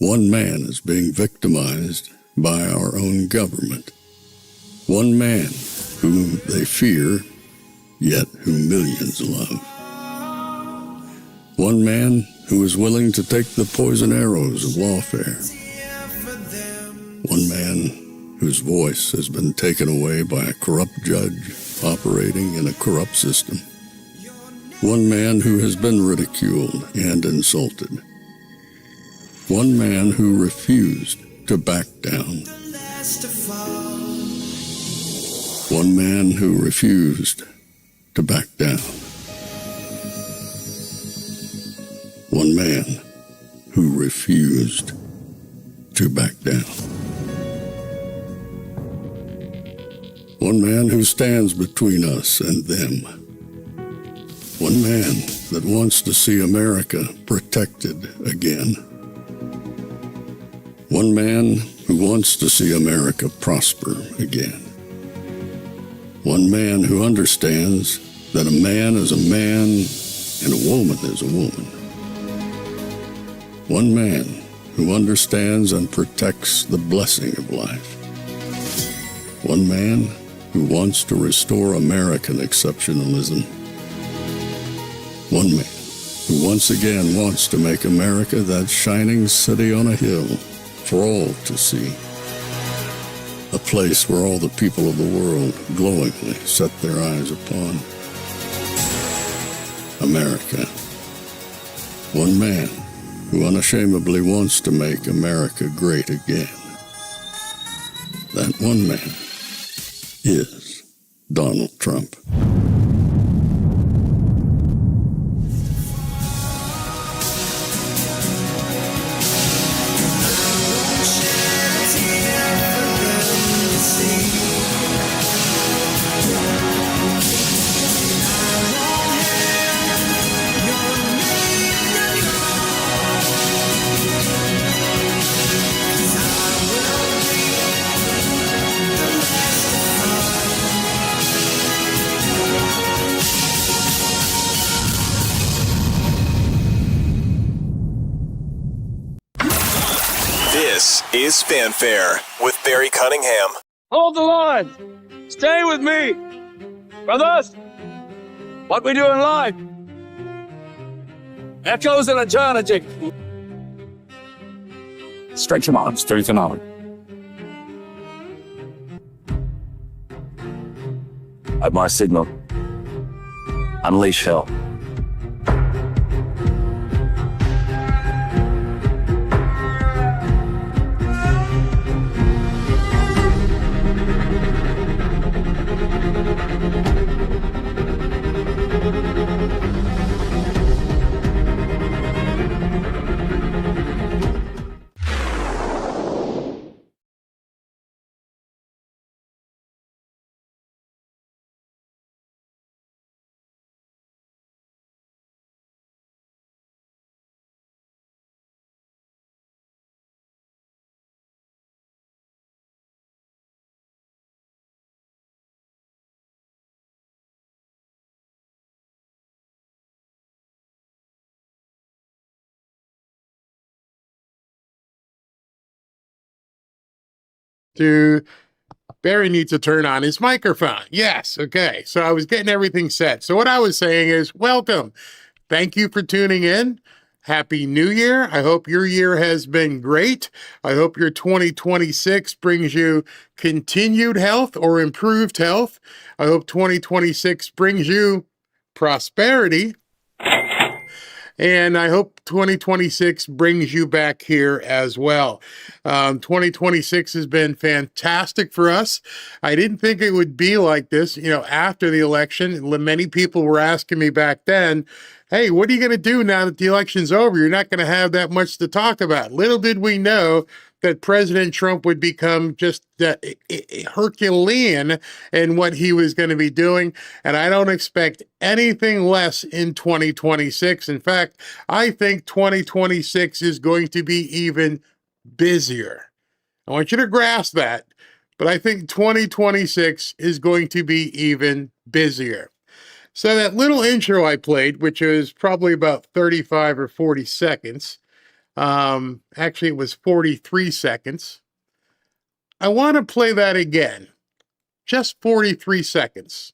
One man is being victimized by our own government. One man whom they fear, yet whom millions love. One man who is willing to take the poison arrows of lawfare. One man whose voice has been taken away by a corrupt judge operating in a corrupt system. One man who has been ridiculed and insulted. One man who refused to back down. One man who refused to back down. One man who refused to back down. One man who stands between us and them. One man that wants to see America protected again. One man who wants to see America prosper again. One man who understands that a man is a man and a woman is a woman. One man who understands and protects the blessing of life. One man who wants to restore American exceptionalism. One man who once again wants to make America that shining city on a hill for all to see. A place where all the people of the world glowingly set their eyes upon. America. One man who unashamedly wants to make America great again. That one man is Donald Trump. This is Fanfare with Barry Cunningham. Hold the line. Stay with me. Brothers, what we doing live? Echoes and eternity. Stretch them out. Stretch them out. At my signal, unleash hell. Barry needs to turn on his microphone. Yes, okay. So I was getting everything set. So what I was saying is, welcome. Thank you for tuning in. Happy New Year. I hope your year has been great. I hope your 2026 brings you continued health or improved health. I hope 2026 brings you prosperity. And I hope 2026 brings you back here as well. 2026 has been fantastic for us. I didn't think it would be like this, after the election. Many people were asking me back then, hey, what are you going to do now that the election's over? You're not going to have that much to talk about. Little did we know that President Trump would become just Herculean in what he was going to be doing. And I don't expect anything less in 2026. In fact, I think 2026 is going to be even busier. I want you to grasp that. But I think 2026 is going to be even busier. So that little intro I played, which was probably about 35 or 40 seconds, Actually, it was 43 seconds. I want to play that again, just 43 seconds,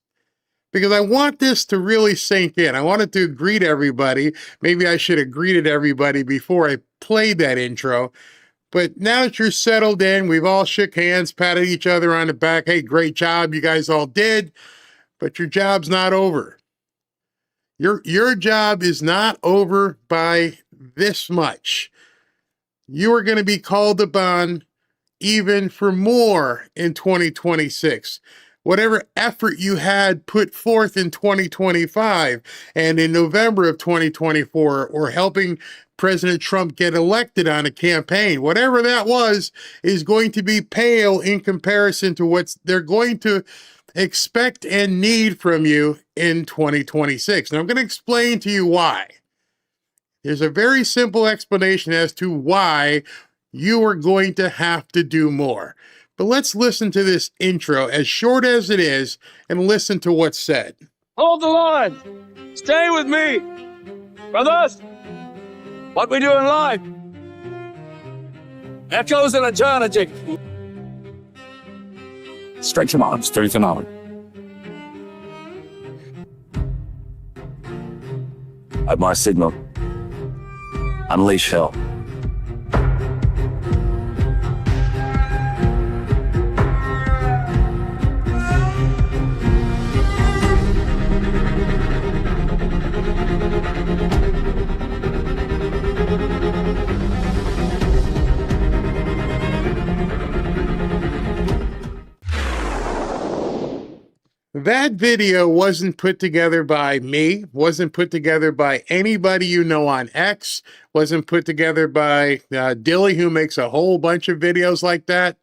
because I want this to really sink in. I wanted to greet everybody. Maybe I should have greeted everybody before I played that intro. But now that you're settled in, we've all shook hands, patted each other on the back. Hey, great job, you guys all did. But your job's not over. Your job is not over by this much. You are going to be called upon even for more in 2026. Whatever effort you had put forth in 2025 and in November of 2024, or helping President Trump get elected on a campaign, whatever that was, is going to be pale in comparison to what they're going to expect and need from you in 2026. Now, I'm going to explain to you why. There's a very simple explanation as to why you are going to have to do more. But let's listen to this intro, as short as it is, and listen to what's said. Hold the line. Stay with me. Brothers, what we doing live? Echoes in eternity. Strength and honor. Strength and honor. At my signal, unleash hell. That video wasn't put together by me, wasn't put together by anybody you know on X, wasn't put together by Dilly, who makes a whole bunch of videos like that.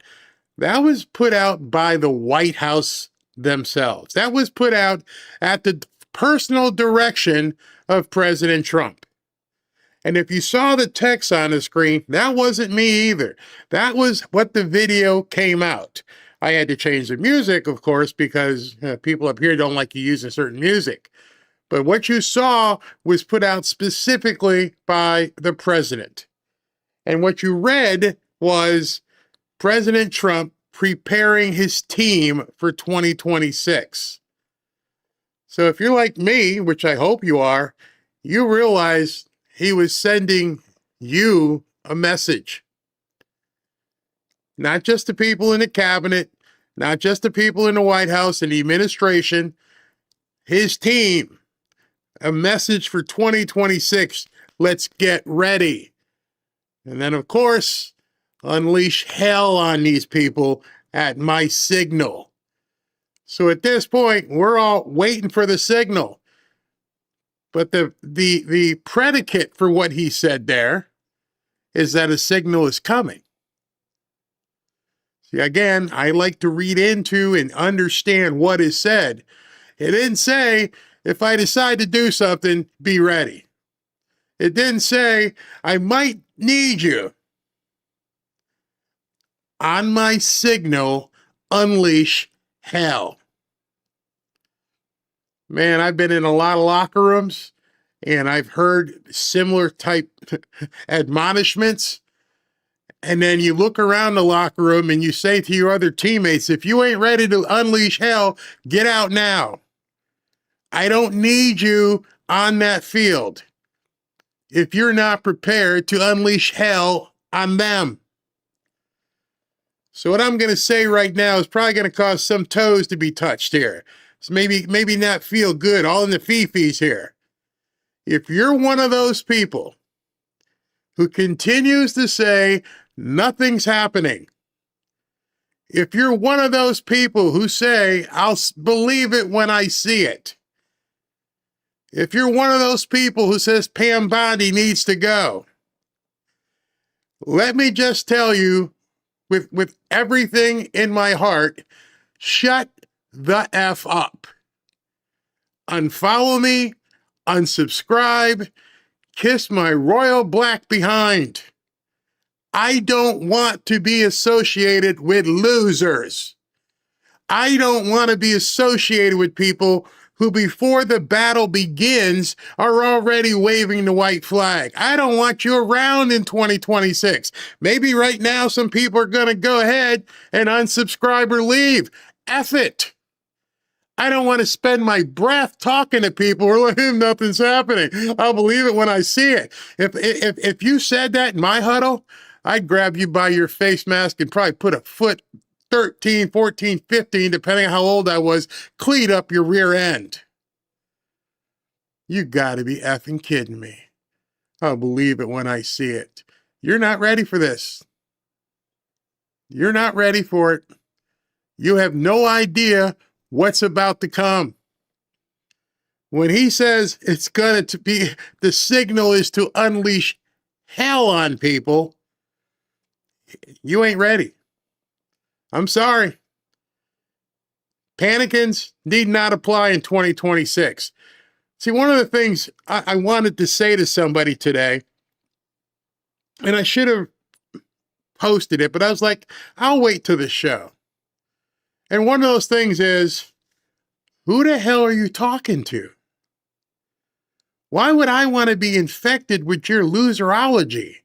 That was put out by the White House themselves. That was put out at the personal direction of President Trump. And if you saw the text on the screen, that wasn't me either. That was what the video came out. I had to change the music, of course, because people up here don't like you using certain music. But what you saw was put out specifically by the president. And what you read was President Trump preparing his team for 2026. So if you're like me, which I hope you are, you realize he was sending you a message. Not just the people in the cabinet, not just the people in the White House and the administration, his team. A message for 2026. Let's get ready. And then, of course, unleash hell on these people at my signal. So at this point, we're all waiting for the signal. But the predicate for what he said there is that a signal is coming. See, again, I like to read into and understand what is said. It didn't say, if I decide to do something, be ready. It didn't say, I might need you. On my signal, unleash hell. Man, I've been in a lot of locker rooms, and I've heard similar type admonishments. And then you look around the locker room and you say to your other teammates, if you ain't ready to unleash hell, get out now. I don't need you on that field if you're not prepared to unleash hell on them. So what I'm going to say right now is probably going to cause some toes to be touched here. So maybe not feel good, all in the fee-fees here. If you're one of those people who continues to say nothing's happening, if you're one of those people who say, I'll believe it when I see it, if you're one of those people who says Pam Bondi needs to go, let me just tell you with everything in my heart, shut the F up. Unfollow me, unsubscribe, kiss my royal black behind. I don't want to be associated with losers. I don't want to be associated with people who before the battle begins are already waving the white flag. I don't want you around in 2026. Maybe right now some people are going to go ahead and unsubscribe or leave. F it. I don't want to spend my breath talking to people or letting them nothing's happening. I'll believe it when I see it. If you said that in my huddle, I'd grab you by your face mask and probably put a foot 13, 14, 15, depending on how old I was, cleat up your rear end. You gotta be effing kidding me. I'll believe it when I see it. You're not ready for this. You're not ready for it. You have no idea what's about to come. When he says it's going to be, the signal is to unleash hell on people, you ain't ready. I'm sorry. Panikins need not apply in 2026. See, one of the things I wanted to say to somebody today, and I should have posted it, but I was like, I'll wait till the show. And one of those things is, who the hell are you talking to? Why would I want to be infected with your loserology?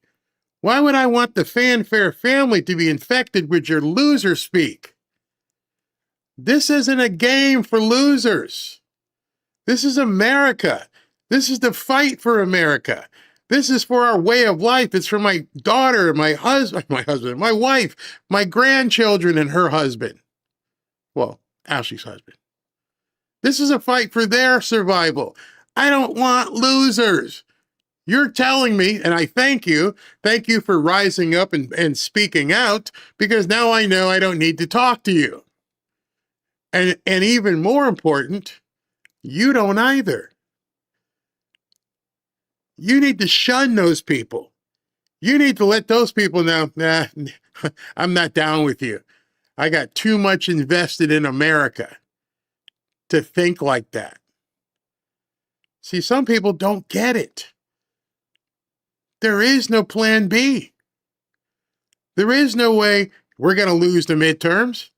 Why would I want the fanfare family to be infected with your loser speak? This isn't a game for losers. This is America. This is the fight for America. This is for our way of life. It's for my daughter, my husband, my wife, my grandchildren, and her husband. Well, Ashley's husband. This is a fight for their survival. I don't want losers. You're telling me, and I thank you for rising up and speaking out, because now I know I don't need to talk to you. And even more important, you don't either. You need to shun those people. You need to let those people know, nah, I'm not down with you. I got too much invested in America to think like that. See, some people don't get it. There is no plan B. There is no way we're going to lose the midterms.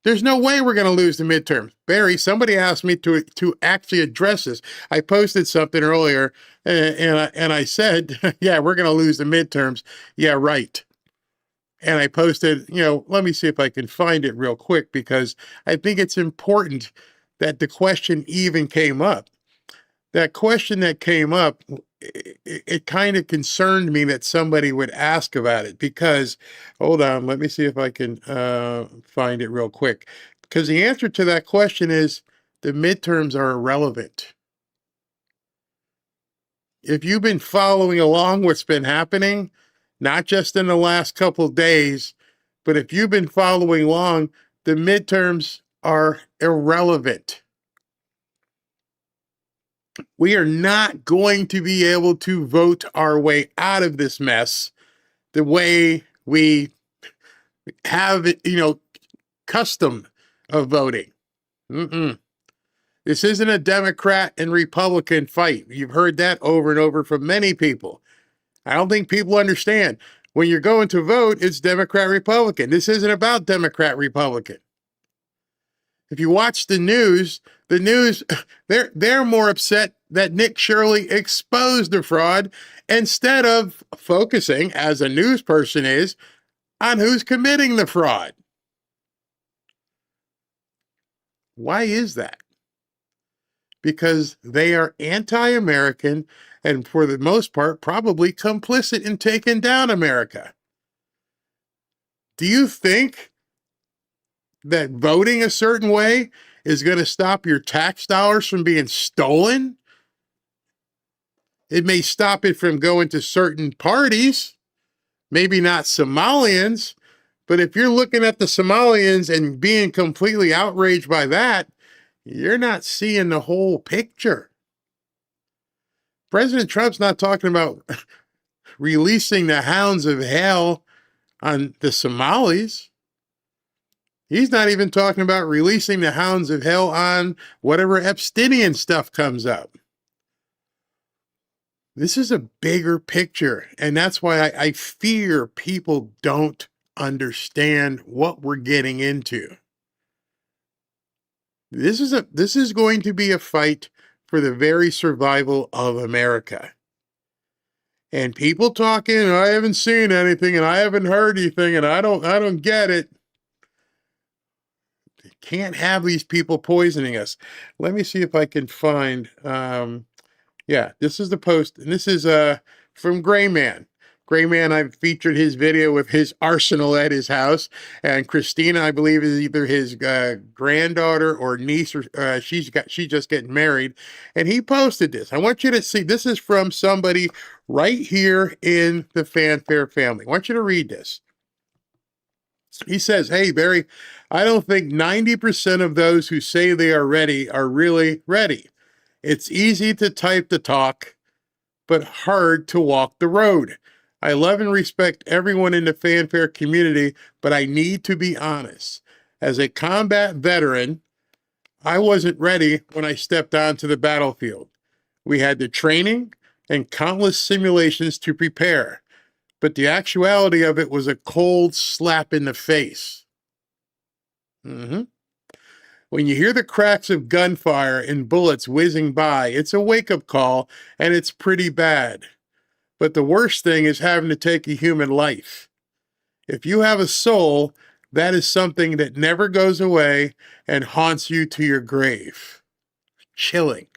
There's no way we're going to lose the midterms. Barry, somebody asked me to actually address this. I posted something earlier, and I said, yeah, we're going to lose the midterms. Yeah, right. And I posted, let me see if I can find it real quick, because I think it's important that the question even came up. That question that came up, it kind of concerned me that somebody would ask about it, because, hold on, let me see if I can find it real quick. Because the answer to that question is the midterms are irrelevant. If you've been following along what's been happening, not just in the last couple of days, but if you've been following along, the midterms are irrelevant. We are not going to be able to vote our way out of this mess the way we have, custom of voting. This isn't a Democrat and Republican fight. You've heard that over and over from many people. I don't think people understand. When you're going to vote, it's Democrat, Republican. This isn't about Democrat, Republican. If you watch the news, they're more upset that Nick Shirley exposed the fraud instead of focusing, as a news person is, on who's committing the fraud. Why is that? Because they are anti-American and, for the most part, probably complicit in taking down America. Do you think that voting a certain way is going to stop your tax dollars from being stolen? It may stop it from going to certain parties, maybe not Somalians, but if you're looking at the Somalians and being completely outraged by that, you're not seeing the whole picture. President Trump's not talking about releasing the hounds of hell on the Somalis. He's not even talking about releasing the hounds of hell on whatever Epsteinian stuff comes up. This is a bigger picture, and that's why I fear people don't understand what we're getting into. This is going to be a fight for the very survival of America. And people talking, I haven't seen anything and I haven't heard anything and I don't get it. Can't have these people poisoning us. Let me see if I can find, this is the post, and this is from Gray Man. Gray Man, I've featured his video with his arsenal at his house, and Christina, I believe, is either his granddaughter or niece, or she's just getting married, and he posted this. I want you to see. This is from somebody right here in the Fanfare family. I want you to read this. He says, "Hey, Barry, I don't think 90% of those who say they are ready are really ready. It's easy to type the talk, but hard to walk the road. I love and respect everyone in the Fanfare community, but I need to be honest. As a combat veteran, I wasn't ready when I stepped onto the battlefield. We had the training and countless simulations to prepare, but the actuality of it was a cold slap in the face. When you hear the cracks of gunfire and bullets whizzing by, it's a wake-up call, and it's pretty bad. But the worst thing is having to take a human life. If you have a soul, that is something that never goes away and haunts you to your grave." Chilling.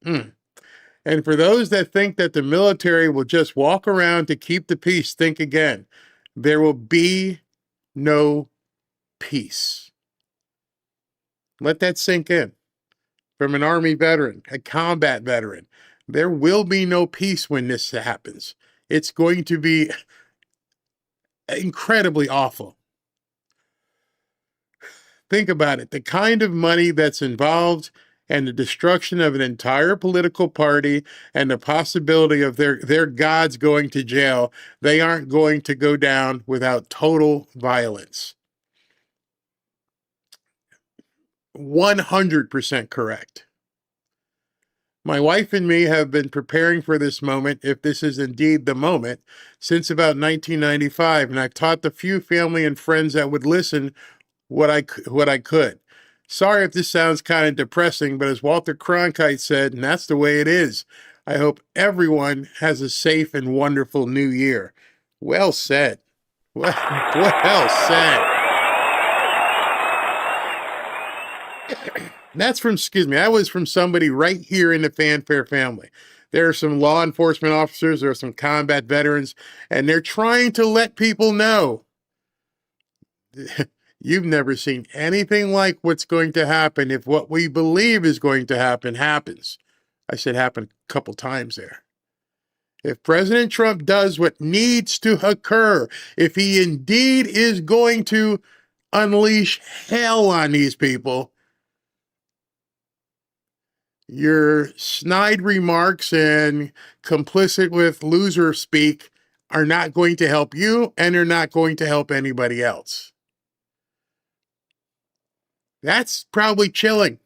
And for those that think that the military will just walk around to keep the peace, think again. There will be no peace. Let that sink in. From an Army veteran, a combat veteran, there will be no peace when this happens. It's going to be incredibly awful. Think about it. The kind of money that's involved and the destruction of an entire political party and the possibility of their gods going to jail, they aren't going to go down without total violence. 100% correct. My wife and me have been preparing for this moment, if this is indeed the moment, since about 1995, and I've taught the few family and friends that would listen what I could. Sorry if this sounds kind of depressing, but as Walter Cronkite said, and that's the way it is, I hope everyone has a safe and wonderful new year. Well said. Well said. That was from somebody right here in the Fanfare family. There are some law enforcement officers, there are some combat veterans, and they're trying to let people know. You've never seen anything like what's going to happen if what we believe is going to happen happens. I said happen a couple times there. If President Trump does what needs to occur, if he indeed is going to unleash hell on these people, your snide remarks and complicit with loser speak are not going to help you, and they're not going to help anybody else. That's probably chilling.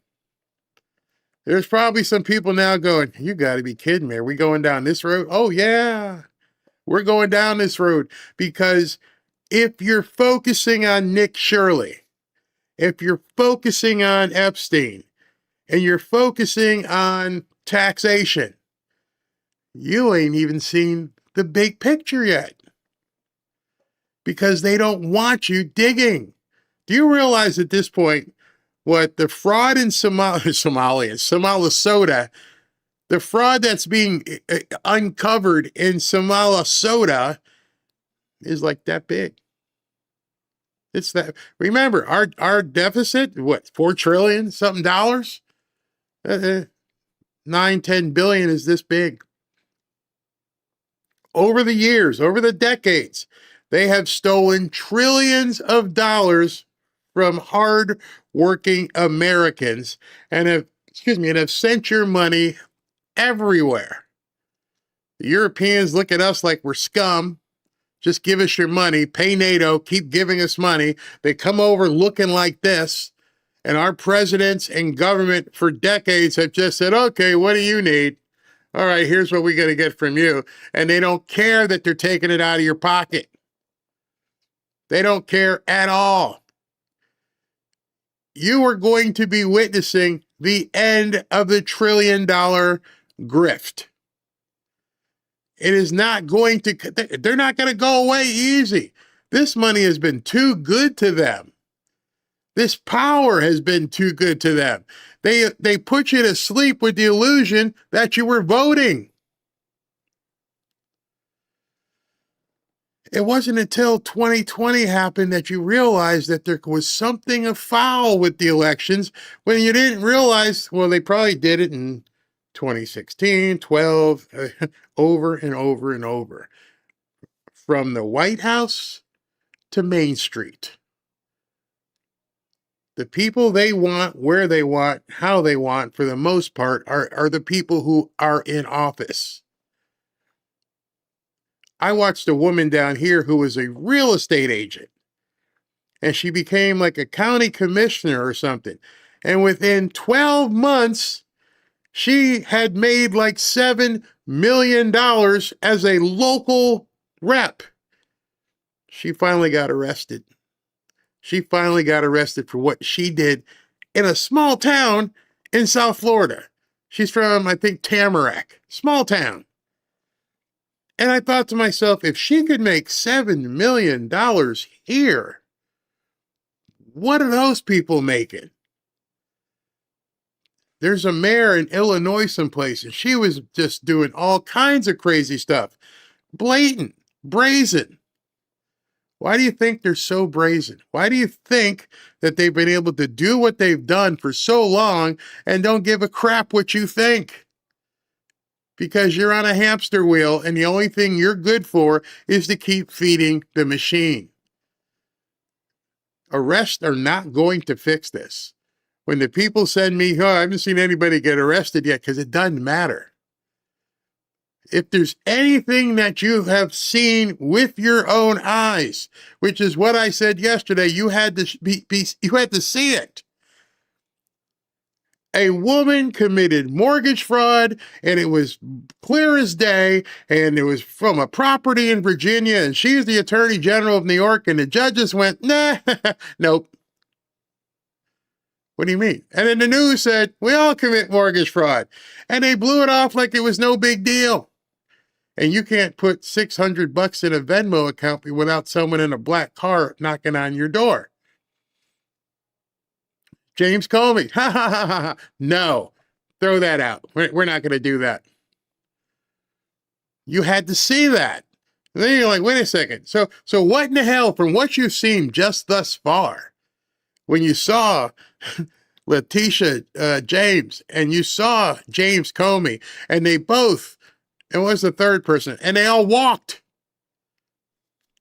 There's probably some people now going, you got to be kidding me. Are we going down this road? Oh, yeah, we're going down this road. Because if you're focusing on Nick Shirley, if you're focusing on Epstein, and you're focusing on taxation, you ain't even seen the big picture yet. Because they don't want you digging. Do you realize at this point what the fraud in Somalia, the fraud that's being uncovered in Somalia is like that big? It's that. Remember, our deficit, what, $4 trillion something dollars? 9-10 billion is this big. Over the years, over the decades, they have stolen trillions of dollars from hard-working Americans and have sent your money everywhere. The Europeans look at us like we're scum. Just give us your money, pay NATO, keep giving us money. They come over looking like this, and our presidents and government for decades have just said, okay, what do you need? All right, here's what we're going to get from you. And they don't care that they're taking it out of your pocket. They don't care at all. you are going to be witnessing the end of the $1 trillion grift. It is not going to, they're not going to go away easy. This money has been too good to them. This power has been too good to them. They put you to sleep with the illusion that you were voting. It wasn't until 2020 happened that you realized that there was something afoul with the elections, when you didn't realize, well, they probably did it in 2016, 12, over and over and over. From the White House to Main Street. The people they want, where they want, how they want, for the most part, are the people who are in office. I watched a woman down here who was a real estate agent, and she became like a county commissioner or something. And within 12 months, she had made like $7 million as a local rep. She finally got arrested. She finally got arrested for what she did in a small town in South Florida. She's from, I think, Tamarack, small town. And I thought to myself, if she could make $7 million here, what are those people making? There's a mayor in Illinois someplace, and she was just doing all kinds of crazy stuff. Blatant, brazen. Why do you think they're so brazen? Why do you think that they've been able to do what they've done for so long and don't give a crap what you think? Because you're on a hamster wheel, and the only thing you're good for is to keep feeding the machine. Arrests are not going to fix this. When the people send me, oh, I haven't seen anybody get arrested yet, because it doesn't matter. If there's anything that you have seen with your own eyes, which is what I said yesterday, you had to you had to see it. A woman committed mortgage fraud, and it was clear as day, and it was from a property in Virginia, and she's the Attorney General of New York, and the judges went, nah, nope. What do you mean? And then the news said, we all commit mortgage fraud. And they blew it off like it was no big deal. And you can't put $600 in a Venmo account without someone in a black car knocking on your door. James Comey, ha ha ha ha. No, throw that out. We're not going to do that. You had to see that. And then you're like, wait a second. So what in the hell, from what you've seen just thus far, when you saw Letitia James and you saw James Comey, and they both, and was the third person, and they all walked.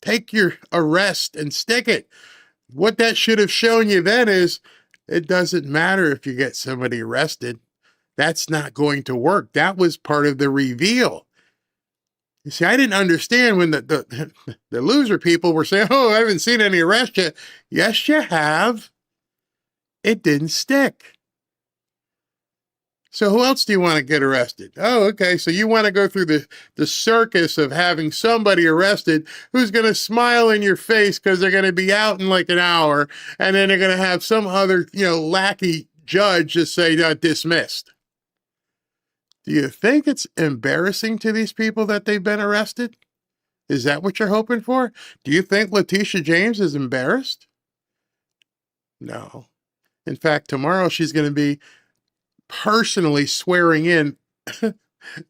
Take your arrest and stick it. What that should have shown you then is, it doesn't matter if you get somebody arrested. That's not going to work. That was part of the reveal. You see, I didn't understand when the loser people were saying, oh, I haven't seen any arrests yet. Yes, you have. It didn't stick. So who else do you want to get arrested? Oh, okay. So you want to go through the circus of having somebody arrested who's going to smile in your face because they're going to be out in like an hour, and then they're going to have some other, lackey judge just say, dismissed. Do you think it's embarrassing to these people that they've been arrested? Is that what you're hoping for? Do you think Letitia James is embarrassed? No. In fact, tomorrow she's going to be personally swearing in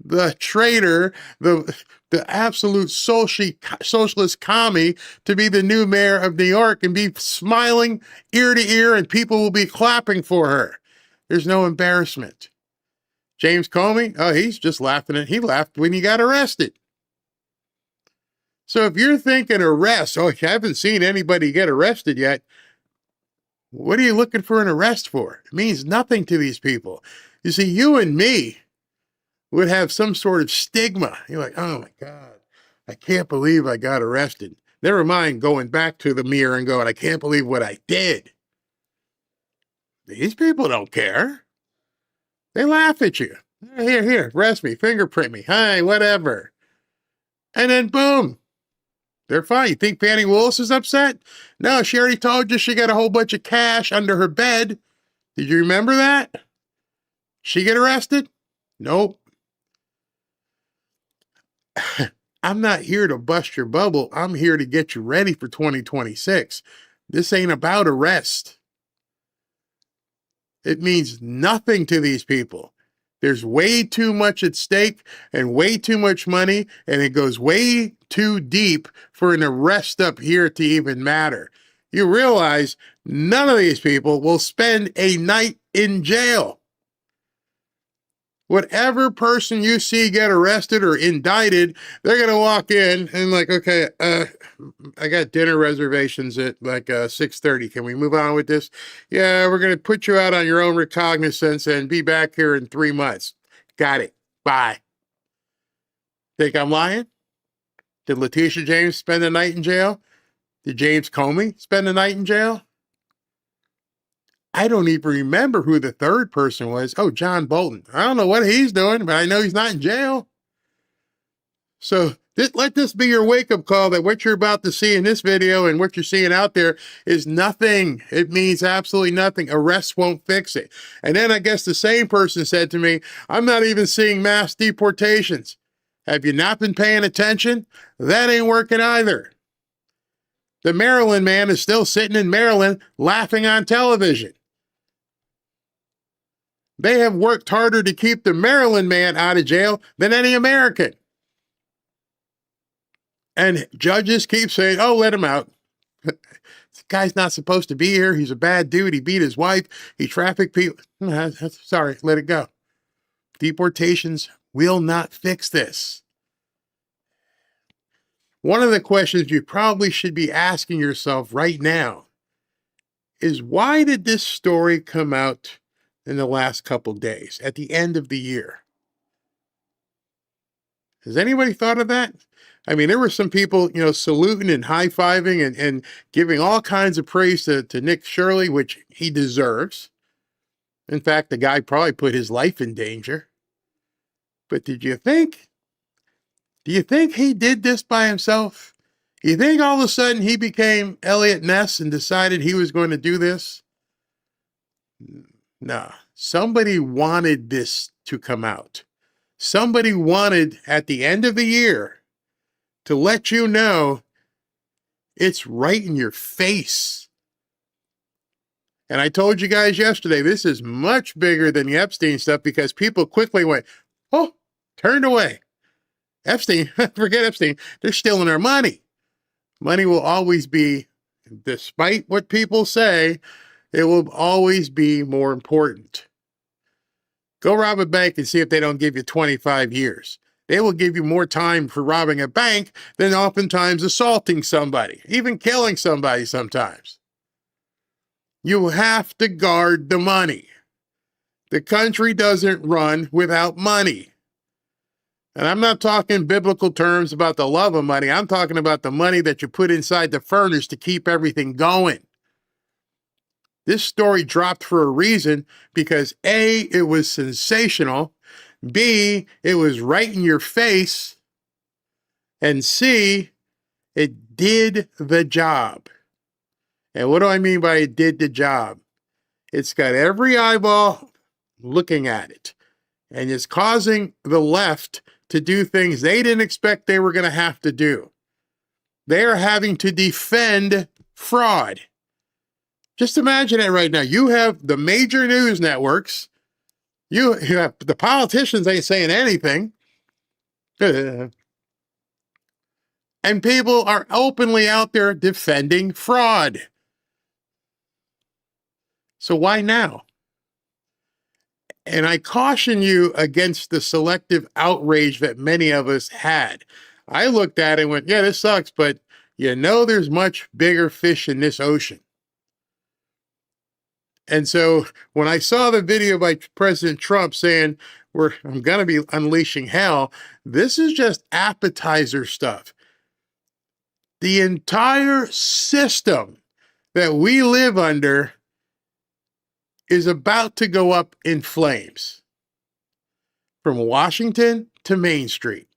the traitor, the absolute socialist commie, to be the new mayor of New York, and be smiling ear to ear, and people will be clapping for her. There's no embarrassment. James Comey, oh, he's just laughing. He laughed when he got arrested. So if you're thinking arrest, oh, you haven't seen anybody get arrested yet, what are you looking for an arrest for? It means nothing to these people. You see, you and me would have some sort of stigma. You're like, oh my God, I can't believe I got arrested. Never mind going back to the mirror and going, I can't believe what I did. These people don't care. They laugh at you. Here, arrest me, fingerprint me, hi, whatever. And then boom, They're fine. You think Fannie Willis is upset? No, she already told you she got a whole bunch of cash under her bed. Did you remember that? She get arrested? Nope. I'm not here to bust your bubble. I'm here to get you ready for 2026. This ain't about arrest. It means nothing to these people. There's way too much at stake and way too much money, and it goes way too deep for an arrest up here to even matter. You realize none of these people will spend a night in jail. Whatever person you see get arrested or indicted, they're going to walk in and like, okay, I got dinner reservations at like 6:30. Can we move on with this? Yeah, we're going to put you out on your own recognizance and be back here in 3 months. Got it. Bye. Think I'm lying? Did Letitia James spend the night in jail? Did James Comey spend the night in jail? I don't even remember who the third person was. Oh, John Bolton. I don't know what he's doing, but I know he's not in jail. So let this be your wake-up call that what you're about to see in this video and what you're seeing out there is nothing. It means absolutely nothing. Arrests won't fix it. And then I guess the same person said to me, I'm not even seeing mass deportations. Have you not been paying attention? That ain't working either. The Maryland man is still sitting in Maryland laughing on television. They have worked harder to keep the Maryland man out of jail than any American. And judges keep saying, oh, let him out. This guy's not supposed to be here. He's a bad dude. He beat his wife. He trafficked people. Sorry, let it go. Deportations will not fix this. One of the questions you probably should be asking yourself right now is, why did this story come out in the last couple days, at the end of the year? Has anybody thought of that? I mean, there were some people, saluting and high-fiving and giving all kinds of praise to Nick Shirley, which he deserves. In fact, the guy probably put his life in danger. But do you think he did this by himself? Do you think all of a sudden he became Elliot Ness and decided he was going to do this? No, somebody wanted this to come out. Somebody wanted, at the end of the year, to let you know it's right in your face. And I told you guys yesterday, this is much bigger than the Epstein stuff, because people quickly went, oh, turned away. Epstein, forget Epstein, they're stealing our money. Money will always be, despite what people say, it will always be more important. Go rob a bank and see if they don't give you 25 years. They will give you more time for robbing a bank than oftentimes assaulting somebody, even killing somebody sometimes. You have to guard the money. The country doesn't run without money. And I'm not talking biblical terms about the love of money. I'm talking about the money that you put inside the furnace to keep everything going. This story dropped for a reason, because A, it was sensational, B, it was right in your face, and C, it did the job. And what do I mean by it did the job? It's got every eyeball looking at it, and it's causing the left to do things they didn't expect they were going to have to do. They are having to defend fraud. Just imagine it right now. You have the major news networks. You have the politicians ain't saying anything. And people are openly out there defending fraud. So why now? And I caution you against the selective outrage that many of us had. I looked at it and went, yeah, this sucks, but there's much bigger fish in this ocean. And so when I saw the video by President Trump saying, I'm going to be unleashing hell, this is just appetizer stuff. The entire system that we live under is about to go up in flames. From Washington to Main Street,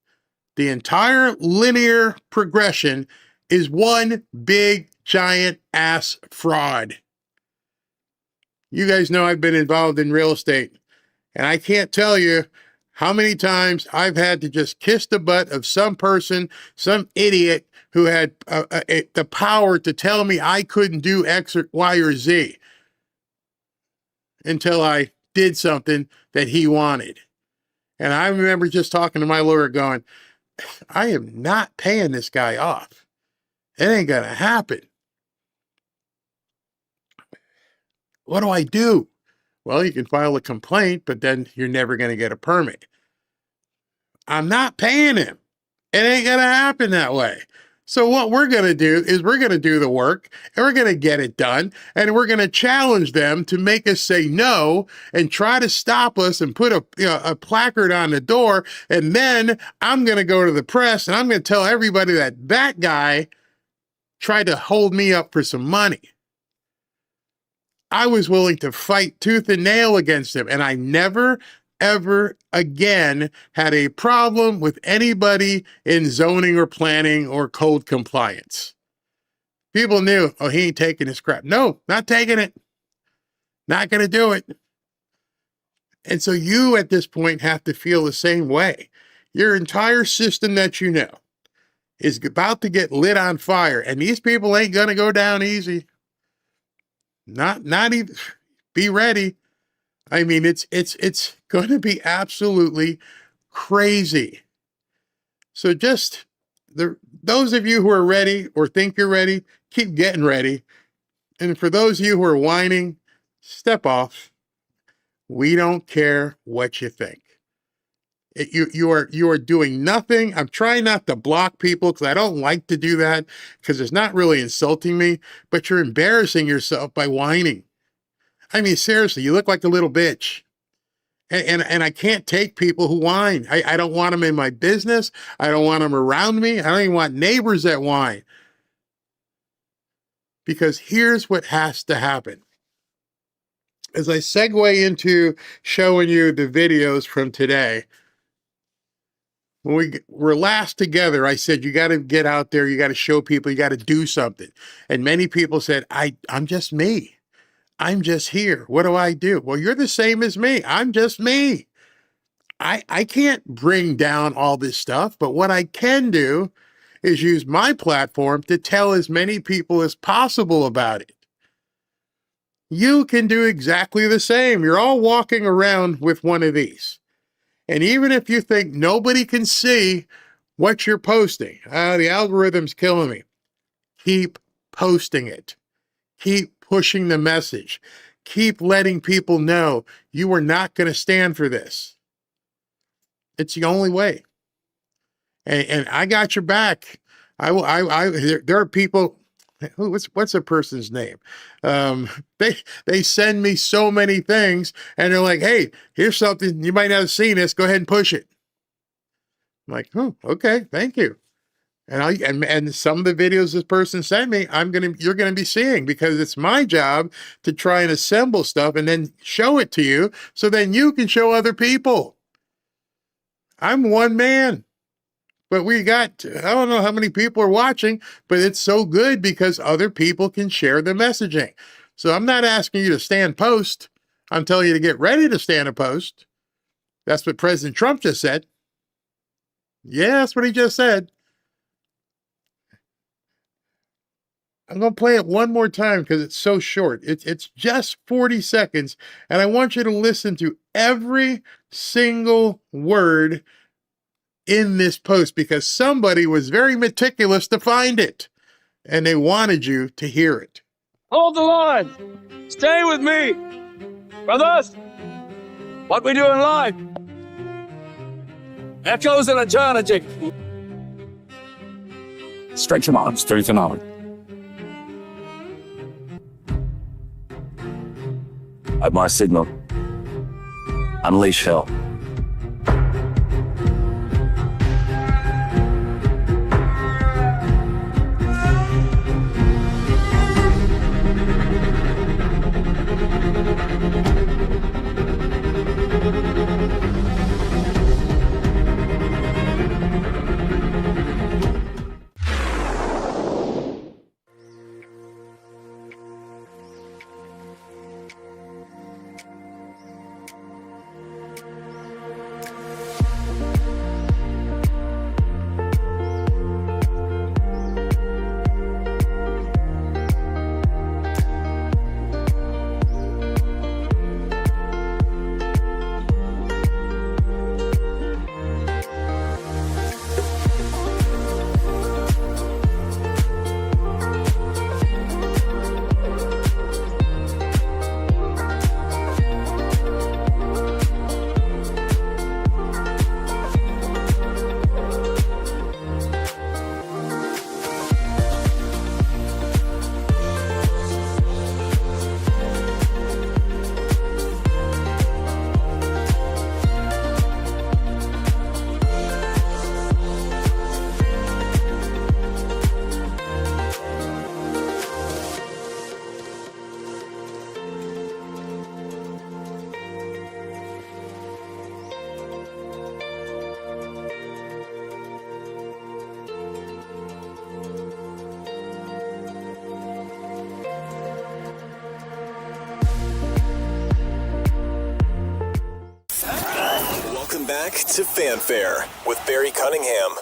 the entire linear progression is one big, giant ass fraud. You guys know I've been involved in real estate, and I can't tell you how many times I've had to just kiss the butt of some person, some idiot who had the power to tell me I couldn't do X or Y or Z until I did something that he wanted. And I remember just talking to my lawyer going, I am not paying this guy off. It ain't going to happen. What do I do? Well, you can file a complaint, but then you're never going to get a permit. I'm not paying him. It ain't going to happen that way. So what we're going to do is we're going to do the work, and we're going to get it done, and we're going to challenge them to make us say no and try to stop us and put a placard on the door. And then I'm going to go to the press, and I'm going to tell everybody that that guy tried to hold me up for some money. I was willing to fight tooth and nail against him, and I never, ever again had a problem with anybody in zoning or planning or code compliance. People knew, oh, he ain't taking his crap. No, not taking it. Not going to do it. And so you at this point have to feel the same way. Your entire system that you know is about to get lit on fire, and these people ain't going to go down easy. Not even, be ready. I mean, it's going to be absolutely crazy. So just those of you who are ready or think you're ready, keep getting ready. And for those of you who are whining, step off. We don't care what you think. You are doing nothing. I'm trying not to block people because I don't like to do that because it's not really insulting me, but you're embarrassing yourself by whining. I mean, seriously, you look like a little bitch. And I can't take people who whine. I don't want them in my business. I don't want them around me. I don't even want neighbors that whine. Because here's what has to happen. As I segue into showing you the videos from today, when we were last together, I said, you got to get out there. You got to show people. You got to do something. And many people said, I'm just me. I'm just here. What do I do? Well, you're the same as me. I'm just me. I can't bring down all this stuff, but what I can do is use my platform to tell as many people as possible about it. You can do exactly the same. You're all walking around with one of these. And even if you think nobody can see what you're posting, the algorithm's killing me. Keep posting it. Keep pushing the message. Keep letting people know you are not going to stand for this. It's the only way. And I got your back. There are people. What's a person's name? They send me so many things, and they're like, "Hey, here's something you might not have seen. This, go ahead and push it." I'm like, "Oh, okay, thank you." And some of the videos this person sent me, you're gonna be seeing, because it's my job to try and assemble stuff and then show it to you, so then you can show other people. I'm one man. But we got, I don't know how many people are watching, but it's so good because other people can share the messaging. So I'm not asking you to stand post. I'm telling you to get ready to stand a post. That's what President Trump just said. Yeah, that's what he just said. I'm going to play it one more time because it's so short. It's just 40 seconds. And I want you to listen to every single word in this post, because somebody was very meticulous to find it and they wanted you to hear it. Hold the line. Stay with me. Brothers, what we doing live? Echoes and eternity. Stretch your arms, truth and honor. At my signal, unleash hell. to Fanfare with Barry Cunningham.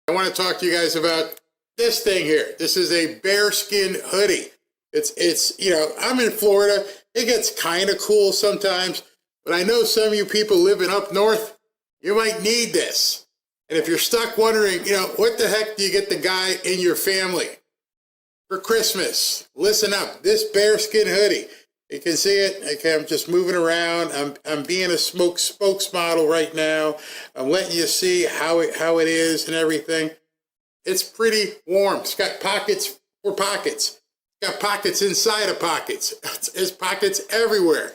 I want to talk to you guys about this thing here. This is a bearskin hoodie. It's I'm in Florida. It gets kind of cool sometimes, but I know some of you people living up north, you might need this. And if you're stuck wondering, what the heck do you get the guy in your family for Christmas? Listen up, this bearskin hoodie. You can see it. Okay, I'm just moving around. I'm being a spokesmodel right now. I'm letting you see how it is and everything. It's pretty warm. It's got pockets for pockets. It's got pockets inside of pockets. There's pockets everywhere.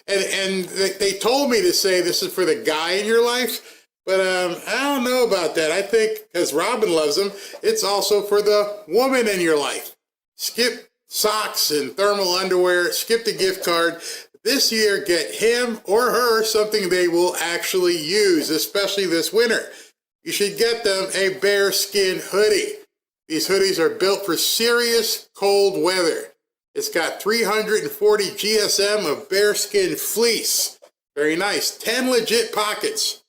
And they told me to say this is for the guy in your life, but I don't know about that. I think, because Robin loves them, it's also for the woman in your life. Skip socks and thermal underwear, skip the gift card. This year, get him or her something they will actually use, especially this winter. You should get them a bearskin hoodie. These hoodies are built for serious cold weather. It's got 340 GSM of bearskin fleece. Very nice. 10 legit pockets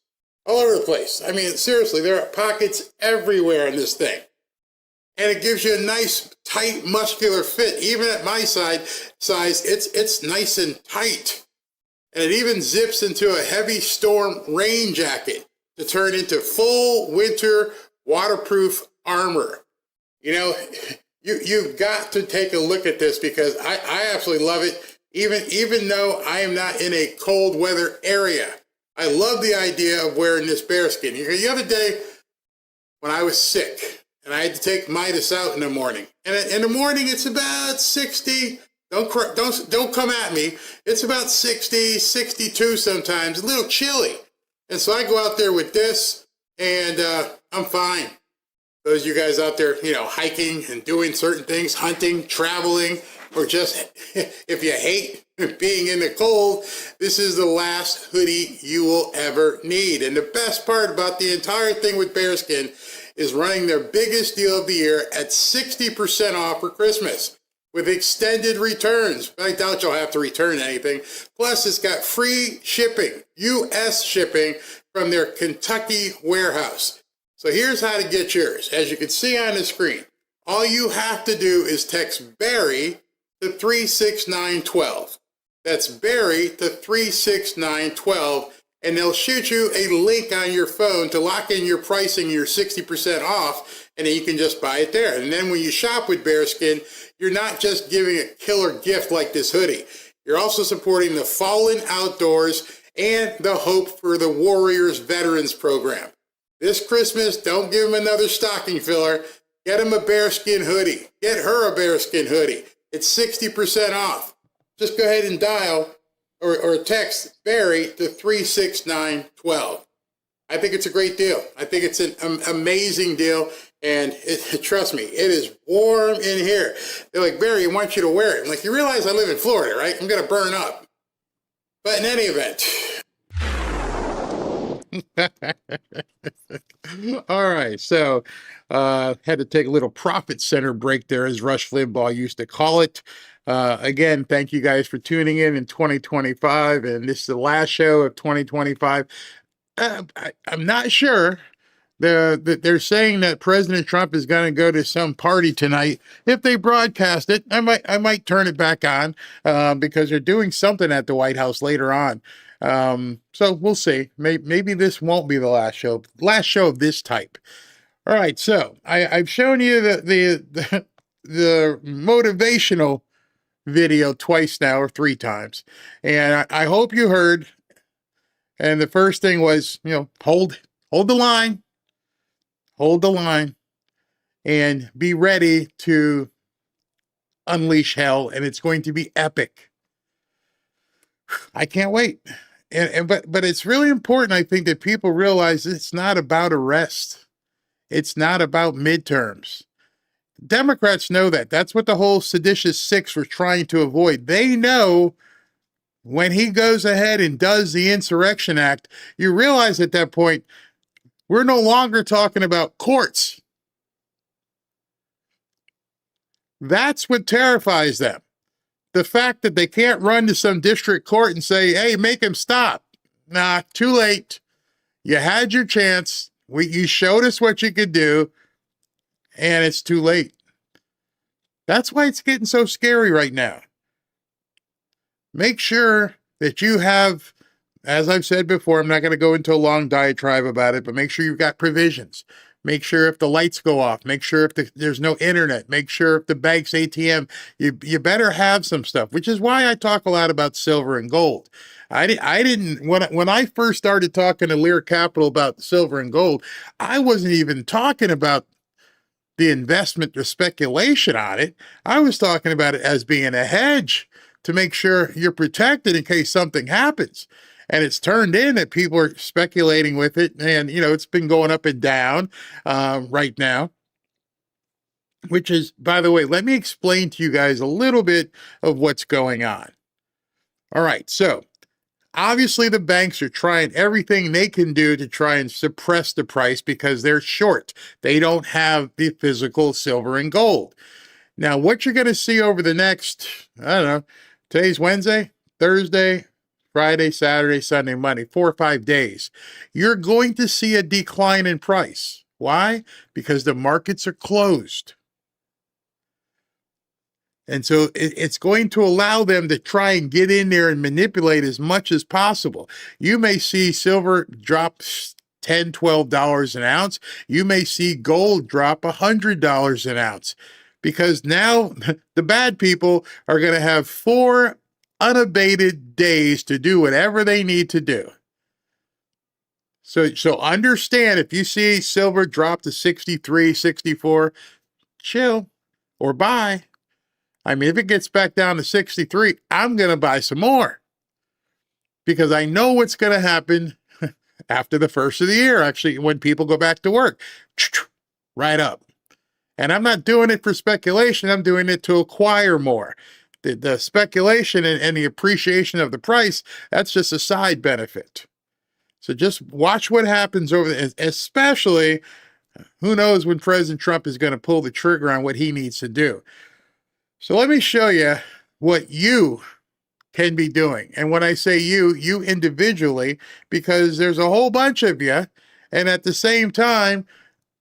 all over the place. I mean, seriously, there are pockets everywhere in this thing. And it gives you a nice, tight, muscular fit. Even at my size, it's nice and tight. And it even zips into a heavy storm rain jacket to turn into full winter waterproof armor. You've got to take a look at this because I absolutely love it, even though I am not in a cold weather area. I love the idea of wearing this bearskin. The other day, when I was sick, and I had to take Midas out in the morning. And in the morning, it's about 60. Don't come at me. It's about 60, 62 sometimes, a little chilly. And so I go out there with this, and I'm fine. Those of you guys out there, hiking and doing certain things, hunting, traveling, or just if you hate being in the cold, this is the last hoodie you will ever need. And the best part about the entire thing with bearskin is running their biggest deal of the year at 60% off for Christmas with extended returns. I doubt you'll have to return anything. Plus, it's got free shipping, U.S. shipping from their Kentucky warehouse. So here's how to get yours. As you can see on the screen, all you have to do is text Barry to 36912. That's Barry to 36912. And they'll shoot you a link on your phone to lock in your pricing, your 60% off, and then you can just buy it there. And then when you shop with Bearskin, you're not just giving a killer gift like this hoodie. You're also supporting the fallen outdoors and the Hope for the Warriors Veterans Program. This Christmas, don't give them another stocking filler. Get them a bearskin hoodie. Get her a bearskin hoodie. It's 60% off. Just go ahead and dial or text Barry to 36912. I think it's a great deal. I think it's an amazing deal. And trust me, it is warm in here. They're like, Barry, I want you to wear it. I'm like, you realize I live in Florida, right? I'm going to burn up. But in any event. All right. So had to take a little profit center break there, as Rush Limbaugh used to call it. Again, thank you guys for tuning in 2025. And this is the last show of 2025. I'm not sure. They're saying that President Trump is going to go to some party tonight. If they broadcast it, I might turn it back on because they're doing something at the White House later on. So we'll see. Maybe this won't be the last show of this type. All right. So I've shown you the motivational video twice now, or 3 times, and I hope you heard. And the first thing was, hold the line. Hold the line and be ready to unleash hell, and it's going to be epic. I can't wait. But it's really important, I think, that people realize it's not about arrest. It's not about midterms. Democrats know that. That's what the whole seditious six were trying to avoid. They know when he goes ahead and does the Insurrection Act, you realize at that point, we're no longer talking about courts. That's what terrifies them. The fact that they can't run to some district court and say, hey, make him stop. Nah, too late. You had your chance. You showed us what you could do, and it's too late. That's why it's getting so scary right now. Make sure that you have, as I've said before, I'm not going to go into a long diatribe about it, but make sure you've got provisions. Make sure if the lights go off, make sure if there's no internet, make sure if the bank's ATM, you better have some stuff, which is why I talk a lot about silver and gold. I didn't, when I first started talking to Lear Capital about silver and gold, I wasn't even talking about the investment or speculation on it. I was talking about it as being a hedge to make sure you're protected in case something happens. And it's turned in that people are speculating with it. And, it's been going up and down right now, which is, by the way, let me explain to you guys a little bit of what's going on. All right. So obviously the banks are trying everything they can do to try and suppress the price because they're short. They don't have the physical silver and gold. Now, what you're going to see over the next, I don't know, today's Wednesday, Thursday, Friday, Saturday, Sunday, Monday, 4 or 5 days, you're going to see a decline in price. Why? Because the markets are closed. And so it's going to allow them to try and get in there and manipulate as much as possible. You may see silver drop $10, $12 an ounce. You may see gold drop $100 an ounce because now the bad people are going to have 4 unabated days to do whatever they need to do. So understand, if you see silver drop to 63, 64, chill or buy. I mean, if it gets back down to 63, I'm going to buy some more because I know what's going to happen after the first of the year, actually, when people go back to work, right up. And I'm not doing it for speculation. I'm doing it to acquire more. The speculation and the appreciation of the price, that's just a side benefit. So just watch what happens over there, especially who knows when President Trump is going to pull the trigger on what he needs to do. So let me show you what you can be doing. And when I say you individually, because there's a whole bunch of you. And at the same time,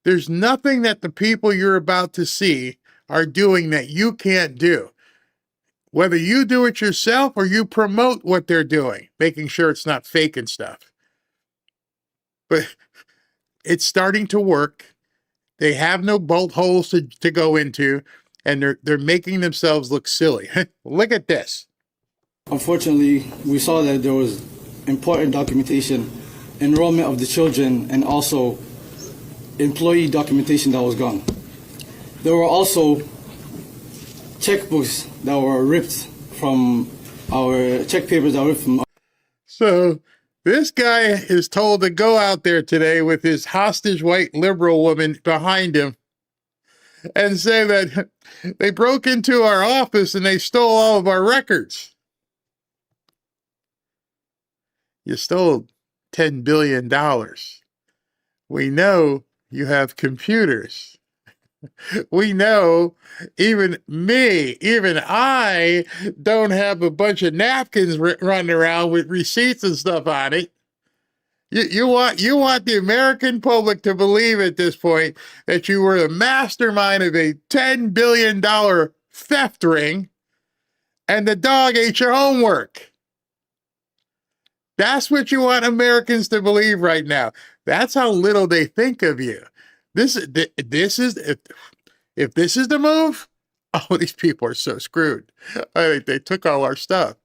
there's nothing that the people you're about to see are doing that you can't do. Whether you do it yourself or you promote what they're doing, making sure it's not fake and stuff. But it's starting to work. They have no bolt holes to go into, and they're making themselves look silly. Look at this. Unfortunately, we saw that there was important documentation, enrollment of the children, and also employee documentation that was gone. There were also checkbooks that were ripped from our check papers that were ripped from. So this guy is told to go out there today with his hostage white liberal woman behind him and say that they broke into our office and they stole all of our records. You stole $10 billion. We know you have computers. We know even I don't have a bunch of napkins running around with receipts and stuff on it. You want the American public to believe at this point that you were the mastermind of a $10 billion theft ring and the dog ate your homework. That's what you want Americans to believe right now. That's how little they think of you. This is if this is the move, oh, these people are so screwed. I think they took all our stuff.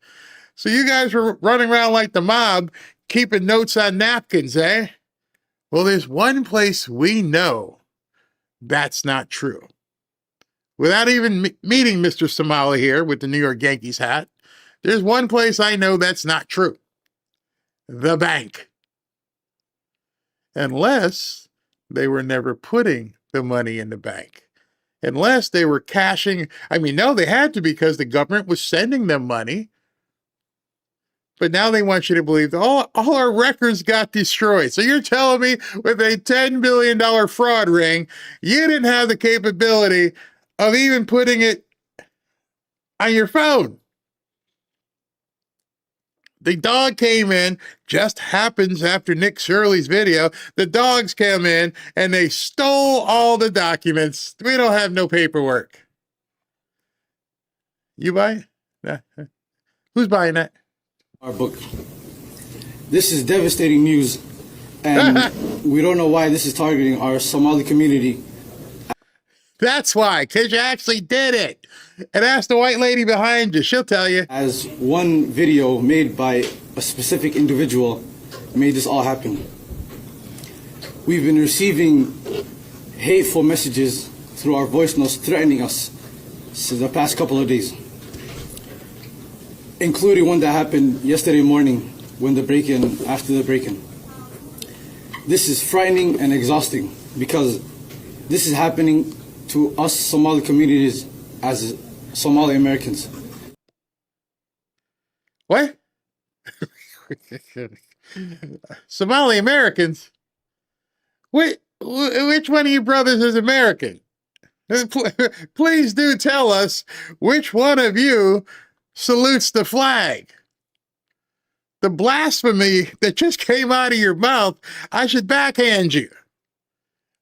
So you guys were running around like the mob, keeping notes on napkins, eh? Well, there's one place we know that's not true. Without even meeting Mr. Somali here with the New York Yankees hat, there's one place I know that's not true. The bank. Unless they were never putting the money in the bank. Unless they were cashing. I mean, no, they had to because the government was sending them money. But now they want you to believe that all our records got destroyed. So you're telling me with a $10 billion fraud ring, you didn't have the capability of even putting it on your phone. The dog came in, just happens after Nick Shirley's video. The dogs came in and they stole all the documents. We don't have no paperwork. You buy it? Who's buying that? Our book. This is devastating news, and we don't know why this is targeting our Somali community. That's why, because you actually did it. And ask the white lady behind you. She'll tell you. As one video made by a specific individual made this all happen. We've been receiving hateful messages through our voice notes threatening us since the past couple of days, including one that happened yesterday morning when after the break-in. This is frightening and exhausting because this is happening to us Somali communities as Somali Americans. What? Somali Americans? Which one of you brothers is American? Please do tell us which one of you salutes the flag. The blasphemy that just came out of your mouth, I should backhand you.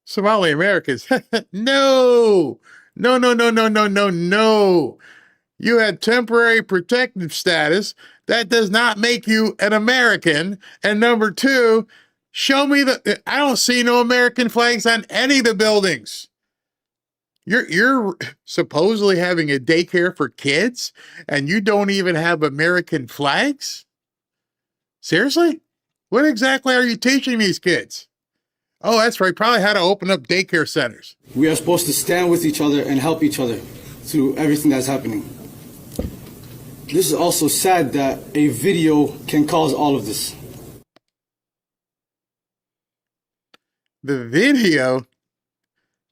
Somali Americans. No. No. You had temporary protective status. That does not make you an American. And number two, show me I don't see no American flags on any of the buildings. You're supposedly having a daycare for kids and you don't even have American flags? Seriously? What exactly are you teaching these kids? Oh, that's right. Probably how to open up daycare centers. We are supposed to stand with each other and help each other through everything that's happening. This is also sad that a video can cause all of this. The video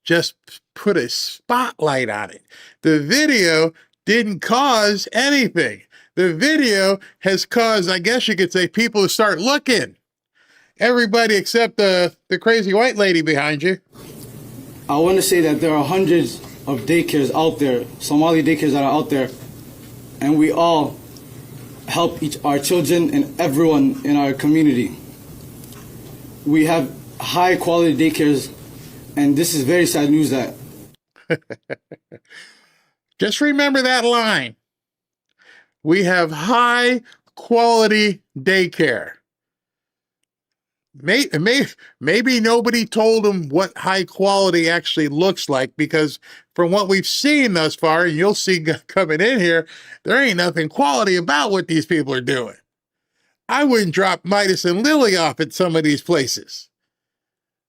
just put a spotlight on it. The video didn't cause anything. The video has caused, I guess you could say, people to start looking. Everybody except the crazy white lady behind you. I want to say that there are hundreds of daycares out there, Somali daycares that are out there, and we all help our children and everyone in our community. We have high quality daycares, and this is very sad news that. Just remember that line. We have high quality daycare. Maybe nobody told them what high quality actually looks like, because from what we've seen thus far, and you'll see coming in here, there ain't nothing quality about what these people are doing. I wouldn't drop Midas and Lily off at some of these places.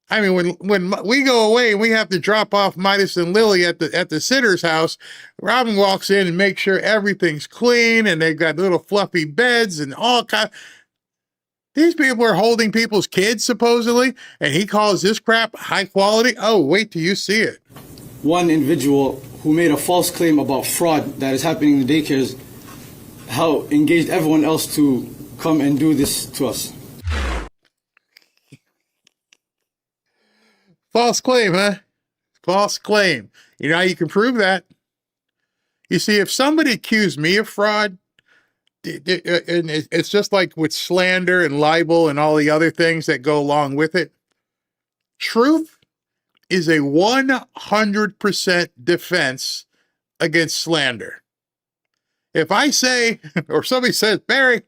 I mean, when we go away and we have to drop off Midas and Lily at the sitter's house, Robin walks in and makes sure everything's clean and they've got little fluffy beds and all kind. These people are holding people's kids, supposedly, and he calls this crap high quality? Oh, wait till you see it. One individual who made a false claim about fraud that is happening in the daycares, how engaged everyone else to come and do this to us. False claim, huh? False claim. You know how you can prove that? You see, if somebody accused me of fraud, and it's just like with slander and libel and all the other things that go along with it. Truth is a 100% defense against slander. If I say, or somebody says, Barry,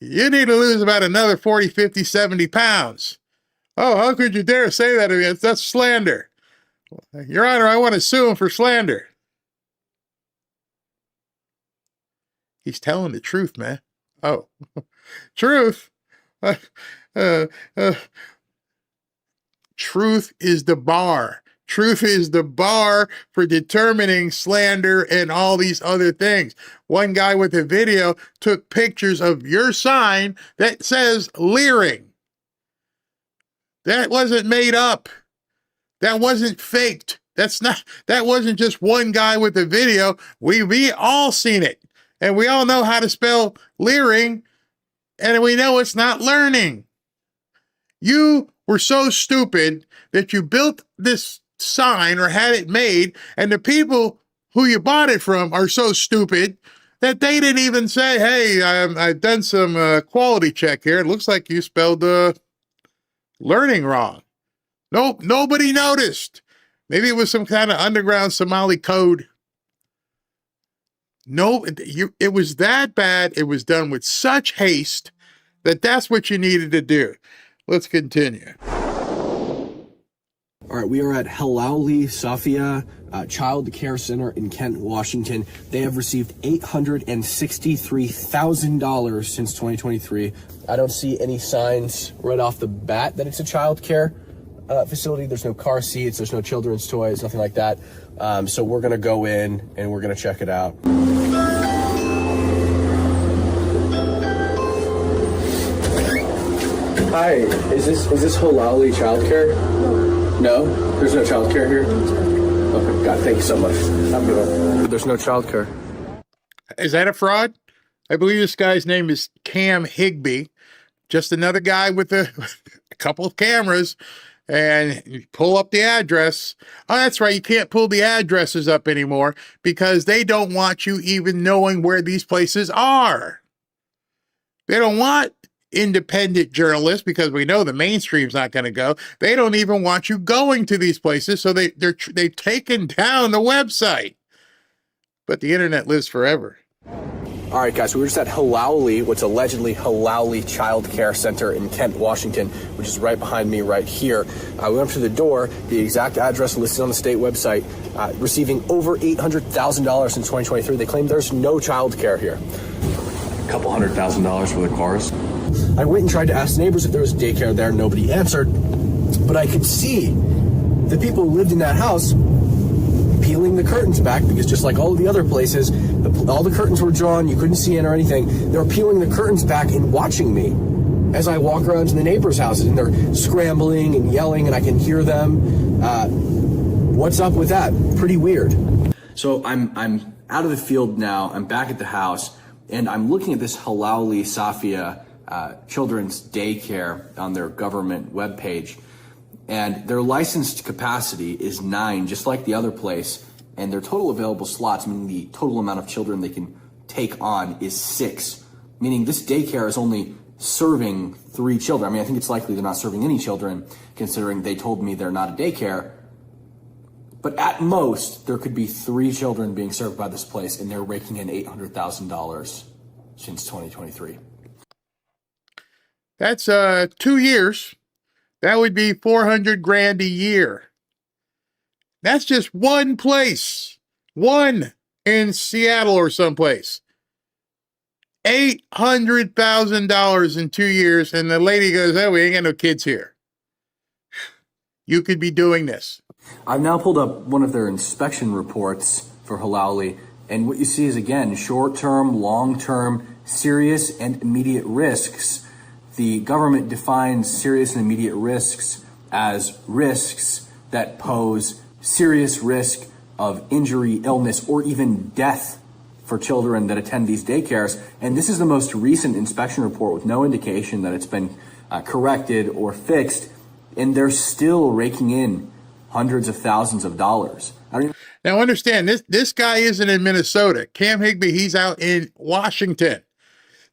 you need to lose about another 40, 50, 70 pounds. Oh, how could you dare say that against? That's slander. Your Honor, I want to sue him for slander. He's telling the truth, man. Oh, truth. Truth is the bar. Truth is the bar for determining slander and all these other things. One guy with a video took pictures of your sign that says leering. That wasn't made up. That wasn't faked. That wasn't just one guy with a video. We all seen it. And we all know how to spell leering, and we know it's not learning. You were so stupid that you built this sign or had it made, and the people who you bought it from are so stupid that they didn't even say, hey, I've done some quality check here. It looks like you spelled learning wrong. Nope, nobody noticed. Maybe it was some kind of underground Somali code. No, it was that bad. It was done with such haste that that's what you needed to do. Let's continue. All right, we are at Halauli Safia Child Care Center in Kent, Washington. They have received $863,000 since 2023. I don't see any signs right off the bat that it's a child care facility. There's no car seats, there's no children's toys, nothing like that. So we're gonna go in and we're gonna check it out. Hi, is this Halauli Childcare? No, there's no childcare here. Okay, God, thank you so much. I'm good. There's no childcare. Is that a fraud? I believe this guy's name is Cam Higbee. Just another guy with a couple of cameras, and you pull up the address. Oh, that's right. You can't pull the addresses up anymore because they don't want you even knowing where these places are. They don't want independent journalists because we know the mainstream's not going to go. They don't even want you going to these places, so they've taken down the website. But the internet lives forever. All right, guys, so we're just at Halauli, what's allegedly Halauli Child Care Center in Kent, Washington, which is right behind me right here. We went up to the door, the exact address listed on the state website, receiving over $800,000 since 2023. They claim there's no child care here. A couple $100,000 for the cars. I went and tried to ask neighbors if there was daycare there. Nobody answered. But I could see the people who lived in that house peeling the curtains back because just like all of the other places, all the curtains were drawn. You couldn't see in or anything. They were peeling the curtains back and watching me as I walk around to the neighbors' houses. And they're scrambling and yelling and I can hear them. What's up with that? Pretty weird. So I'm out of the field now. I'm back at the house and I'm looking at this Halauli Safia children's daycare on their government webpage, and their licensed capacity is 9, just like the other place, and their total available slots, meaning the total amount of children they can take on, is 6, meaning this daycare is only serving 3 children. I mean, I think it's likely they're not serving any children, considering they told me they're not a daycare, but at most, there could be 3 children being served by this place, and they're raking in $800,000 since 2023. That's 2 years. That would be $400,000 a year. That's just one place, one in Seattle or someplace. $800,000 in 2 years, and the lady goes, "Oh, we ain't got no kids here." You could be doing this. I've now pulled up one of their inspection reports for Halauli, and what you see is, again, short-term, long-term, serious, and immediate risks. The government defines serious and immediate risks as risks that pose serious risk of injury, illness, or even death for children that attend these daycares. And this is the most recent inspection report with no indication that it's been corrected or fixed. And they're still raking in hundreds of thousands of dollars. Now understand, this guy isn't in Minnesota. Cam Higbee, he's out in Washington.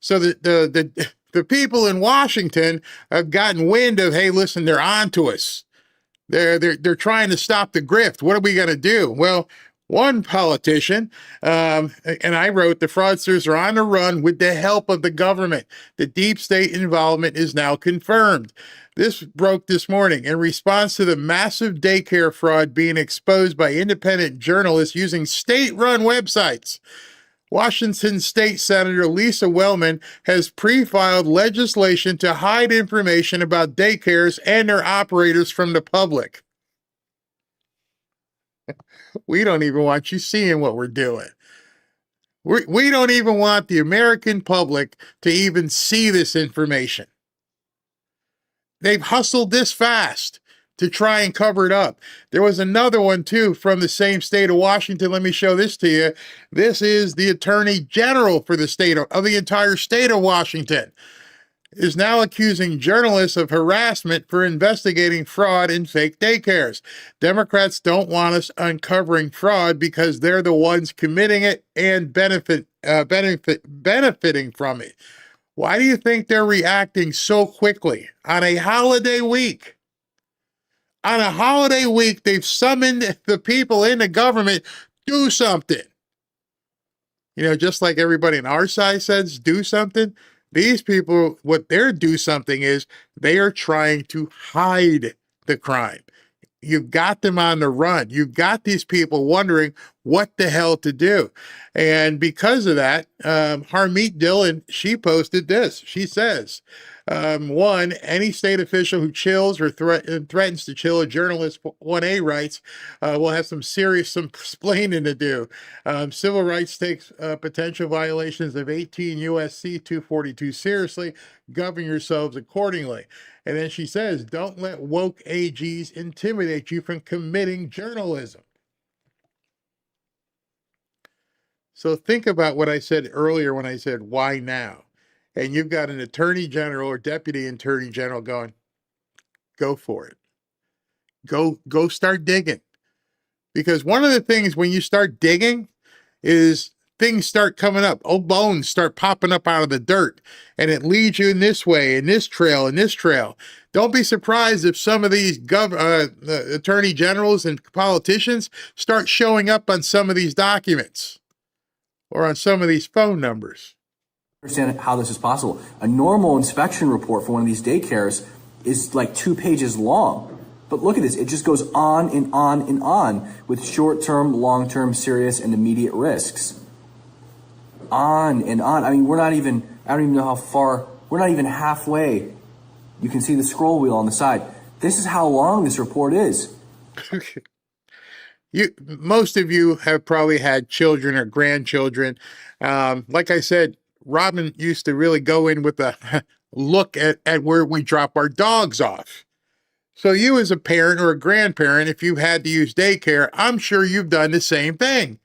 So the people in Washington have gotten wind of, hey, listen, they're on to us. They're trying to stop the grift. What are we going to do? Well, one politician, and I wrote, the fraudsters are on the run with the help of the government. The deep state involvement is now confirmed. This broke this morning in response to the massive daycare fraud being exposed by independent journalists using state-run websites. Washington State Senator Lisa Wellman has pre-filed legislation to hide information about daycares and their operators from the public. We don't even want you seeing what we're doing. We don't even want the American public to even see this information. They've hustled this fast to try and cover it up. There was another one too from the same state of Washington. Let me show this to you. This is the Attorney General for the state of the entire state of Washington. is now accusing journalists of harassment for investigating fraud in fake daycares. Democrats don't want us uncovering fraud because they're the ones committing it and benefiting from it. Why do you think they're reacting so quickly on a holiday week? On a holiday week, they've summoned the people in the government, do something. You know, just like everybody on our side says, do something. These people, what their do something is, they are trying to hide the crime. You've got them on the run. You've got these people wondering what the hell to do. And because of that, Harmeet Dillon, she posted this. She says, one, any state official who chills or threatens to chill a journalist, 1A writes, will have some explaining to do. Civil rights takes potential violations of 18 U.S.C. 242 seriously. Govern yourselves accordingly. And then she says, don't let woke AGs intimidate you from committing journalism. So think about what I said earlier when I said, why now? And you've got an attorney general or deputy attorney general going, go for it. Go start digging. Because one of the things when you start digging is things start coming up. Old bones start popping up out of the dirt. And it leads you in this way, in this trail, in this trail. Don't be surprised if some of these attorney generals and politicians start showing up on some of these documents or on some of these phone numbers. Understand how this is possible. A normal inspection report for one of these daycares is like 2 pages long. But look at this. It just goes on and on and on with short-term, long-term, serious, and immediate risks. On and on. I mean, I don't even know how far, we're not even halfway. You can see the scroll wheel on the side. This is how long this report is. Most of you have probably had children or grandchildren. Like I said, Robin used to really go in with a look at where we drop our dogs off. So you as a parent or a grandparent, if you've had to use daycare, I'm sure you've done the same thing.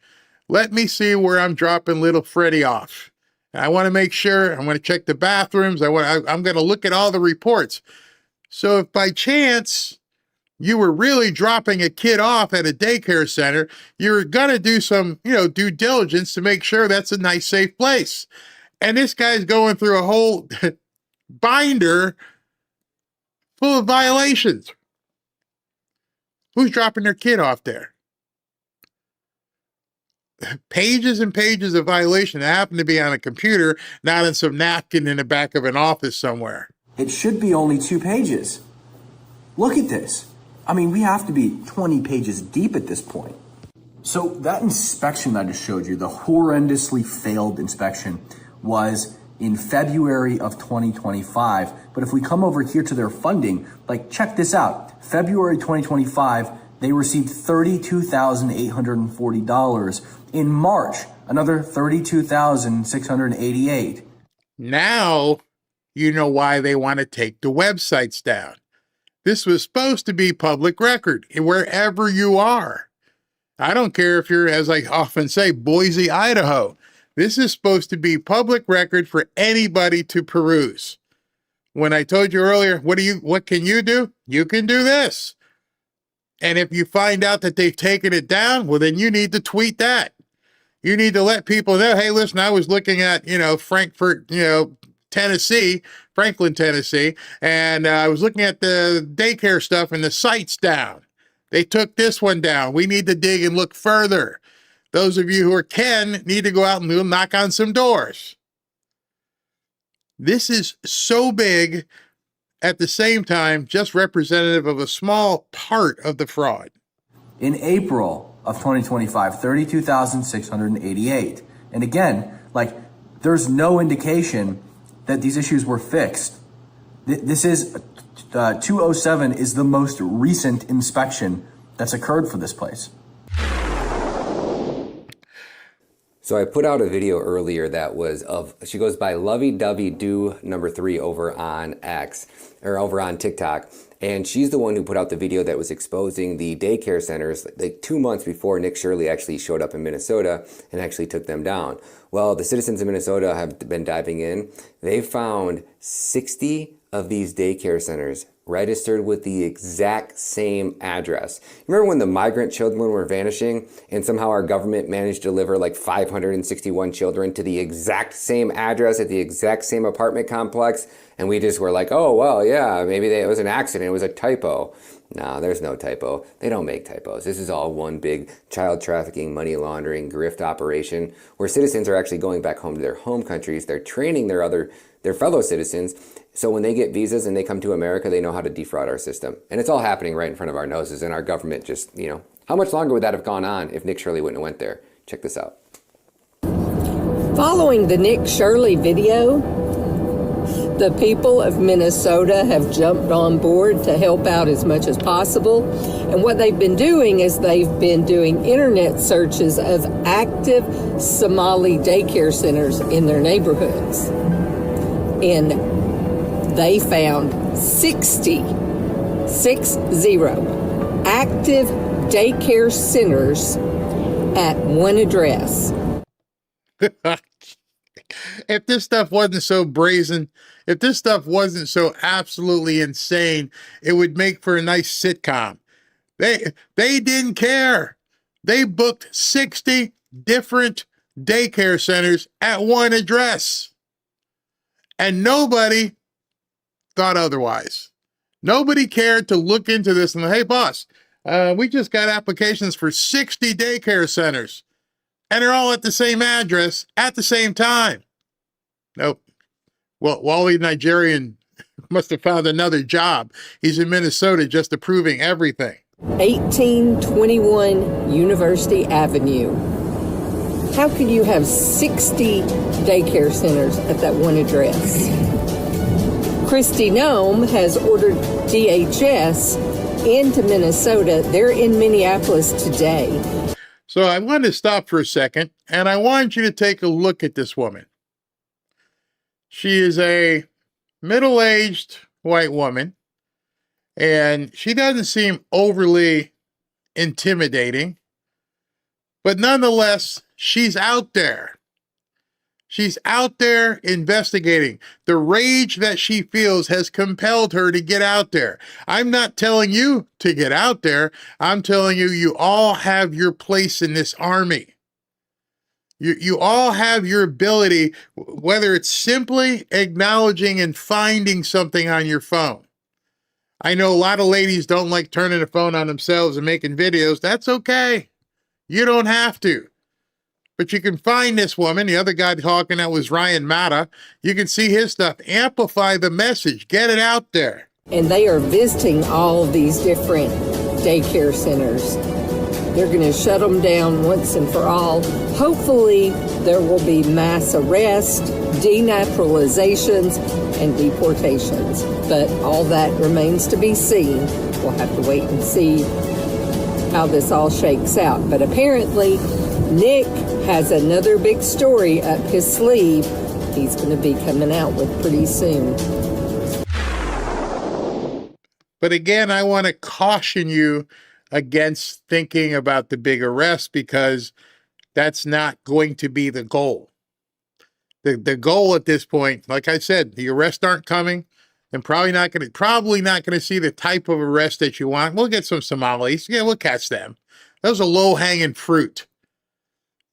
Let me see where I'm dropping little Freddie off. I want to make sure, I'm going to check the bathrooms. I'm going to look at all the reports. So if by chance you were really dropping a kid off at a daycare center, you're going to do some, due diligence to make sure that's a nice, safe place. And this guy's going through a whole binder full of violations. Who's dropping their kid off there? Pages and pages of violation that happen to be on a computer, not on some napkin in the back of an office somewhere. It should be only 2 pages. Look at this. I mean, we have to be 20 pages deep at this point. So that inspection I just showed you, the horrendously failed inspection, was in February of 2025. But if we come over here to their funding, like check this out. February 2025, they received $32,840. In March, another $32,688. Now you know why they want to take the websites down. This was supposed to be public record wherever you are. I don't care if you're, as I often say, Boise, Idaho. This is supposed to be public record for anybody to peruse. When I told you earlier, what can you do? You can do this. And if you find out that they've taken it down, well, then you need to tweet that. You need to let people know, hey, listen, I was looking at, Frankfort, Tennessee, Franklin, Tennessee, and I was looking at the daycare stuff and the site's down. They took this one down. We need to dig and look further. Those of you who are Ken need to go out and knock on some doors. This is so big, at the same time, just representative of a small part of the fraud. In April of 2025, 32,688. And again, there's no indication that these issues were fixed. This is 207 is the most recent inspection that's occurred for this place. So I put out a video earlier that was she goes by Lovey Dovey Do number 3 over on X, or over on TikTok. And she's the one who put out the video that was exposing the daycare centers like 2 months before Nick Shirley actually showed up in Minnesota and actually took them down. Well, the citizens of Minnesota have been diving in. They found 60 of these daycare centers registered with the exact same address. Remember when the migrant children were vanishing and somehow our government managed to deliver like 561 children to the exact same address at the exact same apartment complex? And we just were like, oh, well, yeah, maybe it was an accident. It was a typo. No, there's no typo. They don't make typos. This is all one big child trafficking, money laundering, grift operation where citizens are actually going back home to their home countries. They're training their fellow citizens. So when they get visas and they come to America, they know how to defraud our system. And it's all happening right in front of our noses. And our government just, how much longer would that have gone on if Nick Shirley wouldn't have went there? Check this out. Following the Nick Shirley video, the people of Minnesota have jumped on board to help out as much as possible. And what they've been doing is they've been doing internet searches of active Somali daycare centers in their neighborhoods. And they found 60 active daycare centers at one address. If this stuff wasn't so brazen, if this stuff wasn't so absolutely insane, it would make for a nice sitcom. They didn't care. They booked 60 different daycare centers at one address. And nobody thought otherwise. Nobody cared to look into this and, hey, boss, we just got applications for 60 daycare centers. And they're all at the same address at the same time. Nope. Well, Wally Nigerian must have found another job. He's in Minnesota just approving everything. 1821 University Avenue. How can you have 60 daycare centers at that one address? Christy Nome has ordered DHS into Minnesota. They're in Minneapolis today. So I want to stop for a second, and I want you to take a look at this woman. She is a middle-aged white woman, and she doesn't seem overly intimidating, but nonetheless, she's out there. She's out there investigating. The rage that she feels has compelled her to get out there. I'm not telling you to get out there. I'm telling you, you all have your place in this army. You all have your ability, whether it's simply acknowledging and finding something on your phone. I know a lot of ladies don't like turning the phone on themselves and making videos. That's okay. You don't have to. But you can find this woman, the other guy talking, that was Ryan Matta. You can see his stuff. Amplify the message. Get it out there. And they are visiting all of these different daycare centers. They're going to shut them down once and for all. Hopefully, there will be mass arrests, denaturalizations, and deportations. But all that remains to be seen. We'll have to wait and see how this all shakes out. But apparently, Nick has another big story up his sleeve he's going to be coming out with pretty soon. But again, I want to caution you against thinking about the big arrest, because that's not going to be the goal. The goal at this point, like I said, the arrests aren't coming, and probably not going to see the type of arrest that you want. We'll get some Somalis. Yeah, we'll catch them. Those are low-hanging fruit.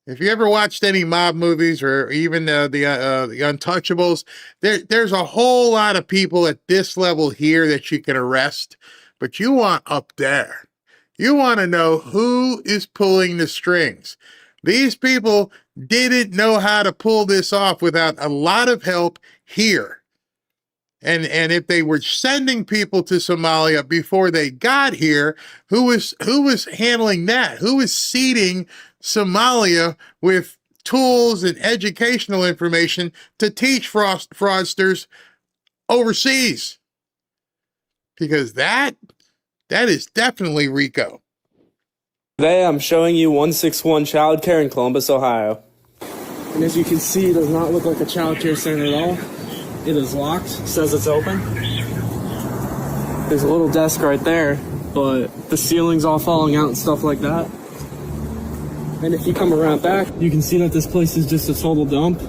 If you ever watched any mob movies or even the Untouchables, there's a whole lot of people at this level here that you can arrest, but you want up there. You want to know who is pulling the strings. These people didn't know how to pull this off without a lot of help here. And if they were sending people to Somalia before they got here, who was handling that? Who was seeding Somalia with tools and educational information to teach fraudsters overseas? Because that is definitely RICO. Today I'm showing you 161 Child Care in Columbus, Ohio. And as you can see, it does not look like a child care center at all. It is locked. It says it's open. There's a little desk right there, but the ceiling's all falling out and stuff like that. And if you come around back, you can see that this place is just a total dump.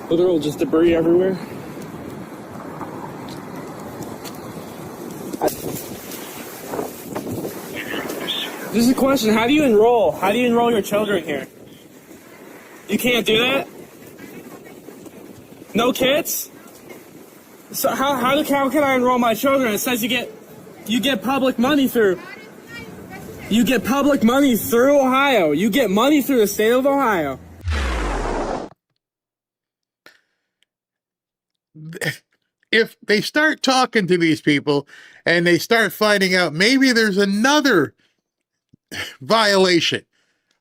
Literal just debris everywhere. This is a question. How do you enroll? How do you enroll your children here? You can't do that? No kids? So how can I enroll my children? It says you get public money through. You get public money through Ohio. You get money through the state of Ohio. If they start talking to these people and they start finding out maybe there's another violation.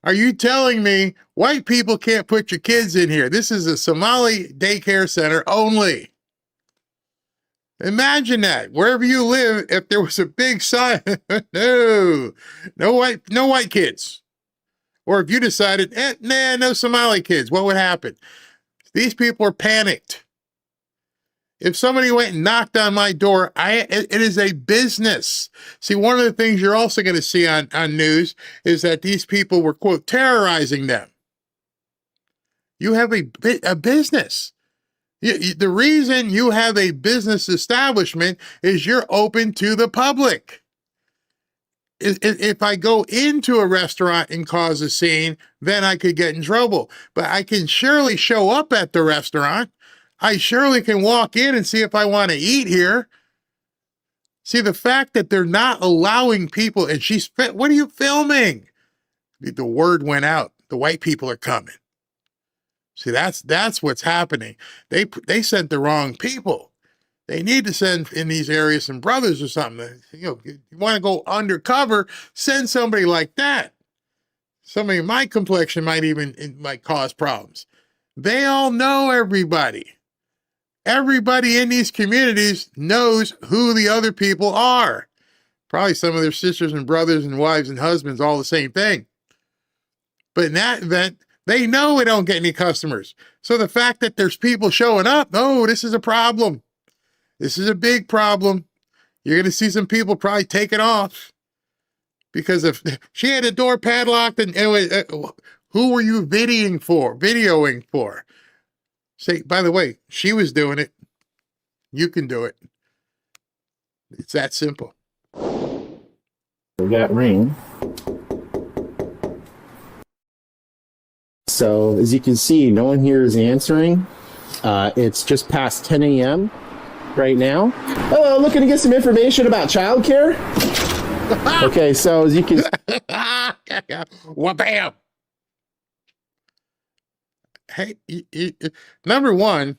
Are you telling me white people can't put your kids in here? This is a Somali daycare center only. Imagine that. Wherever you live, if there was a big sign, no white kids. Or if you decided, no Somali kids, what would happen? These people are panicked. If somebody went and knocked on my door, it is a business. See, one of the things you're also going to see on news is that these people were, quote, terrorizing them. You have a business. The reason you have a business establishment is you're open to the public. If I go into a restaurant and cause a scene, then I could get in trouble. But I can surely show up at the restaurant. I surely can walk in and see if I want to eat here. See, the fact that they're not allowing people, and what are you filming? The word went out. The white people are coming. See, that's what's happening. They sent the wrong people. They need to send in these areas some brothers or something. You want to go undercover, send somebody like that. Somebody of my complexion might cause problems. They all know everybody. Everybody in these communities knows who the other people are. Probably some of their sisters and brothers and wives and husbands, all the same thing. But in that event, they know we don't get any customers. So the fact that there's people showing up, oh, this is a problem. This is a big problem. You're going to see some people probably take it off. Because if she had a door padlocked, and who were you videoing for? Say, by the way, she was doing it. You can do it. It's that simple. We got ring. So as you can see, no one here is answering. It's just past 10 a.m. right now. Oh, looking to get some information about childcare. Okay, so as you can... Wha-bam! Hey, number one,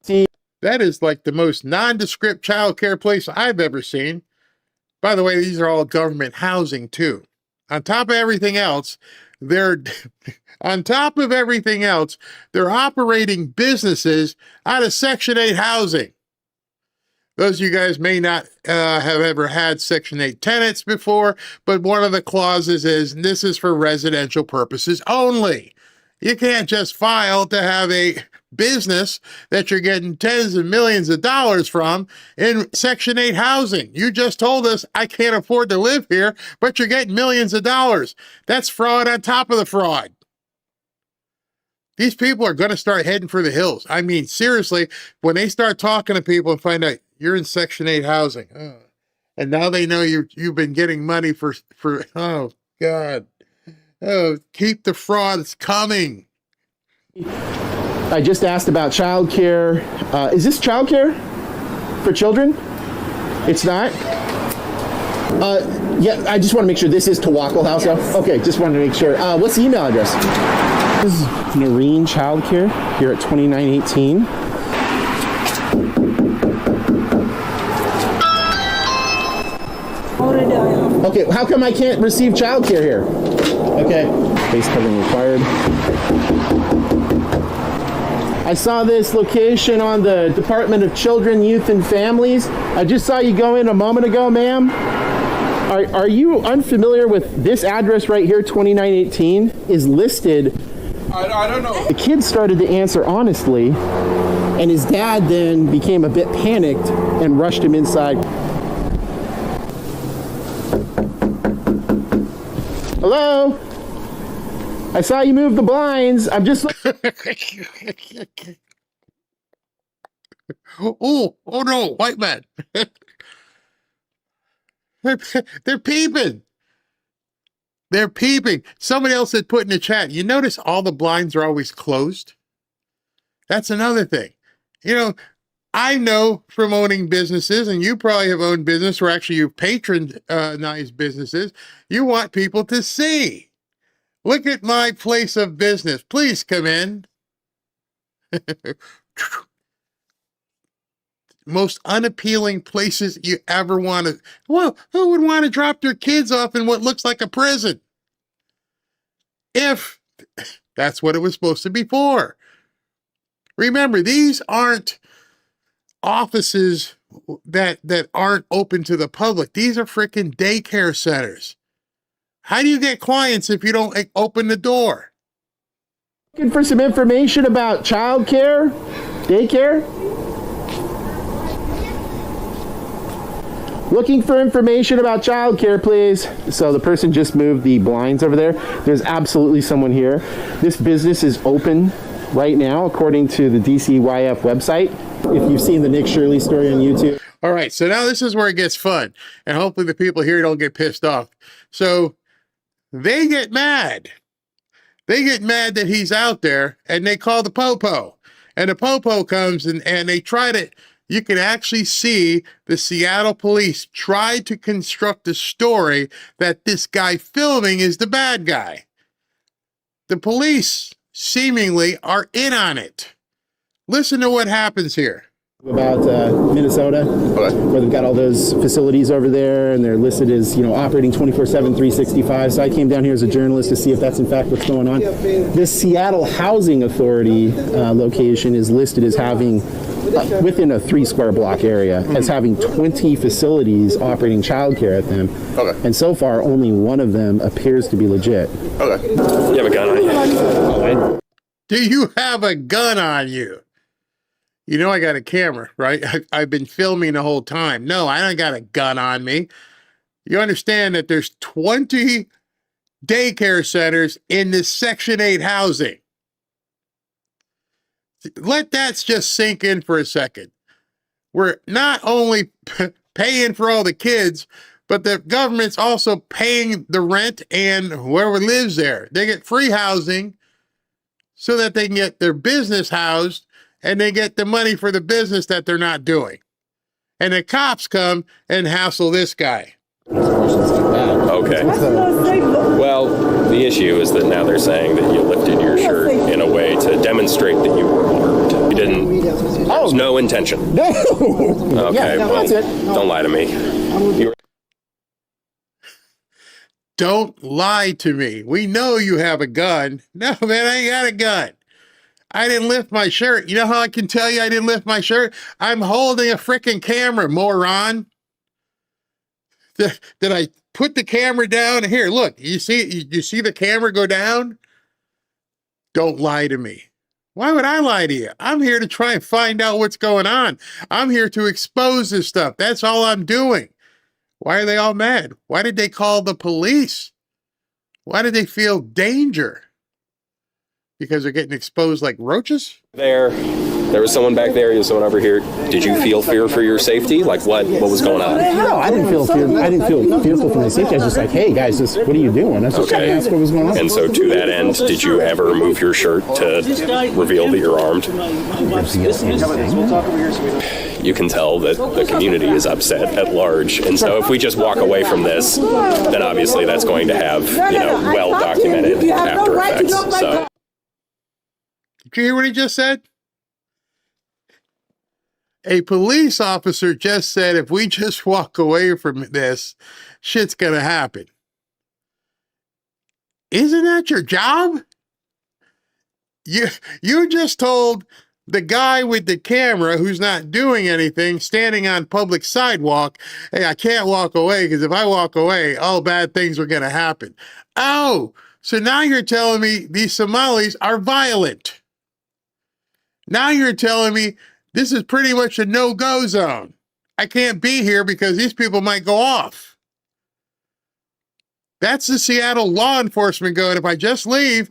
that is like the most nondescript child care place I've ever seen. By the way, these are all government housing too. On top of everything else, they're operating businesses out of Section 8 housing. Those of you guys may not have ever had Section 8 tenants before, but one of the clauses is this is for residential purposes only. You can't just file to have a business that you're getting tens of millions of dollars from in Section 8 housing. You just told us I can't afford to live here, but you're getting millions of dollars. That's fraud on top of the fraud. These people are going to start heading for the hills. I mean, seriously, when they start talking to people and find out you're in Section 8 housing, and now they know you've been getting money for oh, God. Oh, keep the fraud. It's coming. I just asked about childcare. Is this childcare for children? It's not? Yeah, I just want to make sure this is Tawakkul House. Yes. Okay, just wanted to make sure. What's the email address? This is Noreen Childcare here at 2918. Okay, how come I can't receive childcare here? Okay, face covering required. I saw this location on the Department of Children, Youth, and Families. I just saw you go in a moment ago, ma'am. Are you unfamiliar with this address right here, 2918, is listed I don't know. The kid started to answer honestly, and his dad then became a bit panicked and rushed him inside. Hello? I saw you move the blinds. I'm just... Oh no, white man. They're peeping. They're peeping. Somebody else had put in the chat, you notice all the blinds are always closed? That's another thing. You know, I know from owning businesses, and you probably have owned business where actually you've patronized businesses, you want people to see. Look at my place of business. Please come in. Most unappealing places you ever want to. Well, who would want to drop their kids off in what looks like a prison? If that's what it was supposed to be for. Remember, these aren't offices that aren't open to the public. These are freaking daycare centers. How do you get clients if you don't open the door? Looking for some information about childcare, daycare? Looking for information about childcare, please. So the person just moved the blinds over there. There's absolutely someone here. This business is open right now, according to the DCYF website. If you've seen the Nick Shirley story on YouTube. All right, so now this is where it gets fun. And hopefully the people here don't get pissed off. So they get mad. They get mad that he's out there, and they call the popo. And the popo comes and they try to... You can actually see the Seattle police try to construct a story that this guy filming is the bad guy. The police seemingly are in on it. Listen to what happens here. About Minnesota, where they've got all those facilities over there, and they're listed as, you know, operating 24/7, 365. So I came down here as a journalist to see if that's in fact what's going on. This Seattle Housing Authority location is listed as having, within a 3-square block area, as having 20 facilities operating childcare at them. Okay. And so far, only one of them appears to be legit. Okay. You have a gun on you? Do you have a gun on you? You know I got a camera, right? I've been filming the whole time. No, I don't got a gun on me. You understand that there's 20 daycare centers in this Section 8 housing. Let that just sink in for a second. We're not only paying for all the kids, but the government's also paying the rent and whoever lives there. They get free housing so that they can get their business housed, and they get the money for the business that they're not doing. And the cops come and hassle this guy. Okay. Well, the issue is that now they're saying that you lifted your shirt in a way to demonstrate that you were armed. You didn't. There was no intention. No. Okay, yeah, no, well, that's it. don't lie to me. Don't lie to me. We know you have a gun. No, man, I ain't got a gun. I didn't lift my shirt. You know how I can tell you I didn't lift my shirt? I'm holding a freaking camera, moron. Did I put the camera down? Here, look. You see the camera go down? Don't lie to me. Why would I lie to you? I'm here to try and find out what's going on. I'm here to expose this stuff. That's all I'm doing. Why are they all mad? Why did they call the police? Why did they feel danger? Because they're getting exposed like roaches? There was someone back there, was someone over here. Did you feel fear for your safety? Like what was going on? No, I didn't feel fear. I didn't feel fearful for my safety. I was just like, hey guys, what are you doing? That's just ask what was going on. And so to that end, did you ever move your shirt to reveal that you're armed? You can tell that the community is upset at large. And so if we just walk away from this, then obviously that's going to have, well-documented after effects. So. Did you hear what he just said? A police officer just said, if we just walk away from this, shit's going to happen. Isn't that your job? You just told the guy with the camera who's not doing anything, standing on public sidewalk, hey, I can't walk away because if I walk away, all bad things are going to happen. Oh, So now you're telling me these Somalis are violent. Now you're telling me this is pretty much a no-go zone. I can't be here because these people might go off. That's the Seattle law enforcement going, if I just leave,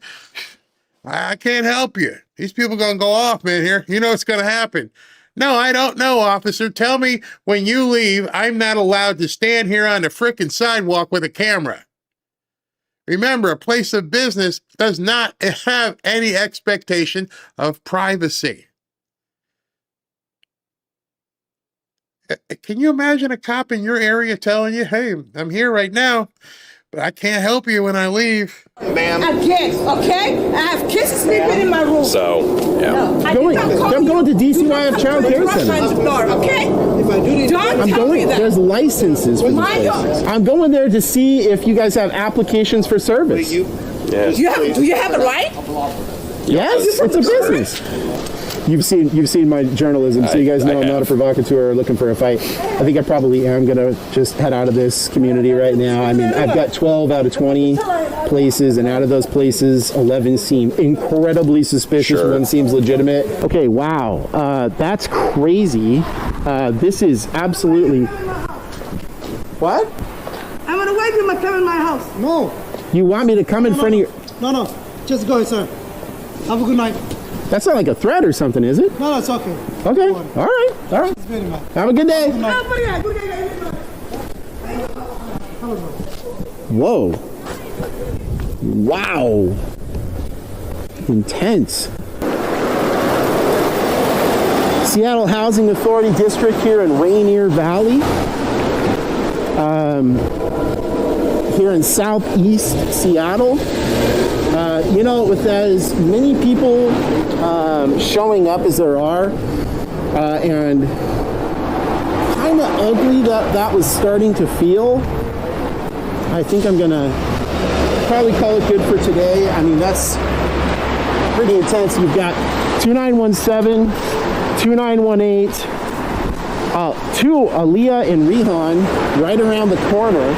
I can't help you. These people going to go off, man, here. You know what's going to happen. No, I don't know, officer. Tell me when you leave, I'm not allowed to stand here on the frickin' sidewalk with a camera. Remember, a place of business does not have any expectation of privacy. Can you imagine a cop in your area telling you, hey, I'm here right now, but I can't help you when I leave? Ma'am. I guess, okay? I have kids sleeping in my room. So, yeah. No, I'm going to DCYF Child Care Center. Okay? If I do I'm going. There's licenses for these places. I'm going there to see if you guys have applications for service. Yes. Do you have a right? Yes, it's a business. You've seen my journalism, so you guys know I'm not a provocateur looking for a fight. I think I probably am gonna just head out of this community right now. I mean, I've got 12 out of 20 places, and out of those places, 11 seem incredibly suspicious. Sure. One seems legitimate. Okay, wow, that's crazy. This is absolutely. What? I'm gonna wait till I come in my house. No. You want me to come in front of your? No. Just go, sir. Have a good night. That's not like a threat or something, is it? No, it's okay. Okay. All right. Have a good day. Whoa. Wow. Intense. Seattle Housing Authority District here in Rainier Valley. Here in southeast Seattle. With as many people showing up as there are, and kind of ugly that was starting to feel, I think I'm gonna probably call it good for today. I mean, that's pretty intense. You've got 2917, 2918, Lear and Rehan right around the corner.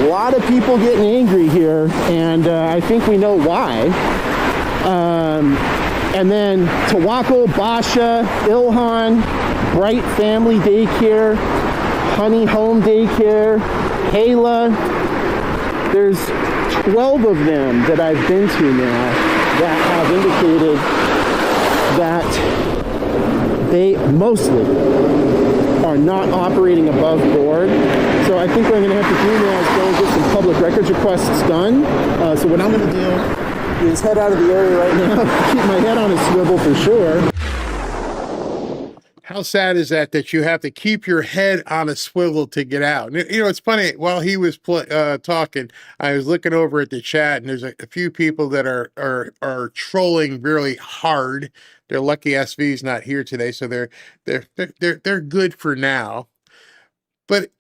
A lot of people getting angry here, and I think we know why. And then Tawako, Basha, Ilhan, Bright Family Daycare, Honey Home Daycare, Kayla. There's 12 of them that I've been to now that have indicated that they mostly are not operating above board. So I think what I'm going to have to do now is go and get some public records requests done. So what I'm going to do is head out of the area right now, keep my head on a swivel for sure. How sad is that you have to keep your head on a swivel to get out? You know, it's funny, while he was talking, I was looking over at the chat, and there's a few people that are trolling really hard. They're lucky SV's not here today, so they're good for now. But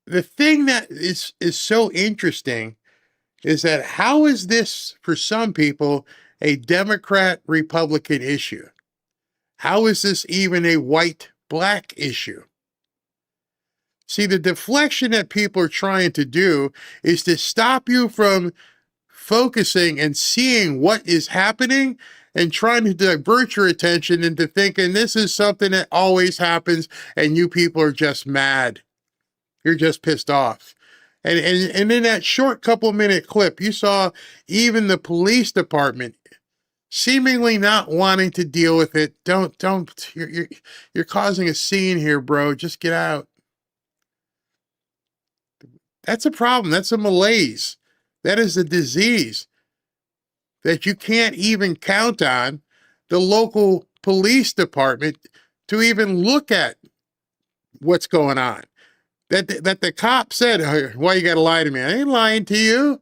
the thing that is so interesting is that how is this, for some people, a Democrat-Republican issue? How is this even a white-black issue? See, the deflection that people are trying to do is to stop you from focusing and seeing what is happening and trying to divert your attention into thinking this is something that always happens and you people are just mad. You're just pissed off. And in that short couple-minute clip, you saw even the police department seemingly not wanting to deal with it. Don't. You're causing a scene here, bro. Just get out. That's a problem. That's a malaise. That is a disease that you can't even count on the local police department to even look at what's going on. That the cop said, why you got to lie to me? I ain't lying to you.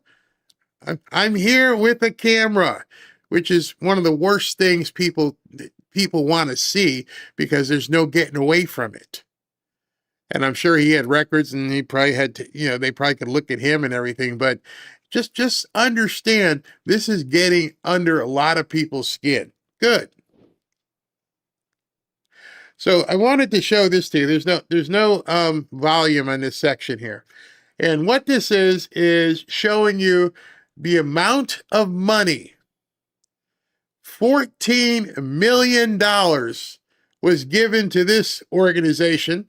I'm here with a camera, which is one of the worst things people want to see because there's no getting away from it. And I'm sure he had records and he probably had to, they probably could look at him and everything, but just understand this is getting under a lot of people's skin. Good. So I wanted to show this to you. There's no volume on this section here. And what this is showing you the amount of money, $14 million, was given to this organization.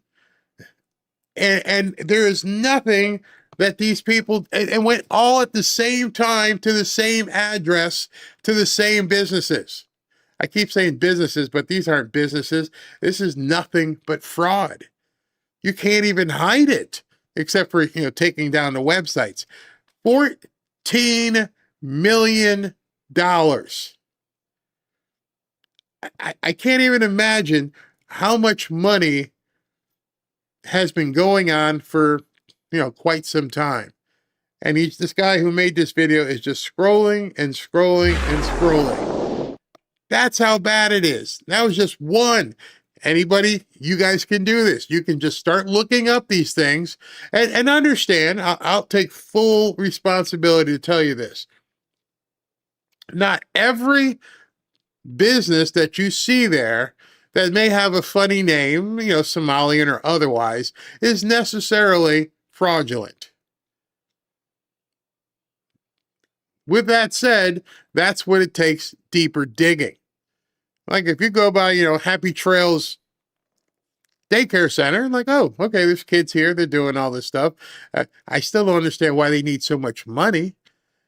And there is nothing that these people, and went all at the same time to the same address, to the same businesses. I keep saying businesses, but these aren't businesses. This is nothing but fraud. You can't even hide it, except for, taking down the websites. $14 million. I can't even imagine how much money has been going on for, quite some time. And this guy who made this video is just scrolling and scrolling and scrolling. That's how bad it is. That was just one. Anybody, you guys can do this. You can just start looking up these things and understand. I'll take full responsibility to tell you this. Not every business that you see there that may have a funny name, Somalian or otherwise, is necessarily fraudulent. With that said, that's what it takes deeper digging. Like if you go by, Happy Trails Daycare Center, like, oh, okay, there's kids here, they're doing all this stuff. I still don't understand why they need so much money.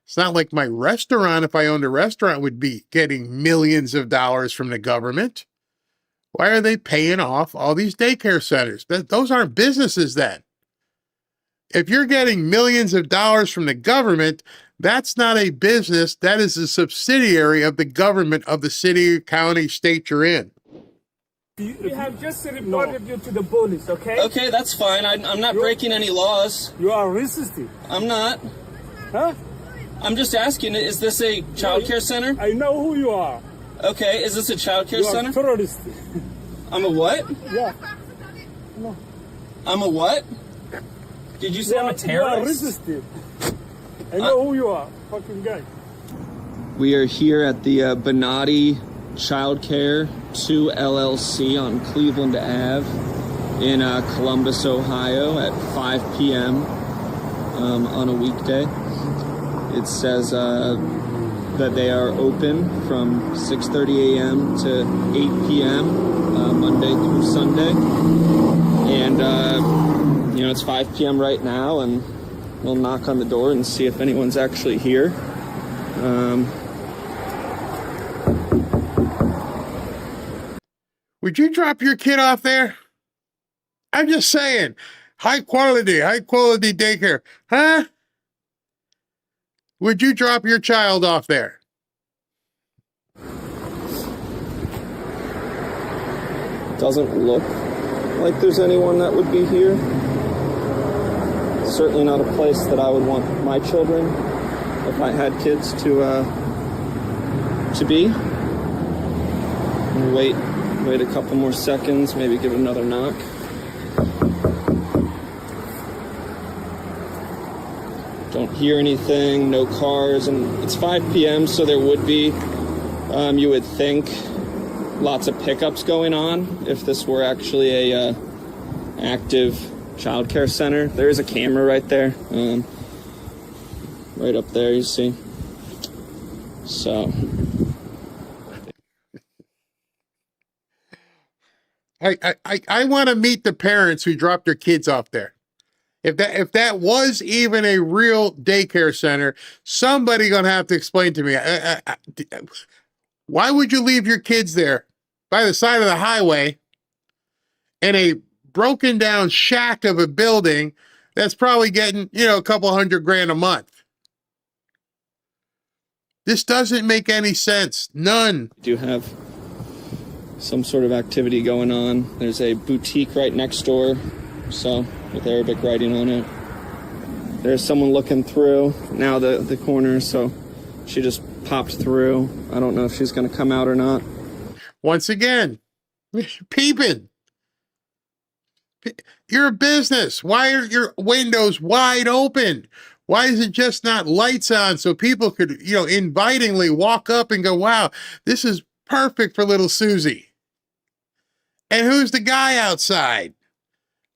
It's not like my restaurant, if I owned a restaurant, would be getting millions of dollars from the government. Why are they paying off all these daycare centers? Those aren't businesses then. If you're getting millions of dollars from the government, that's not a business. That is a subsidiary of the government of the city, county, state you're in. We have just reported you to the police, okay? Okay, that's fine. I'm not breaking any laws. You are resisting. I'm not. Huh? I'm just asking, is this a child care center? I know who you are. Okay, is this a child care center? You are terrorist. I'm a what? Yeah. No. I'm a what? Did you say I'm a terrorist? You are resisting. I know who you are, fucking guy. We are here at the Bonatti Child Care 2 LLC on Cleveland Ave in Columbus, Ohio at 5 p.m. On a weekday. It says that they are open from 6:30 a.m. to 8 p.m. Monday through Sunday. And, it's 5 p.m. right now, and we'll knock on the door and see if anyone's actually here. Would you drop your kid off there? I'm just saying, high quality daycare. Huh? Would you drop your child off there? Doesn't look like there's anyone that would be here. Certainly not a place that I would want my children, if I had kids, to be. Wait a couple more seconds, maybe give it another knock. Don't hear anything, no cars, and it's 5 p.m., so there would be, you would think, lots of pickups going on if this were actually a active child care center. There is a camera right there, right up there, you see. So. I want to meet the parents who dropped their kids off there. If that was even a real daycare center, somebody gonna have to explain to me. Why would you leave your kids there by the side of the highway in a broken down shack of a building that's probably getting, a couple $100,000 a month? This doesn't make any sense. None. Do you have some sort of activity going on? There's a boutique right next door, so with Arabic writing on it. There's someone looking through now the corner, so she just popped through. I don't know if she's going to come out or not. Once again, peeping. You're a business. Why are your windows wide open? Why is it just not lights on so people could, invitingly walk up and go, wow, this is perfect for little Susie? And who's the guy outside?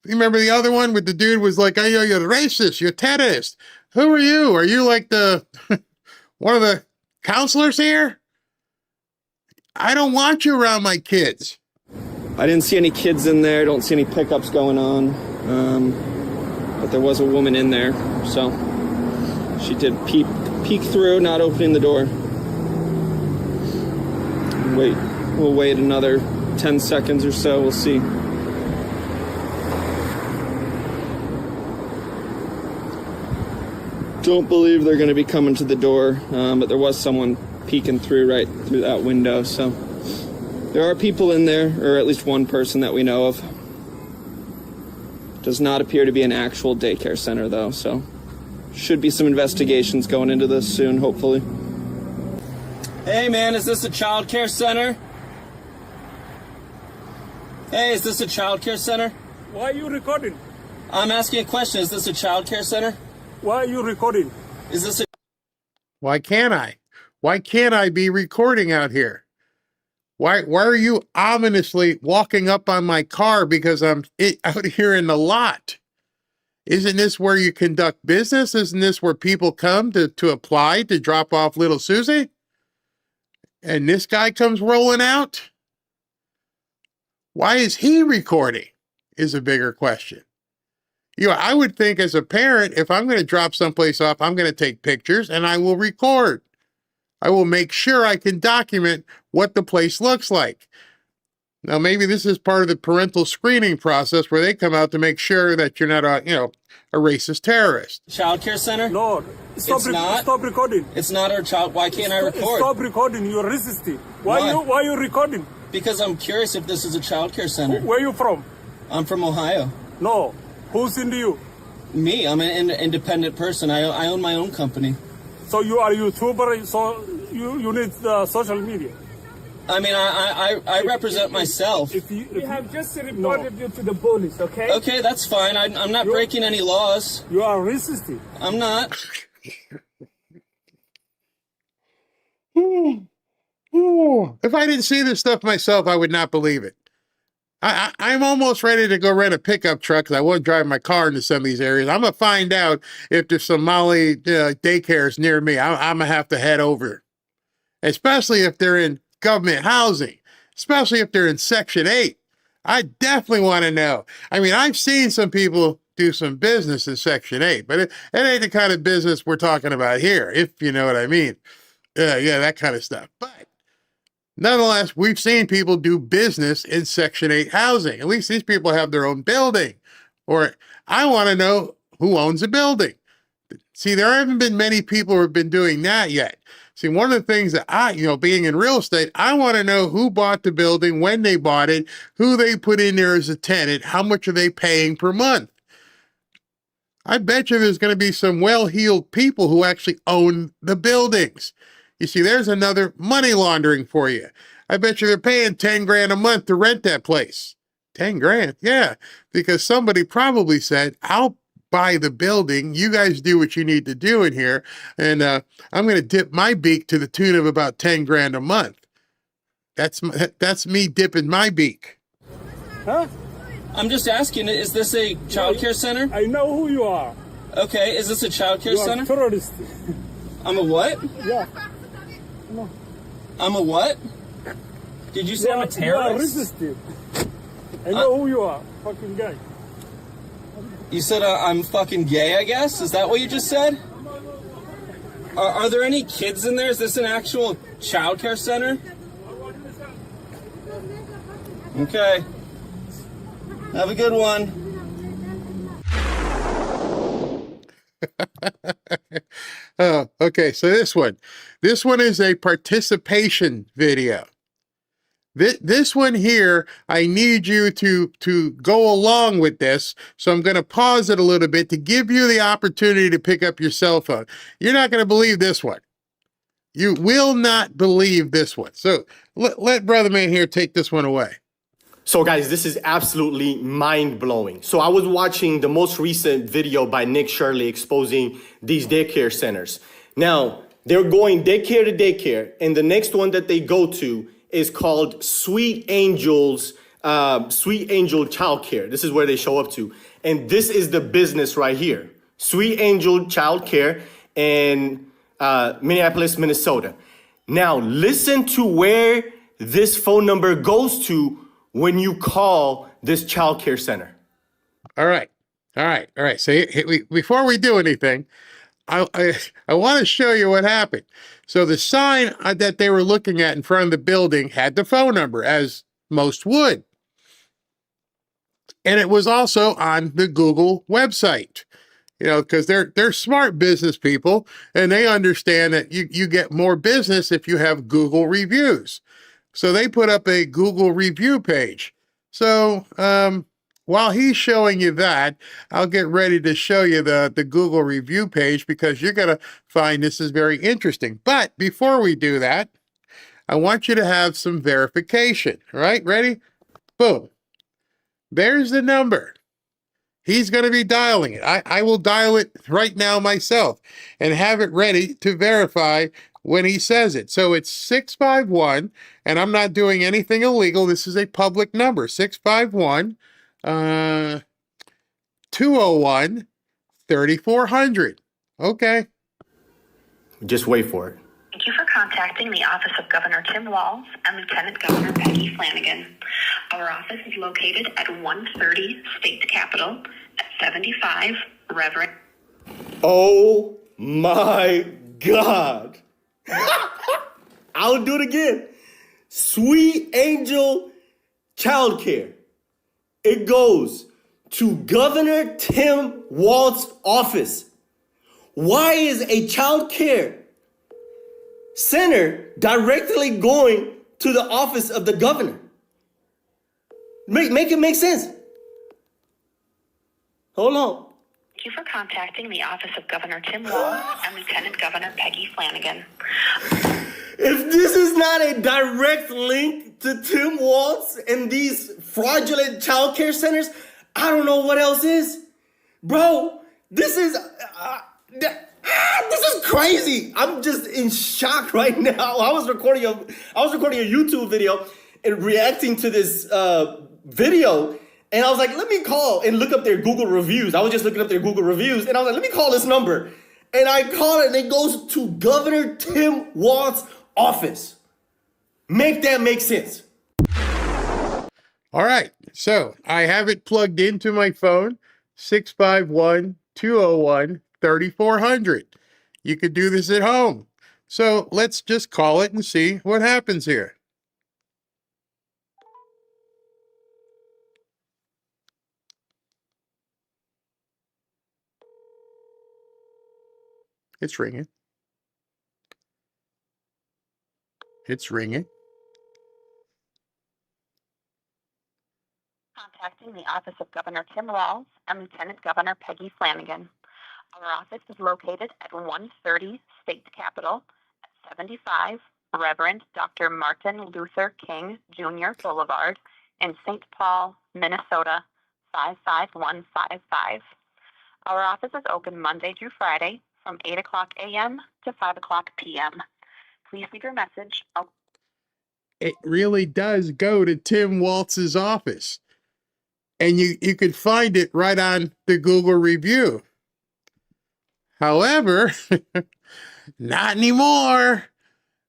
You remember the other one with the dude was like, oh, you're racist, you're terrorist. Who are you? Are you like the one of the counselors here? I don't want you around my kids. I didn't see any kids in there. Don't see any pickups going on. But there was a woman in there, so she did peek through, not opening the door. We'll wait another 10 seconds or so. We'll see. Don't believe they're going to be coming to the door, but there was someone peeking through right through that window, so there are people in there, or at least one person that we know of. Does not appear to be an actual daycare center, though, so should be some investigations going into this soon, hopefully. Hey, man, is this a child care center? Hey, is this a child care center? Why are you recording? I'm asking a question. Is this a child care center? Why are you recording? Is this a... Why can't I? Why can't I be recording out here? Why are you ominously walking up on my car because I'm out here in the lot? Isn't this where you conduct business? Isn't this where people come to apply to drop off little Susie? And this guy comes rolling out? Why is he recording? Is a bigger question. I would think as a parent, if I'm going to drop someplace off, I'm going to take pictures and I will record. I will make sure I can document what the place looks like. Now, maybe this is part of the parental screening process where they come out to make sure that you're not a racist terrorist. Child care center? No, stop recording. It's not our child. Why can't I record? Stop recording. You're racist. Why are you recording? Because I'm curious if this is a child care center. Where are you from? I'm from Ohio. No. Who's into you? Me. I'm an independent person. I own my own company. So you are a YouTuber, so you need social media. I mean, I represent myself. We have just reported you to the police, okay? Okay, that's fine. I'm not breaking any laws. You are racist. I'm not. If I didn't see this stuff myself, I would not believe it. I'm almost ready to go rent a pickup truck because I want to drive my car into some of these areas. I'm going to find out if there's Somali daycares near me. I'm going to have to head over, especially if they're in government housing, especially if they're in Section 8. I definitely want to know. I mean, I've seen some people do some business in Section 8, but it ain't the kind of business we're talking about here, if you know what I mean. Yeah, that kind of stuff. But nonetheless, we've seen people do business in Section 8 housing. At least these people have their own building. Or I want to know who owns a building. See, there haven't been many people who have been doing that yet. See, one of the things that being in real estate, I want to know who bought the building, when they bought it, who they put in there as a tenant, how much are they paying per month. I bet you there's going to be some well-heeled people who actually own the buildings. You see, there's another money laundering for you. I bet you they're paying 10 grand a month to rent that place. 10 grand? Yeah, because somebody probably said, I'll buy the building. You guys do what you need to do in here. And I'm going to dip my beak to the tune of about 10 grand a month. That's me dipping my beak. Huh? I'm just asking, is this a child care center? I know who you are. Okay, is this a child care center? You are a terrorist. I'm a what? Yeah. No. I'm a what? Did you say I'm a terrorist? You are racist. I know who you are. Fucking guy. You said I'm fucking gay, I guess? Is that what you just said? Are there any kids in there? Is this an actual child care center? Okay. Have a good one. Oh, okay, so this one is a participation video. This one here, I need you to go along with this, so I'm going to pause it a little bit to give you the opportunity to pick up your cell phone. You're not going to believe this one. You will not believe this one. So let Brother Man here take this one away. So guys, this is absolutely mind-blowing. So I was watching the most recent video by Nick Shirley exposing these daycare centers. Now, they're going daycare to daycare, and the next one that they go to is called Sweet Angel Childcare. This is where they show up to. And this is the business right here. Sweet Angel Childcare. And Minneapolis, Minnesota. Now, listen to where this phone number goes to when you call this child care center. All right. So before we do anything, I want to show you what happened. So the sign that they were looking at in front of the building had the phone number, as most would. And it was also on the Google website, because they're smart business people, and they understand that you get more business if you have Google reviews. So they put up a Google review page. So while he's showing you that, I'll get ready to show you the Google review page, because you're going to find this is very interesting. But before we do that, I want you to have some verification. All right, ready? Boom. There's the number. He's going to be dialing it. I will dial it right now myself and have it ready to verify when he says it. So it's 651, and I'm not doing anything illegal. This is a public number, 651 201 3400. Okay. Just wait for it. Thank you for contacting the office of Governor Tim Walz and Lieutenant Governor Peggy Flanagan. Our office is located at 130 State Capitol at 75 Reverend. Oh my God. I'll do it again. Sweet Angel Childcare. It goes to Governor Tim Walz's office. Why is a child care center directly going to the office of the governor? Make it make sense. Hold on. Thank you for contacting the office of Governor Tim Walz and Lieutenant Governor Peggy Flanagan. If this is not a direct link to Tim Walz and these fraudulent child care centers, I don't know what else is. Bro, this is crazy. I'm just in shock right now. I was recording a YouTube video and reacting to this video, and I was like, let me call and look up their Google reviews. I was just looking up their Google reviews, and I was like, let me call this number. And I call it, and it goes to Governor Tim Walz's office. Make that make sense. All right. So I have it plugged into my phone, 651 201 3400. You could do this at home. So let's just call it and see what happens here. It's ringing. It's ringing. Contacting the office of Governor Tim Walz and Lieutenant Governor Peggy Flanagan. Our office is located at 130 State Capitol at 75 Reverend Dr. Martin Luther King Jr. Boulevard in St. Paul, Minnesota, 55155. Our office is open Monday through Friday from 8 o'clock a.m. to 5 o'clock p.m. Please leave your message. It really does go to Tim Walz's office. And you could find it right on the Google review. However, not anymore.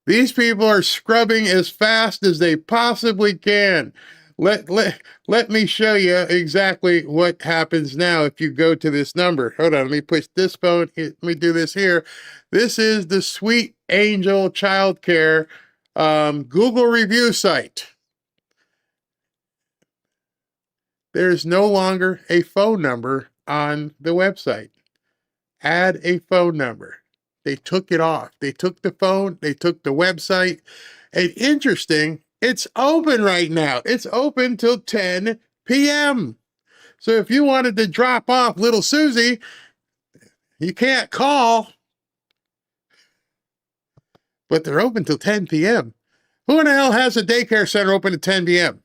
These people are scrubbing as fast as they possibly can. Let me show you exactly what happens now if you go to this number. Hold on, let me push this phone. Let me do this here. This is the Sweet Angel Childcare Google review site. There's no longer a phone number on the website. Add a phone number. They took it off. They took the phone. They took the website. And interesting, it's open right now. It's open till 10 p.m. So if you wanted to drop off little Susie, you can't call. But they're open till 10 p.m. Who in the hell has a daycare center open at 10 p.m.?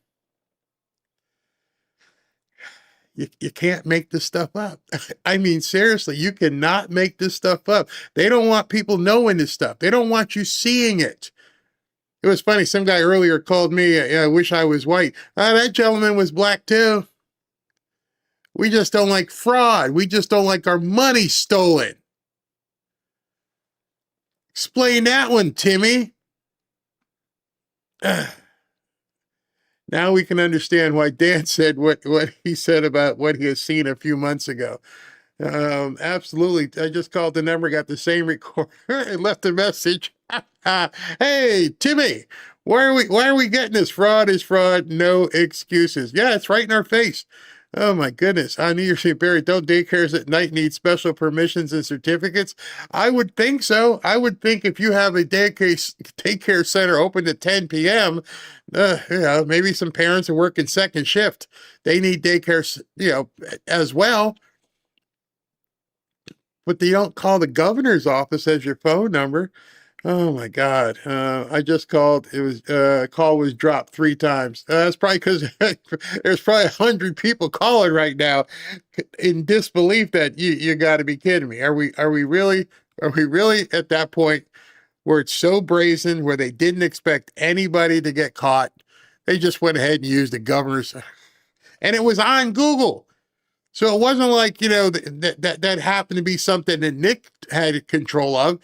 You can't make this stuff up. I mean, seriously, you cannot make this stuff up. They don't want people knowing this stuff. They don't want you seeing it. It was funny. Some guy earlier called me, I wish I was white. That gentleman was black too. We just don't like fraud. We just don't like our money stolen. Explain that one, Timmy. Now we can understand why Dan said what he said about what he has seen a few months ago. Absolutely. I just called the number, got the same recorder, and left a message. Hey, Timmy, why are we getting this? Fraud is fraud, no excuses. Yeah, it's right in our face. Oh my goodness. On New Year's Eve, Barry, don't daycares at night need special permissions and certificates? I would think so. I would think if you have a daycare center open at 10 p.m., maybe some parents are working second shift. They need daycare, as well. But they don't call the governor's office as your phone number. Oh my God. I just called. It was, call was dropped 3 times. That's probably because there's probably 100 people calling right now in disbelief that you got to be kidding me. Are we really at that point where it's so brazen, where they didn't expect anybody to get caught? They just went ahead and used the governor's, and it was on Google. So it wasn't like, that happened to be something that Nick had control of.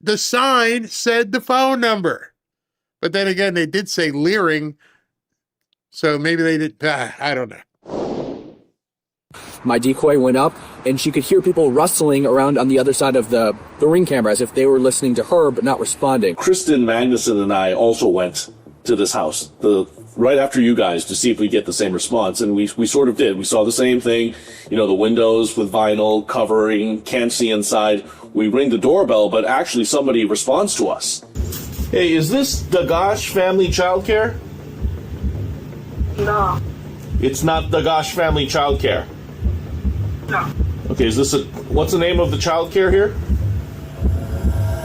The sign said the phone number. But then again, they did say Learing. So maybe they did. I don't know. My decoy went up, and she could hear people rustling around on the other side of the ring camera as if they were listening to her but not responding. Kristen Magnuson and I also went to this house right after you guys to see if we get the same response, and we sort of did. We saw the same thing, the windows with vinyl covering, can't see inside. We ring the doorbell, but actually somebody responds to us. Hey, is this Dagash Family Childcare? No. It's not Dagash Family Childcare? No. Okay, what's the name of the childcare here?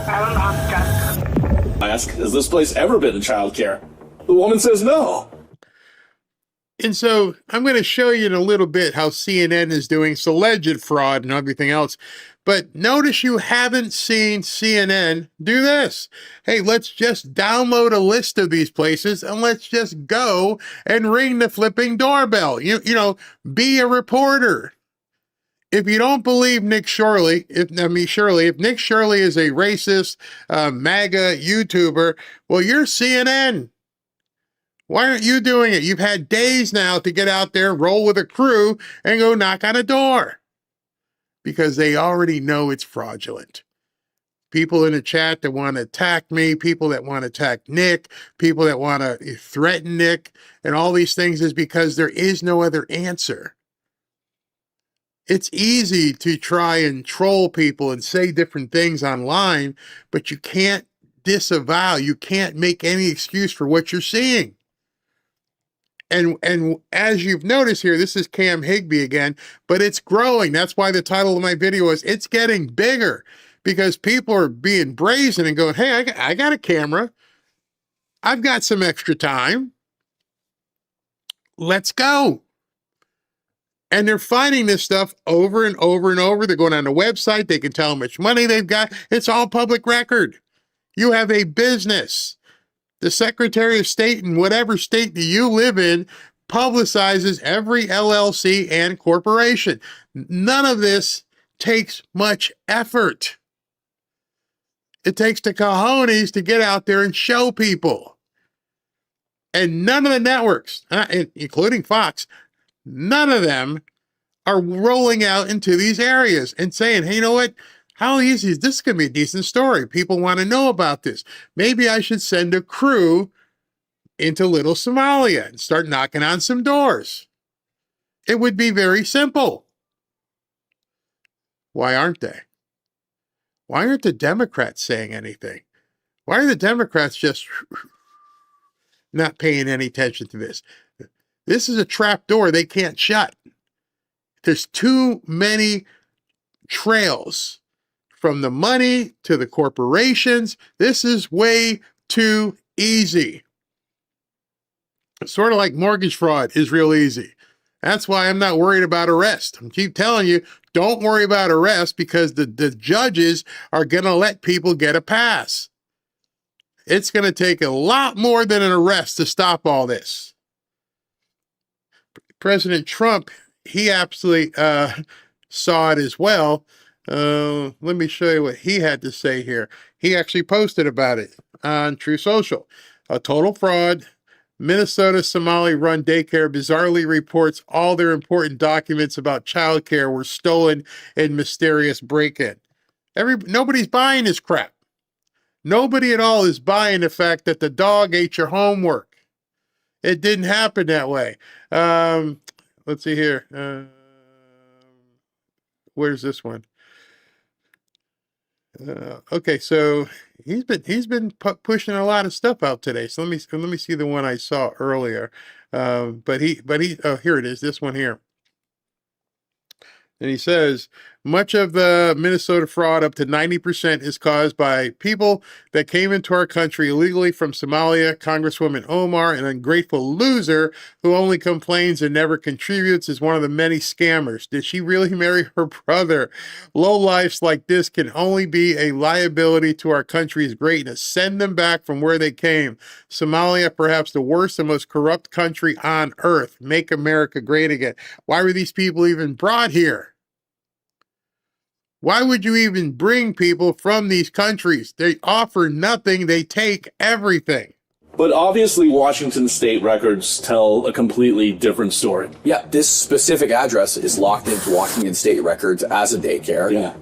I don't know. I ask, has this place ever been a childcare? The woman says no. And so I'm going to show you in a little bit how CNN is doing. It's alleged fraud and everything else. But notice you haven't seen CNN do this. Hey, let's just download a list of these places and let's just go and ring the flipping doorbell. Be a reporter. If you don't believe Nick Shirley, if Nick Shirley is a racist, MAGA YouTuber, well, you're CNN. Why aren't you doing it? You've had days now to get out there, roll with a crew, and go knock on a door. Because they already know it's fraudulent. People in the chat that want to attack me, people that want to attack Nick, people that want to threaten Nick, and all these things is because there is no other answer. It's easy to try and troll people and say different things online, but you can't disavow, you can't make any excuse for what you're seeing. And as you've noticed here, this is Cam Higbee again, but it's growing. That's why the title of my video is, it's getting bigger, because people are being brazen and going, hey, I got a camera. I've got some extra time. Let's go. And they're finding this stuff over and over and over. They're going on the website. They can tell how much money they've got. It's all public record. You have a business. The Secretary of State in whatever state that you live in publicizes every LLC and corporation. None of this takes much effort. It takes the cojones to get out there and show people. And none of the networks, including Fox, none of them are rolling out into these areas and saying, hey, you know what? How easy is this? Going to be a decent story. People want to know about this. Maybe I should send a crew into Little Somalia and start knocking on some doors. It would be very simple. Why aren't they? Why aren't the Democrats saying anything? Why are the Democrats just not paying any attention to this? This is a trap door they can't shut. There's too many trails. From the money to the corporations, this is way too easy. It's sort of like mortgage fraud is real easy. That's why I'm not worried about arrest. I keep telling you, don't worry about arrest, because the judges are going to let people get a pass. It's going to take a lot more than an arrest to stop all this. President Trump, he absolutely saw it as well. Let me show you what he had to say here. He actually posted about it on True Social. A total fraud. Minnesota Somali-run daycare bizarrely reports all their important documents about childcare were stolen in mysterious break-in. Nobody's buying this crap. Nobody at all is buying the fact that the dog ate your homework. It didn't happen that way. Let's see here. Where's this one? Okay, so he's been pushing a lot of stuff out today. So let me see the one I saw earlier. But he oh, here it is. This one here. And he says, much of the Minnesota fraud, up to 90%, is caused by people that came into our country illegally from Somalia. Congresswoman Omar, an ungrateful loser who only complains and never contributes, is one of the many scammers. Did she really marry her brother? Lowlifes like this can only be a liability to our country's greatness. Send them back from where they came. Somalia, perhaps the worst and most corrupt country on earth. Make America great again. Why were these people even brought here? Why would you even bring people from these countries? They offer nothing. They take everything. But obviously, Washington state records tell a completely different story. Yeah, this specific address is locked into Washington state records as a daycare. Yeah.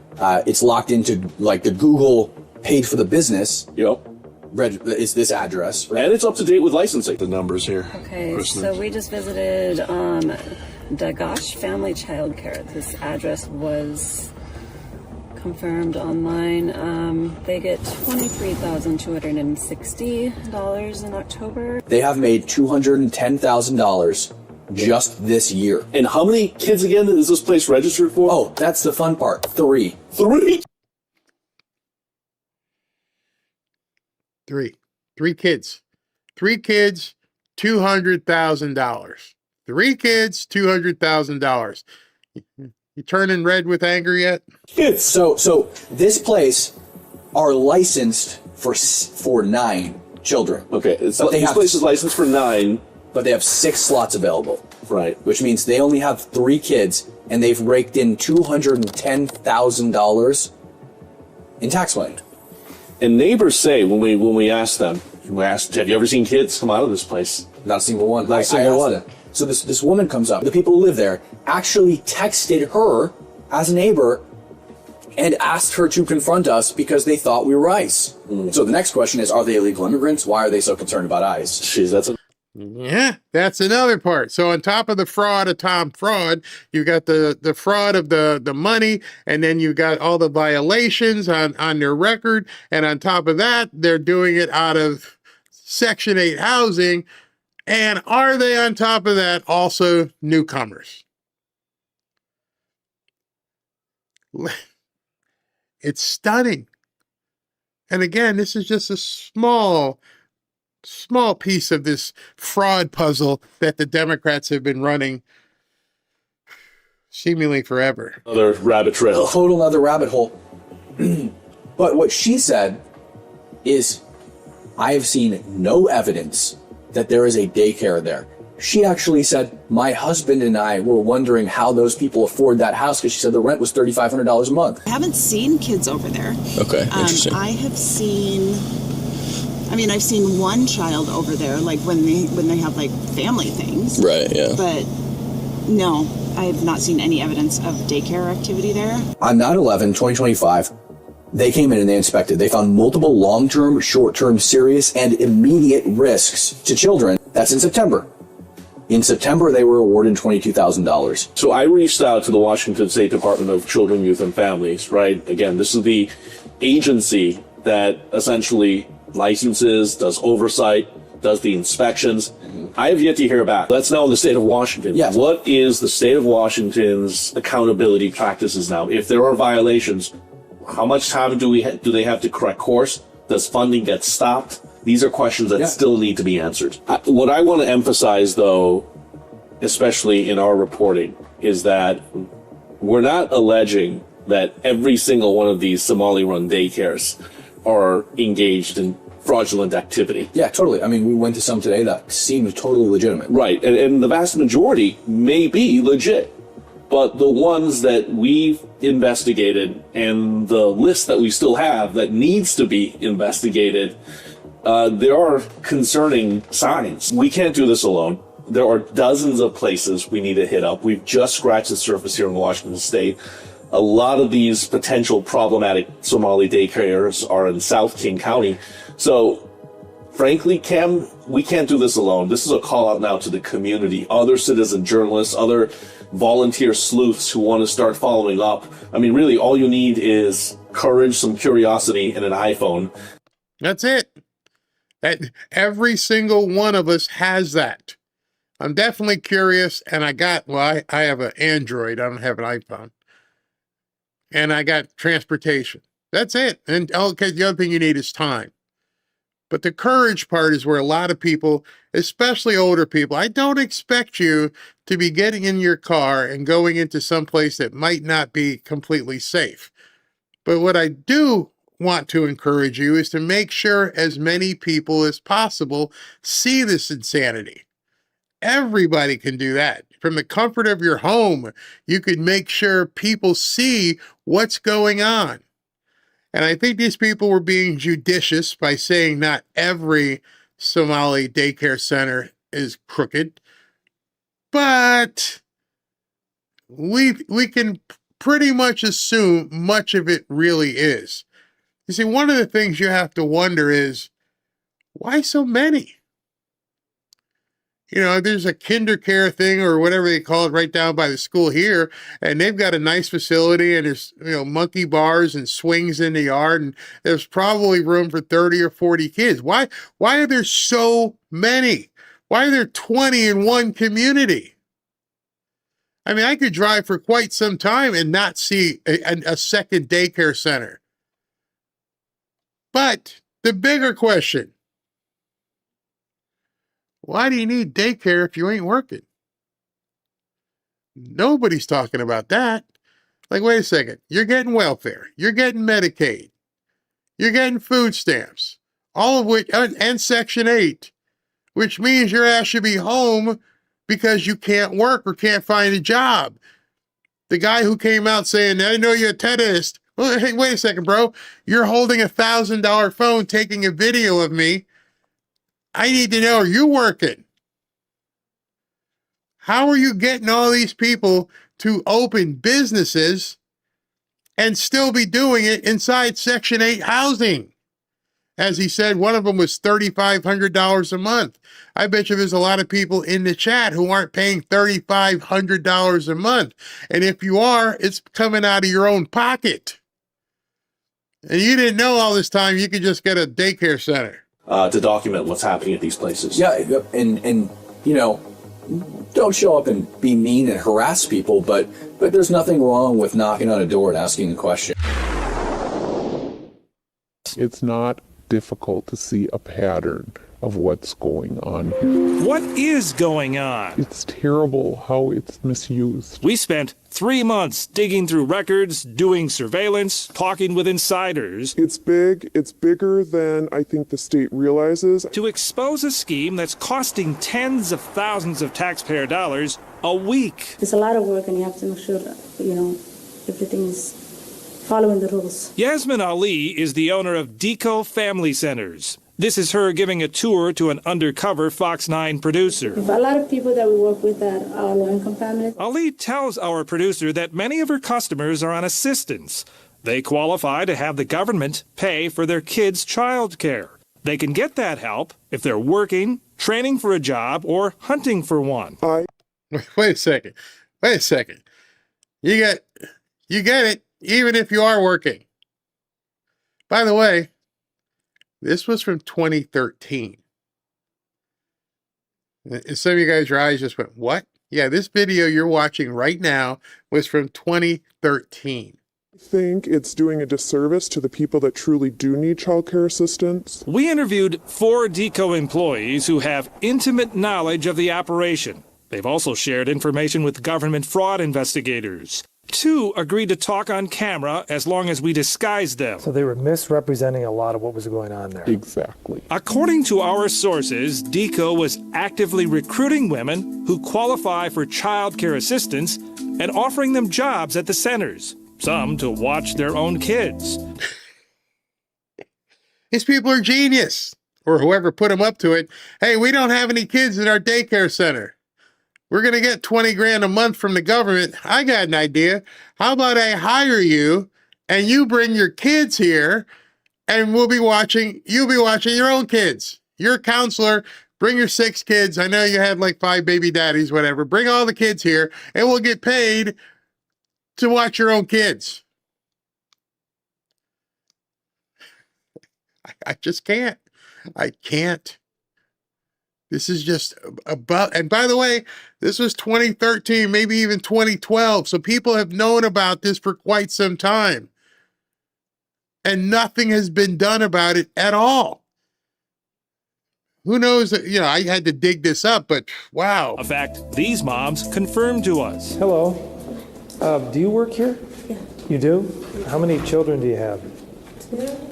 It's locked into, like, the Google paid for the business. Yep. Is this address. Right? And it's up to date with licensing. The numbers here. Okay, so we just visited Dagash Family Child Care. This address was confirmed online. They get $23,260 in October. They have made $210,000 just this year. And how many kids again is this place registered for? Oh, that's the fun part. 3. 3? 3 kids. 3 kids, $200,000. 3 kids, $200,000. You turning red with anger yet? So this place are licensed for 9 children. Okay, this place is licensed for 9. But they have 6 slots available. Right. Which means they only have 3 kids, and they've raked in $210,000 in tax money. And neighbors say, when we ask them, have you ever seen kids come out of this place? Not a single one. Not a single one. So this woman comes up. The people who live there actually texted her as a neighbor and asked her to confront us because they thought we were ICE. So the next question is, are they illegal immigrants? Why are they so concerned about ICE? Jeez, that's another part. So on top of the fraud of Tom Fraud, you got the fraud of the money, and then you got all the violations on their record. And on top of that, they're doing it out of Section 8 housing. And are they, on top of that, also newcomers? It's stunning. And again, this is just a small piece of this fraud puzzle that the Democrats have been running seemingly forever. Another rabbit trail. A total other rabbit hole. But what she said is, I have seen no evidence that there is a daycare there. She actually said, my husband and I were wondering how those people afford that house, because she said the rent was $3,500 a month. I haven't seen kids over there. Okay, interesting. I've seen one child over there, like when they have like family things. Right, yeah. But no, I have not seen any evidence of daycare activity there. On 9/11/2025, they came in and they inspected. They found multiple long-term, short-term, serious, and immediate risks to children. That's in September. In September, they were awarded $22,000. So I reached out to the Washington State Department of Children, Youth, and Families, right? Again, this is the agency that essentially licenses, does oversight, does the inspections. I have yet to hear back. That's now in the state of Washington. Yes. What is the state of Washington's accountability practices now? If there are violations, how much time do they have to correct course? Does funding get stopped? These are questions that still need to be answered. What I want to emphasize, though, especially in our reporting, is that we're not alleging that every single one of these Somali-run daycares are engaged in fraudulent activity. Yeah, totally. I mean, we went to some today that seemed totally legitimate. Right, and the vast majority may be legit. But the ones that we've investigated and the list that we still have that needs to be investigated, there are concerning signs. We can't do this alone. There are dozens of places we need to hit up. We've just scratched the surface here in Washington State. A lot of these potential problematic Somali daycares are in South King County. So, frankly, Cam, we can't do this alone. This is a call out now to the community, other citizen journalists, other volunteer sleuths who want to start following up. I mean, really, all you need is courage, some curiosity, and an iPhone. That's it. Every single one of us has that. I'm definitely curious, and I have an Android. I don't have an iPhone. And I got transportation. That's it. And okay, the other thing you need is time. But the courage part is where a lot of people, especially older people, I don't expect you to be getting in your car and going into some place that might not be completely safe. But what I do want to encourage you is to make sure as many people as possible see this insanity. Everybody can do that. From the comfort of your home, you could make sure people see what's going on. And I think these people were being judicious by saying not every Somali daycare center is crooked, but we can pretty much assume much of it really is. You see, one of the things you have to wonder is, why so many? You know, there's a kinder care thing or whatever they call it right down by the school here, and they've got a nice facility, and there's, you know, monkey bars and swings in the yard, and there's probably room for 30 or 40 kids. Why are there so many? Why are there 20 in one community? I mean, I could drive for quite some time and not see a second daycare center. But the bigger question, why do you need daycare if you ain't working? Nobody's talking about that. Like, wait a second. You're getting welfare. You're getting Medicaid. You're getting food stamps. All of which, and Section 8, which means your ass should be home because you can't work or can't find a job. The guy who came out saying, I know you're a terrorist. Well, hey, wait a second, bro. You're holding a $1,000 phone taking a video of me. I need to know, are you working? How are you getting all these people to open businesses and still be doing it inside Section 8 housing? As he said, one of them was $3,500 a month. I bet you there's a lot of people in the chat who aren't paying $3,500 a month. And if you are, it's coming out of your own pocket. And you didn't know all this time you could just get a daycare center. To document what's happening at these places. Yeah, and you know, don't show up and be mean and harass people, but there's nothing wrong with knocking on a door and asking a question. It's not difficult to see a pattern of what's going on. What is going on? It's terrible how it's misused. We spent 3 months digging through records, doing surveillance, talking with insiders. It's big. It's bigger than I think the state realizes. To expose a scheme that's costing tens of thousands of taxpayer dollars a week. It's a lot of work, and you have to make sure that, you know, everything is following the rules. Yasmin Ali is the owner of Deco Family Centers. This is her giving a tour to an undercover Fox 9 producer. A lot of people that we work with that are low-income families. Ali tells our producer that many of her customers are on assistance. They qualify to have the government pay for their kids' child care. They can get that help if they're working, training for a job, or hunting for one. Wait a second. You get it, even if you are working. By the way, this was from 2013. And some of you guys, your eyes just went, what? Yeah, this video you're watching right now was from 2013. I think it's doing a disservice to the people that truly do need childcare assistance. We interviewed 4 Deco employees who have intimate knowledge of the operation. They've also shared information with government fraud investigators. 2 agreed to talk on camera as long as we disguised them. So they were misrepresenting a lot of what was going on there. Exactly. According to our sources, Deco was actively recruiting women who qualify for child care assistance and offering them jobs at the centers, some to watch their own kids. These people are genius, or whoever put them up to it. Hey, we don't have any kids in our daycare center. We're going to get 20 grand a month from the government. I got an idea. How about I hire you and you bring your kids here and you'll be watching your own kids. You're a counselor. Bring your 6 kids. I know you had like 5 baby daddies, whatever. Bring all the kids here and we'll get paid to watch your own kids. I just can't. I can't. This is just about, and by the way, this was 2013, maybe even 2012. So people have known about this for quite some time. And nothing has been done about it at all. Who knows? I had to dig this up, but wow. In fact, these moms confirmed to us. Hello. Do you work here? Yeah. You do? How many children do you have?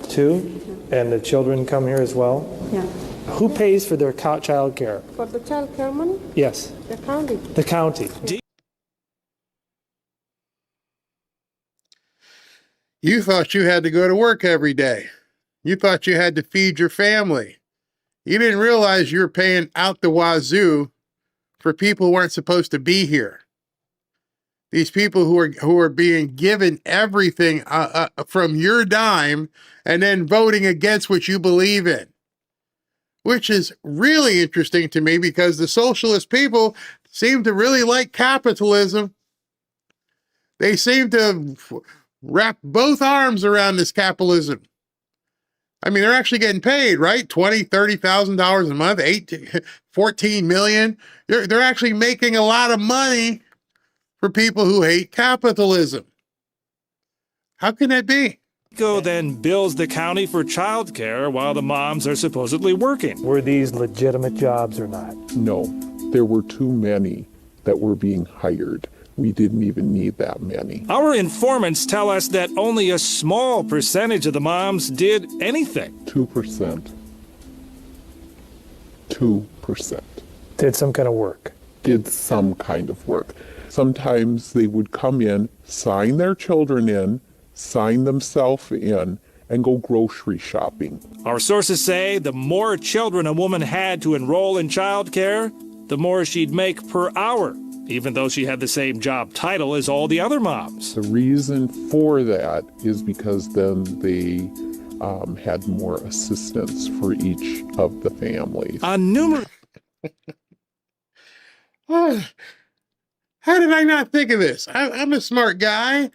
2? And the children come here as well? Yeah. Who pays for their child care? For the child care money? Yes. The county. The county. You thought you had to go to work every day. You thought you had to feed your family. You didn't realize you were paying out the wazoo for people who weren't supposed to be here. These people who are being given everything from your dime and then voting against what you believe in. Which is really interesting to me because the socialist people seem to really like capitalism. They seem to wrap both arms around this capitalism. I mean, they're actually getting paid, right? $20,000, $30,000 a month, 14 million. They're actually making a lot of money for people who hate capitalism. How can that be? DECO then bills the county for child care while the moms are supposedly working. Were these legitimate jobs or not? No, there were too many that were being hired. We didn't even need that many. Our informants tell us that only a small percentage of the moms did anything. 2%. 2%. Did some kind of work. Did some kind of work. Sometimes they would come in, sign their children in, sign themselves in, and go grocery shopping. Our sources say the more children a woman had to enroll in child care, the more she'd make per hour, even though she had the same job title as all the other moms. The reason for that is because then they had more assistance for each of the families. On numerous... How did I not think of this? I'm a smart guy.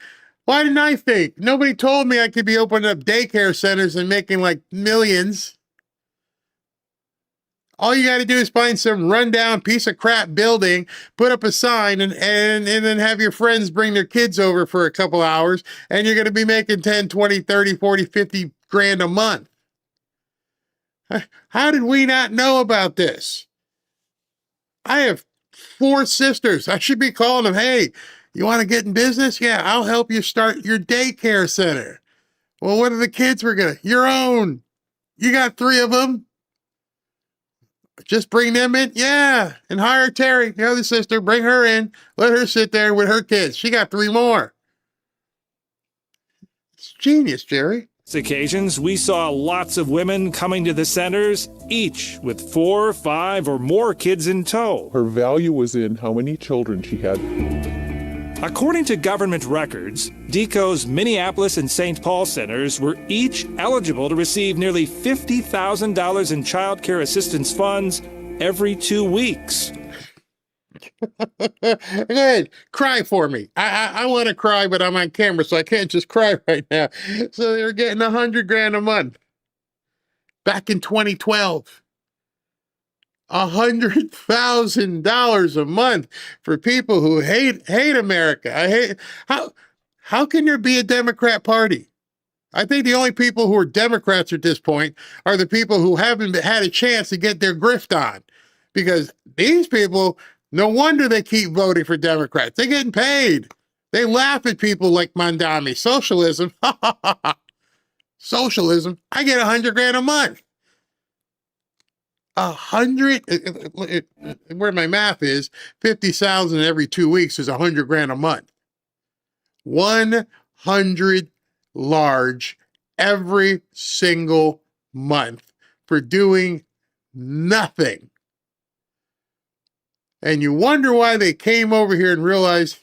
Why didn't I think? Nobody told me I could be opening up daycare centers and making like millions. All you got to do is find some rundown piece of crap building, put up a sign, and then have your friends bring their kids over for a couple hours, and you're going to be making 10, 20, 30, 40, 50 grand a month. How did we not know about this? I have 4 sisters. I should be calling them, hey, you want to get in business? Yeah, I'll help you start your daycare center. Well, what are the kids we're going to? Your own. You got 3 of them. Just bring them in. Yeah. And hire Terry, the other sister. Bring her in. Let her sit there with her kids. She got 3 more. It's genius, Jerry. Occasions, we saw lots of women coming to the centers, each with 4, 5, or more kids in tow. Her value was in how many children she had. According to government records, DECO's Minneapolis and St. Paul centers were each eligible to receive nearly $50,000 in child care assistance funds every 2 weeks. Go ahead, cry for me. I want to cry, but I'm on camera, so I can't just cry right now. So they were getting $100 grand a month back in 2012. $100,000 a month for people who hate America. How can there be a Democrat Party? I think the only people who are Democrats at this point are the people who haven't had a chance to get their grift on, because these people, no wonder they keep voting for Democrats. They're getting paid. They laugh at people like Mondami. Socialism. Socialism. I get $100 grand a month. Where my math is, 50,000 every 2 weeks is 100 grand a month. 100 large every single month for doing nothing. And you wonder why they came over here and realized,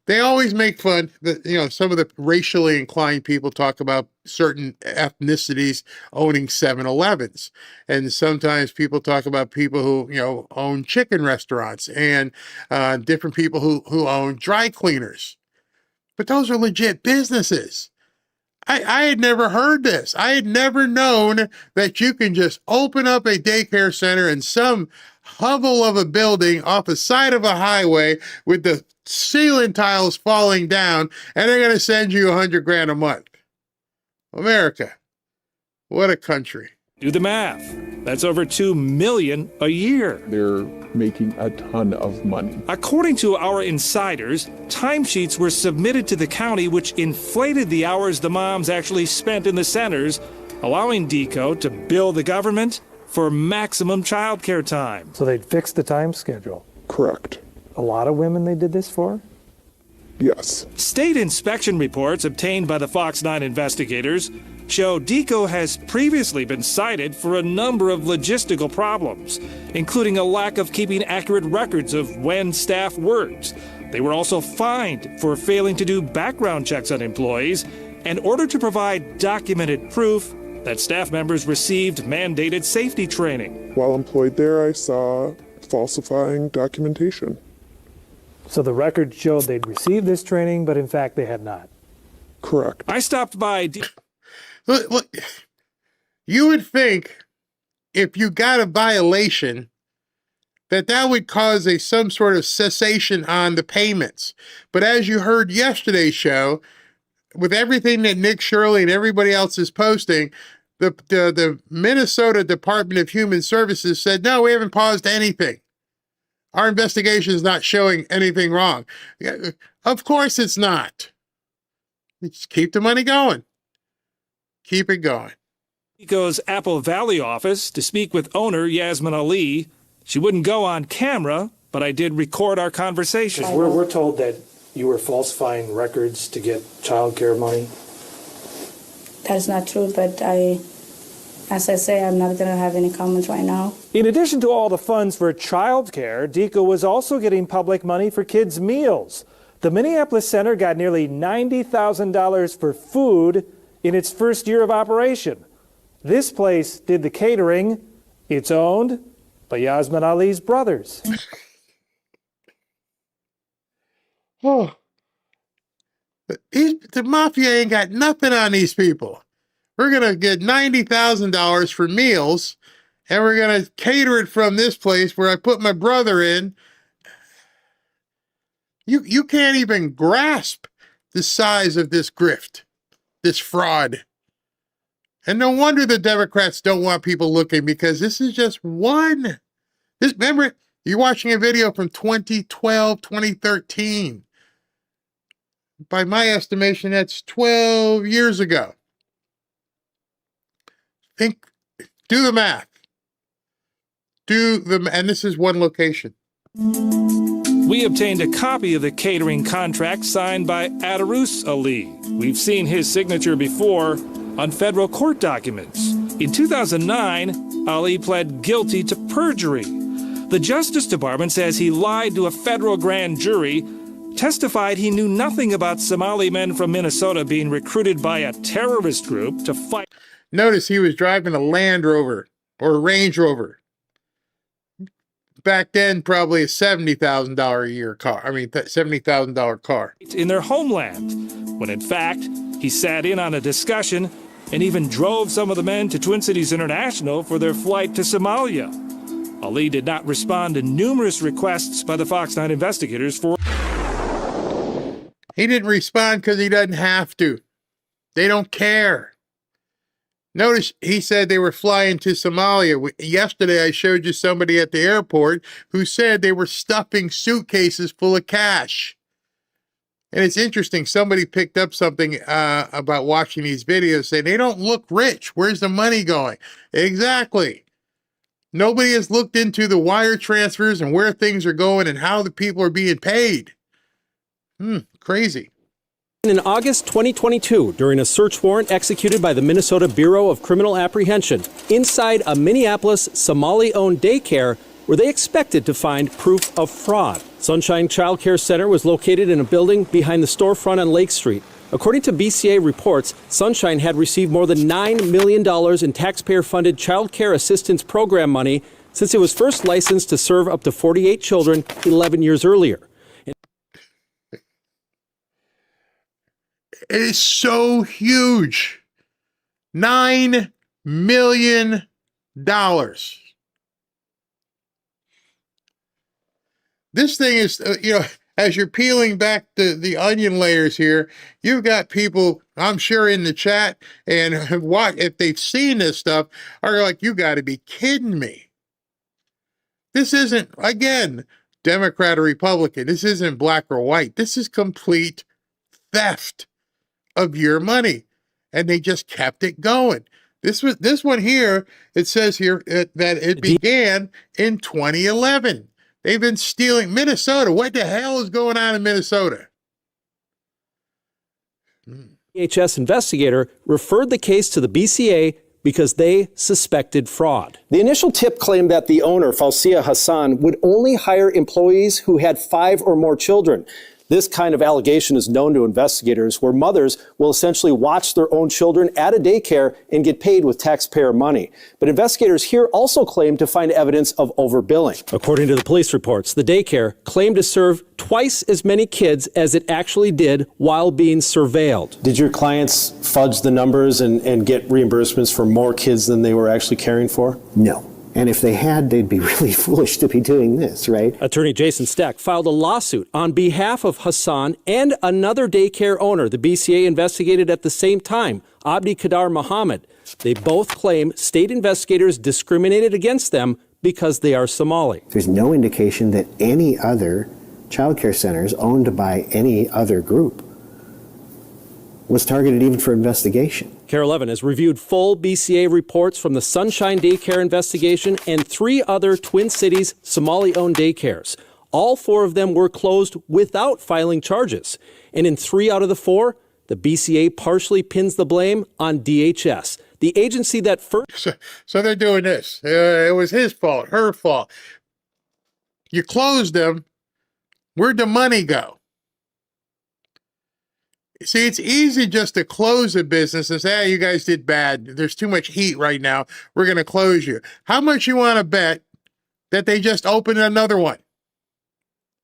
they always make fun that, some of the racially inclined people talk about certain ethnicities owning 7-Elevens. And sometimes people talk about people who, own chicken restaurants and different people who own dry cleaners. But those are legit businesses. I had never heard this. I had never known that you can just open up a daycare center in some hovel of a building off the side of a highway with the ceiling tiles falling down, and they're going to send you 100 grand a month. America, what a country. Do the math. That's over $2 million a year. They're making a ton of money. According to our insiders, timesheets were submitted to the county, which inflated the hours the moms actually spent in the centers, allowing DECO to bill the government for maximum childcare time. So they'd fix the time schedule. Correct. A lot of women they did this for? Yes. State inspection reports obtained by the Fox 9 investigators show DECO has previously been cited for a number of logistical problems, including a lack of keeping accurate records of when staff worked. They were also fined for failing to do background checks on employees in order to provide documented proof that staff members received mandated safety training. While employed there, I saw falsifying documentation. So the record showed they'd received this training, but in fact they had not. Correct. I stopped by... Look, you would think if you got a violation that would cause some sort of cessation on the payments. But as you heard yesterday's show, with everything that Nick Shirley and everybody else is posting, the Minnesota Department of Human Services said, no, we haven't paused anything. Our investigation is not showing anything wrong. Of course it's not. Just keep the money going. Keep it going. DECO's Apple Valley office to speak with owner Yasmin Ali. She wouldn't go on camera, but I did record our conversation. We're told that you were falsifying records to get child care money. That is not true, but as I say, I'm not going to have any comments right now. In addition to all the funds for child care, DECO was also getting public money for kids' meals. The Minneapolis Center got nearly $90,000 for food in its first year of operation. This place did the catering. It's owned by Yasmin Ali's brothers. Oh, the mafia ain't got nothing on these people. We're going to get $90,000 for meals, and we're going to cater it from this place where I put my brother in. You can't even grasp the size of this grift, this fraud. And no wonder the Democrats don't want people looking, because this is just one. Remember, you're watching a video from 2012, 2013. By my estimation, that's 12 years ago. Do the math. And this is one location. We obtained a copy of the catering contract signed by Adarus Ali. We've seen his signature before on federal court documents. In 2009, Ali pled guilty to perjury. The Justice Department says he lied to a federal grand jury, testified he knew nothing about Somali men from Minnesota being recruited by a terrorist group to fight. Notice he was driving a Land Rover or a Range Rover. Back then, probably a $70,000 a year car. $70,000 car. In their homeland, when in fact, he sat in on a discussion and even drove some of the men to Twin Cities International for their flight to Somalia. Ali did not respond to numerous requests by the Fox 9 investigators for... He didn't respond because he doesn't have to. They don't care. Notice he said they were flying to Somalia. Yesterday, I showed you somebody at the airport who said they were stuffing suitcases full of cash. And it's interesting. Somebody picked up something about watching these videos saying they don't look rich. Where's the money going? Exactly. Nobody has looked into the wire transfers and where things are going and how the people are being paid. Crazy. In August 2022, during a search warrant executed by the Minnesota Bureau of Criminal Apprehension inside a Minneapolis Somali-owned daycare where they expected to find proof of fraud. Sunshine Child Care Center was located in a building behind the storefront on Lake Street. According to BCA reports, Sunshine had received more than $9 million in taxpayer-funded child care assistance program money since it was first licensed to serve up to 48 children 11 years earlier. It is so huge. $9 million. This thing is, as you're peeling back the onion layers here, you've got people, I'm sure, in the chat and if they've seen this stuff, are like, you got to be kidding me. This isn't, again, Democrat or Republican. This isn't black or white. This is complete theft of your money, and they just kept it going. This one here, it says here that it began in 2011. They've been stealing Minnesota. What the hell is going on in Minnesota? DHS investigator referred the case to the BCA because they suspected fraud. The initial tip claimed that the owner, Fausia Hassan, would only hire employees who had 5 or more children. This kind of allegation is known to investigators, where mothers will essentially watch their own children at a daycare and get paid with taxpayer money. But investigators here also claim to find evidence of overbilling. According to the police reports, the daycare claimed to serve twice as many kids as it actually did while being surveilled. Did your clients fudge the numbers and get reimbursements for more kids than they were actually caring for? No. And if they had, they'd be really foolish to be doing this, right? Attorney Jason Steck filed a lawsuit on behalf of Hassan and another daycare owner the BCA investigated at the same time, Abdi Kadar Mohammed. They both claim state investigators discriminated against them because they are Somali. There's no indication that any other child care centers owned by any other group was targeted even for investigation. KARE 11 has reviewed full BCA reports from the Sunshine Daycare investigation and 3 other Twin Cities Somali-owned daycares. All 4 of them were closed without filing charges. And in 3 out of the 4, the BCA partially pins the blame on DHS, the agency that first... So they're doing this. It was his fault, her fault. You closed them. Where'd the money go? See, it's easy just to close a business and say, hey, you guys did bad. There's too much heat right now. We're going to close you. How much you want to bet that they just opened another one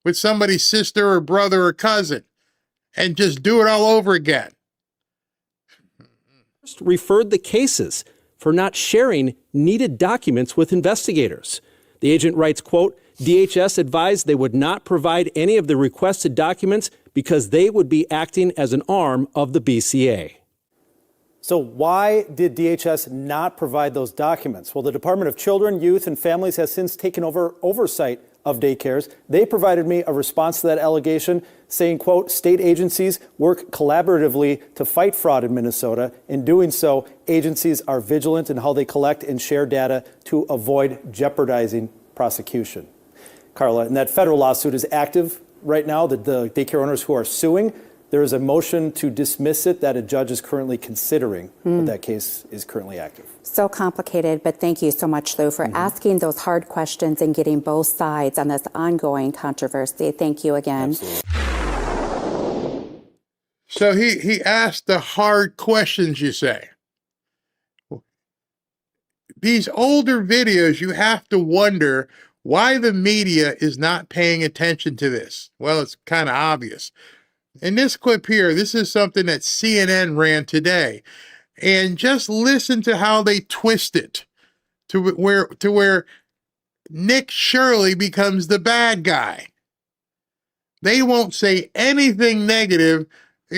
with somebody's sister or brother or cousin and just do it all over again? Referred the cases for not sharing needed documents with investigators. The agent writes, quote, DHS advised they would not provide any of the requested documents because they would be acting as an arm of the BCA. So why did DHS not provide those documents? Well, the Department of Children, Youth, and Families has since taken over oversight of daycares. They provided me a response to that allegation saying, quote, state agencies work collaboratively to fight fraud in Minnesota. In doing so, agencies are vigilant in how they collect and share data to avoid jeopardizing prosecution. Carla, and that federal lawsuit is active right now, the daycare owners who are suing. There is a motion to dismiss it that a judge is currently considering, but that case is currently active. So complicated, but thank you so much, Lou, for asking those hard questions and getting both sides on this ongoing controversy. Thank you again. Absolutely. So he asked the hard questions, you say. These older videos, you have to wonder why the media is not paying attention to this. Well, it's kind of obvious. In this clip here, this is something that CNN ran today. And just listen to how they twist it to where Nick Shirley becomes the bad guy. They won't say anything negative.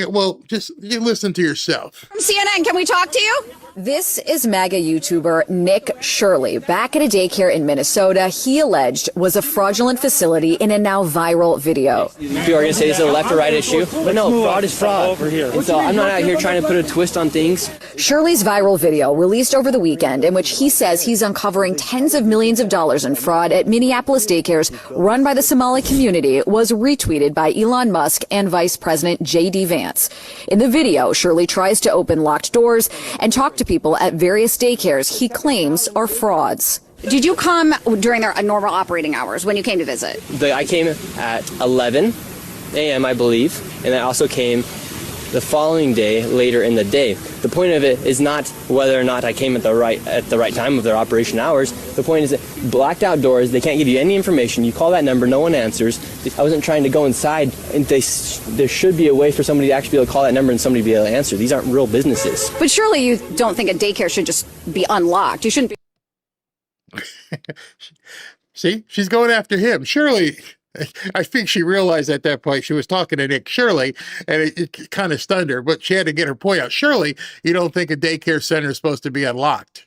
Well, just listen to yourself. From CNN, can we talk to you? This is MAGA YouTuber Nick Shirley. Back at a daycare in Minnesota, he alleged was a fraudulent facility in a now viral video. People are going to say this is a left or right issue, but no, fraud is fraud. Over here. And so I'm not out here trying to put a twist on things. Shirley's viral video, released over the weekend, in which he says he's uncovering tens of millions of dollars in fraud at Minneapolis daycares run by the Somali community, was retweeted by Elon Musk and Vice President J.D. Vance. In the video, Shirley tries to open locked doors and talk to people at various daycares he claims are frauds. Did you come during their normal operating hours when you came to visit? I came at 11 a.m., I believe, and I also came the following day later in the day. The point of it is not whether or not I came at the right time of their operation hours. The point is that blacked out doors, they can't give you any information. You call that number, no one answers. I wasn't trying to go inside, and there should be a way for somebody to actually be able to call that number and somebody be able to answer. These aren't real businesses. But surely you don't think a daycare should just be unlocked. You shouldn't be. See, she's going after him. Surely, I think she realized at that point she was talking to Nick Shirley, and it kind of stunned her, but she had to get her point out. Surely, you don't think a daycare center is supposed to be unlocked.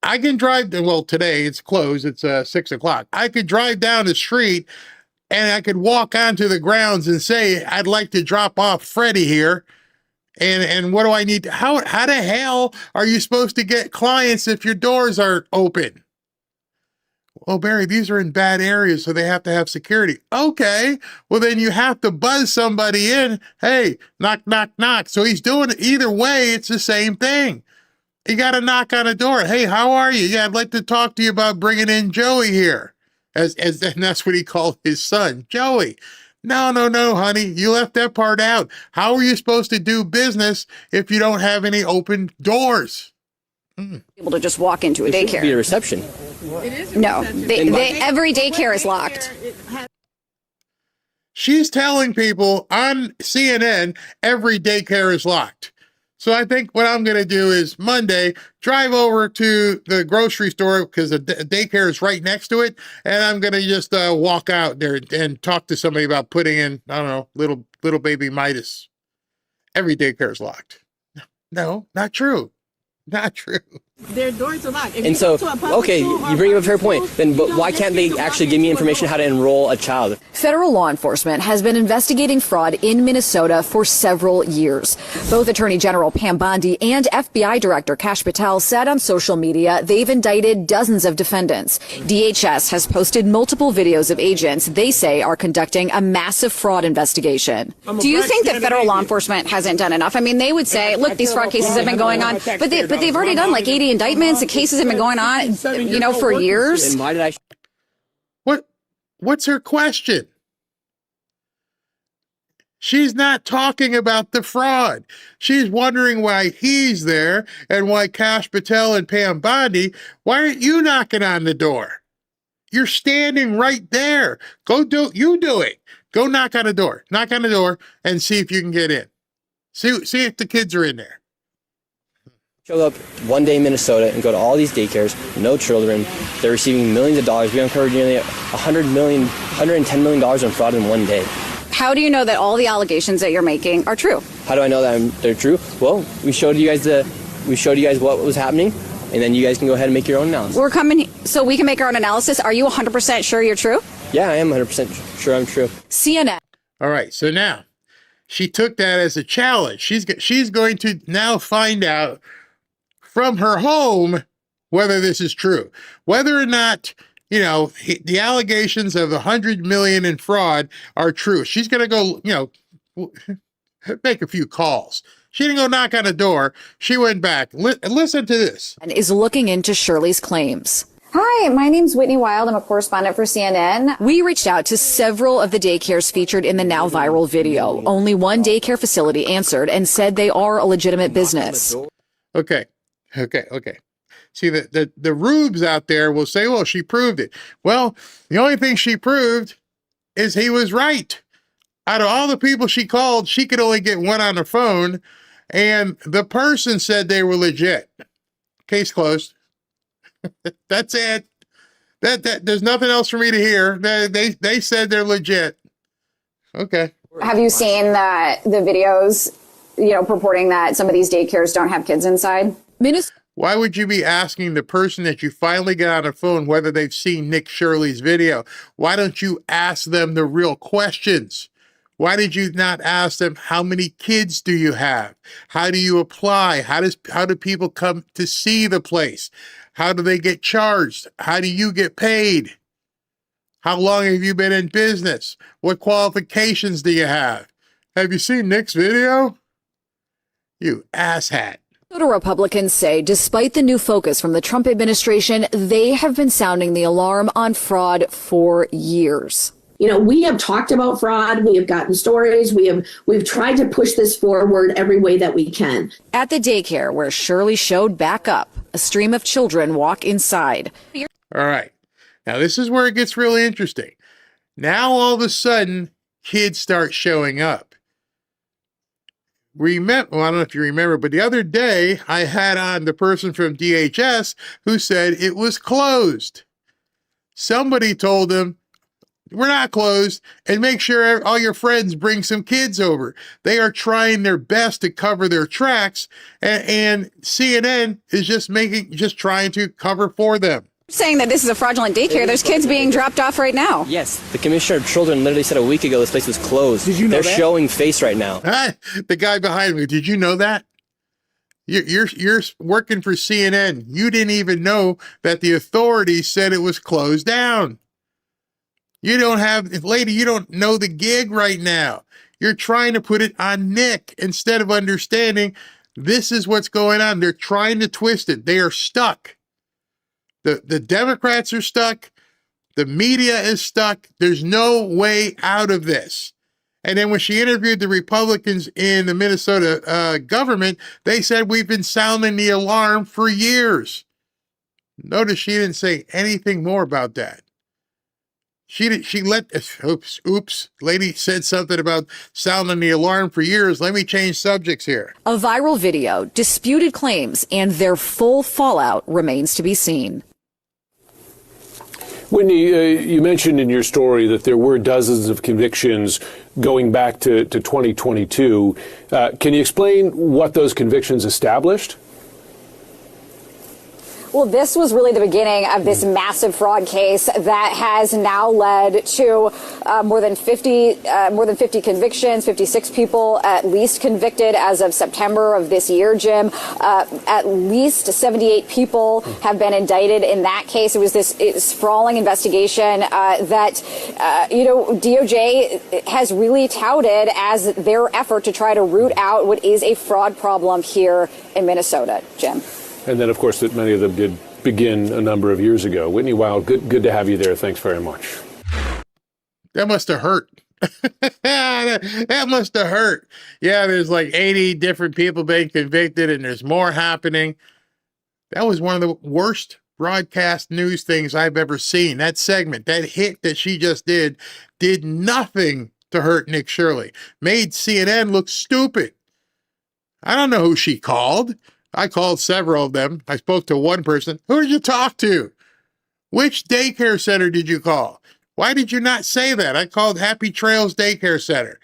I can drive, well, today it's closed, it's 6 o'clock. I could drive down the street and I could walk onto the grounds and say, I'd like to drop off Freddie here. And what do I need? How the hell are you supposed to get clients if your doors aren't open? Oh, Barry, these are in bad areas, so they have to have security. Okay, well, then you have to buzz somebody in. Hey, knock, knock, knock. So he's doing it. Either way, it's the same thing. You got to knock on a door. Hey, how are you? Yeah, I'd like to talk to you about bringing in Joey here. And that's what he called his son, Joey. No, honey, you left that part out. How are you supposed to do business if you don't have any open doors? Able to just walk into a daycare. Should be a reception. No, every daycare is locked. She's telling people on CNN every daycare is locked. So I think what I'm going to do is Monday, drive over to the grocery store because the daycare is right next to it. And I'm going to just walk out there and talk to somebody about putting in, I don't know, little baby Midas. Every daycare is locked. No, not true. Not true. Their doors are locked. And so, okay, you bring up a fair point. Then, but why can't they actually give me information how to enroll a child? Federal law enforcement has been investigating fraud in Minnesota for several years. Both Attorney General Pam Bondi and FBI Director Kash Patel said on social media they've indicted dozens of defendants. DHS has posted multiple videos of agents they say are conducting a massive fraud investigation. Do you think that federal law enforcement hasn't done enough? I mean, they would say, look, these fraud cases have been going on, but they've already done like 80 indictments. The cases have been going on, for years. And why did I? What's her question? She's not talking about the fraud. She's wondering why he's there and why Kash Patel and Pam Bondi, why aren't you knocking on the door? You're standing right there. You do it. Go knock on the door. Knock on the door and see if you can get in. See if the kids are in there. Show up one day in Minnesota and go to all these daycares, no children. They're receiving millions of dollars. We uncovered nearly $110 million in fraud in one day. How do you know that all the allegations that you're making are true? How do I know that they're true? Well, we showed you guys what was happening, and then you guys can go ahead and make your own analysis. We're coming so we can make our own analysis. Are you 100% sure you're true? Yeah, I am 100% sure I'm true. CNN. All right, so now she took that as a challenge. She's going to now find out from her home whether this is true, whether or not the allegations of $100 million in fraud are true. She's going to go make a few calls. She didn't go knock on a door. She went back. Listen to this. And is looking into Shirley's claims. Hi, my name's Whitney Wild. I'm a correspondent for CNN. We reached out to several of the daycares featured in the now viral video. Only one daycare facility answered and said they are a legitimate business. Okay. See, the rubes out there will say, well, she proved it. Well, the only thing she proved is he was right. Out of all the people she called, she could only get one on the phone, and the person said they were legit. Case closed. That's it. That there's nothing else for me to hear. They said they're legit. Okay. Have you seen the videos purporting that some of these daycares don't have kids inside. Why would you be asking the person that you finally got on the phone whether they've seen Nick Shirley's video? Why don't you ask them the real questions? Why did you not ask them, how many kids do you have? How do you apply? How do people come to see the place? How do they get charged? How do you get paid? How long have you been in business? What qualifications do you have? Have you seen Nick's video? You asshat. Minnesota Republicans say despite the new focus from the Trump administration, they have been sounding the alarm on fraud for years. We have talked about fraud. We have gotten stories. We've tried to push this forward every way that we can. At the daycare where Shirley showed back up, a stream of children walk inside. All right. Now, this is where it gets really interesting. Now, all of a sudden, kids start showing up. I don't know if you remember, but the other day I had on the person from DHS who said it was closed. Somebody told them, we're not closed, and make sure all your friends bring some kids over. They are trying their best to cover their tracks, and CNN is just trying to cover for them. Saying that this is a fraudulent daycare. There's kids being dropped off right now. Yes, the commissioner of children literally said a week ago this place was closed. Did you know They're that? showing face right now. The guy behind me, did you know that? You're working for CNN. You didn't even know that the authorities said it was closed down. You don't know the gig right now. You're trying to put it on Nick instead of understanding this is what's going on. They're trying to twist it. They are stuck. The Democrats are stuck. The media is stuck. There's no way out of this. And then when she interviewed the Republicans in the Minnesota government, they said, we've been sounding the alarm for years. Notice she didn't say anything more about that. Lady said something about sounding the alarm for years. Let me change subjects here. A viral video, disputed claims, and their full fallout remains to be seen. Whitney, you mentioned in your story that there were dozens of convictions going back to 2022. Can you explain what those convictions established? Well, this was really the beginning of this massive fraud case that has now led to more than 50 convictions, 56 people at least convicted as of September of this year, Jim. At least 78 people have been indicted in that case. It was this sprawling investigation that, DOJ has really touted as their effort to try to root out what is a fraud problem here in Minnesota, Jim. And then, of course, that many of them did begin a number of years ago. Whitney Wild, good to have you there. Thanks very much. That must have hurt. That must have hurt. Yeah, there's like 80 different people being convicted, and there's more happening. That was one of the worst broadcast news things I've ever seen. That segment, that hit that she just did nothing to hurt Nick Shirley. Made CNN look stupid. I don't know who she called. I called several of them. I spoke to one person. Who did you talk to? Which daycare center did you call? Why did you not say that? I called Happy Trails Daycare Center.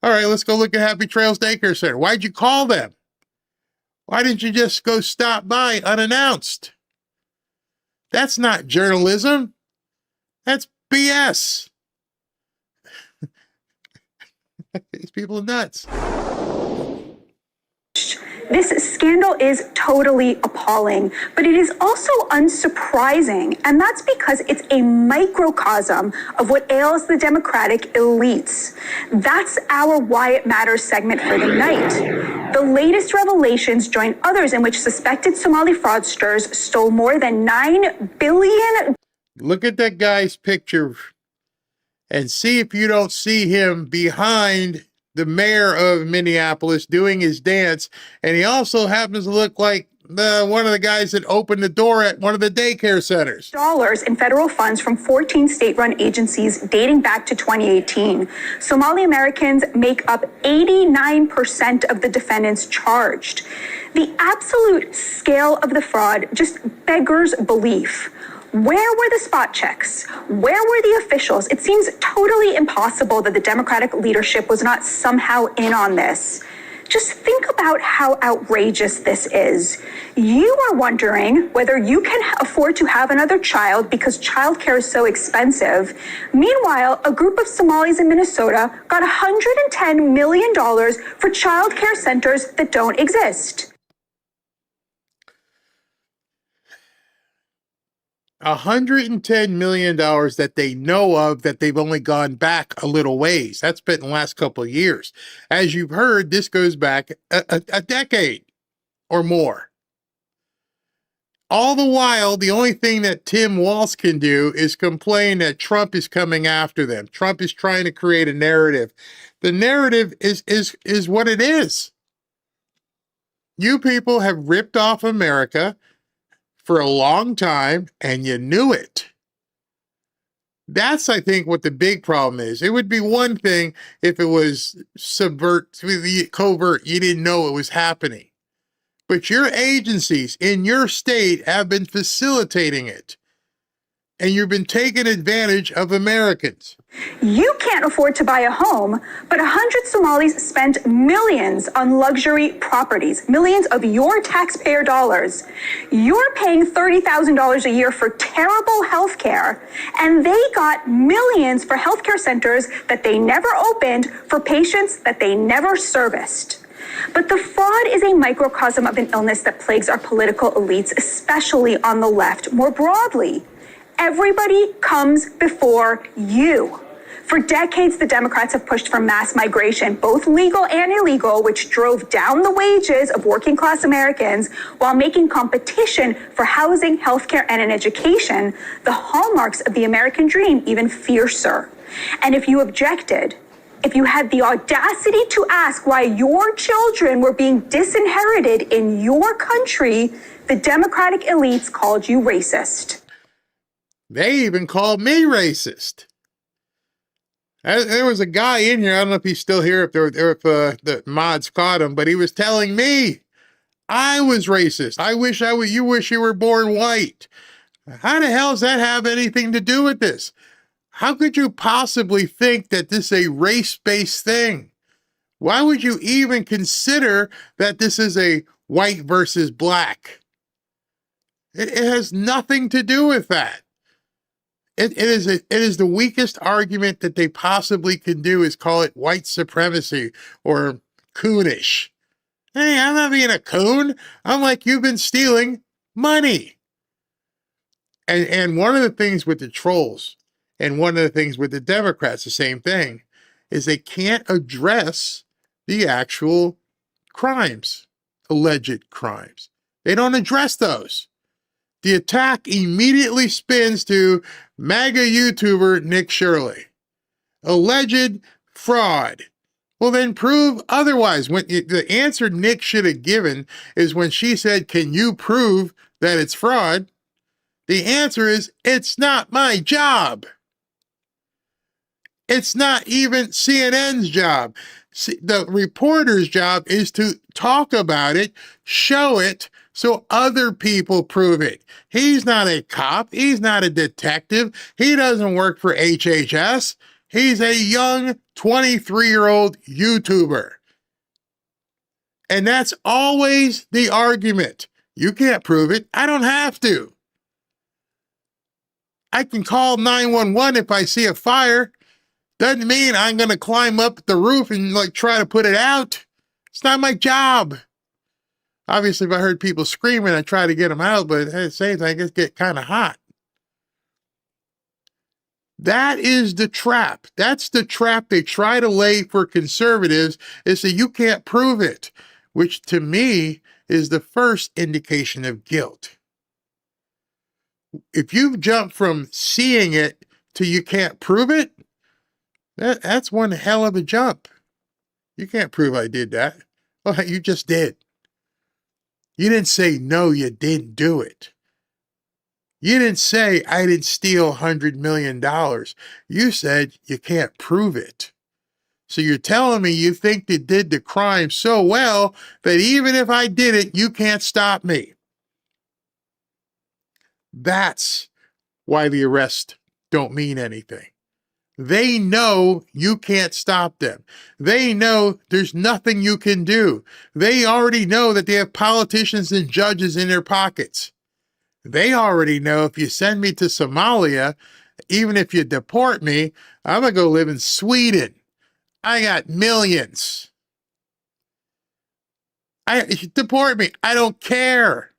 All right, let's go look at Happy Trails Daycare Center. Why'd you call them? Why didn't you just go stop by unannounced? That's not journalism. That's BS. These people are nuts. This scandal is totally appalling, but it is also unsurprising, and that's because it's a microcosm of what ails the Democratic elites. That's our Why It Matters segment for the night. The latest revelations join others in which suspected Somali fraudsters stole more than $9 billion. Look at that guy's picture and see if you don't see him behind the mayor of Minneapolis doing his dance. And he also happens to look like one of the guys that opened the door at one of the daycare centers. Dollars in federal funds from 14 state-run agencies dating back to 2018. Somali Americans make up 89% of the defendants charged. The absolute scale of the fraud just beggars belief. Where were the spot checks? Where were the officials? It seems totally impossible that the Democratic leadership was not somehow in on this. Just think about how outrageous this is. You are wondering whether you can afford to have another child because childcare is so expensive. Meanwhile, a group of Somalis in Minnesota got $110 million for childcare centers that don't exist. $110 million that they know of, that they've only gone back a little ways. That's been the last couple of years. As you've heard, this goes back a decade or more. All the while, the only thing that Tim Walz can do is complain that Trump is coming after them. Trump is trying to create a narrative. The narrative is what it is. You people have ripped off America for a long time, and you knew it. That's, I think, what the big problem is. It would be one thing if it was covert, you didn't know it was happening. But your agencies in your state have been facilitating it. And you've been taking advantage of Americans. You can't afford to buy a home, but 100 Somalis spent millions on luxury properties, millions of your taxpayer dollars. You're paying $30,000 a year for terrible health care, and they got millions for healthcare centers that they never opened for patients that they never serviced. But the fraud is a microcosm of an illness that plagues our political elites, especially on the left, more broadly. Everybody comes before you. For decades, the Democrats have pushed for mass migration, both legal and illegal, which drove down the wages of working class Americans while making competition for housing, healthcare, and an education, the hallmarks of the American dream, even fiercer. And if you objected, if you had the audacity to ask why your children were being disinherited in your country, the Democratic elites called you racist. They even called me racist. There was a guy in here, I don't know if he's still here, if the mods caught him, but he was telling me I was racist. You wish you were born white. How the hell does that have anything to do with this? How could you possibly think that this is a race-based thing? Why would you even consider that this is a white versus black? It has nothing to do with that. It is the weakest argument that they possibly can do, is call it white supremacy or coonish. Hey, I'm not being a coon. I'm like, you've been stealing money. And one of the things with the trolls and one of the things with the Democrats, the same thing, is they can't address the actual crimes, alleged crimes. They don't address those. The attack immediately spins to MAGA YouTuber Nick Shirley. Alleged fraud. Well, then prove otherwise. The answer Nick should have given is when she said, can you prove that it's fraud? The answer is, it's not my job. It's not even CNN's job. The reporter's job is to talk about it, show it, so other people prove it. He's not a cop. He's not a detective. He doesn't work for HHS. He's a young 23-year-old YouTuber. And that's always the argument. You can't prove it. I don't have to. I can call 911 if I see a fire. Doesn't mean I'm going to climb up the roof and try to put it out. It's not my job. Obviously, if I heard people screaming, I'd try to get them out, but at the same time, it get kind of hot. That is the trap. That's the trap they try to lay for conservatives, is that you can't prove it, which to me is the first indication of guilt. If you've jumped from seeing it to you can't prove it, that's one hell of a jump. You can't prove I did that. Well, you just did. You didn't say, no, you didn't do it. You didn't say, I didn't steal $100 million. You said, you can't prove it. So you're telling me you think you did the crime so well that even if I did it, you can't stop me. That's why the arrests don't mean anything. They know you can't stop them. They know there's nothing you can do. They already know that they have politicians and judges in their pockets. They already know if you send me to Somalia, even if you deport me, I'm going to go live in Sweden. I got millions. Deport me. I don't care.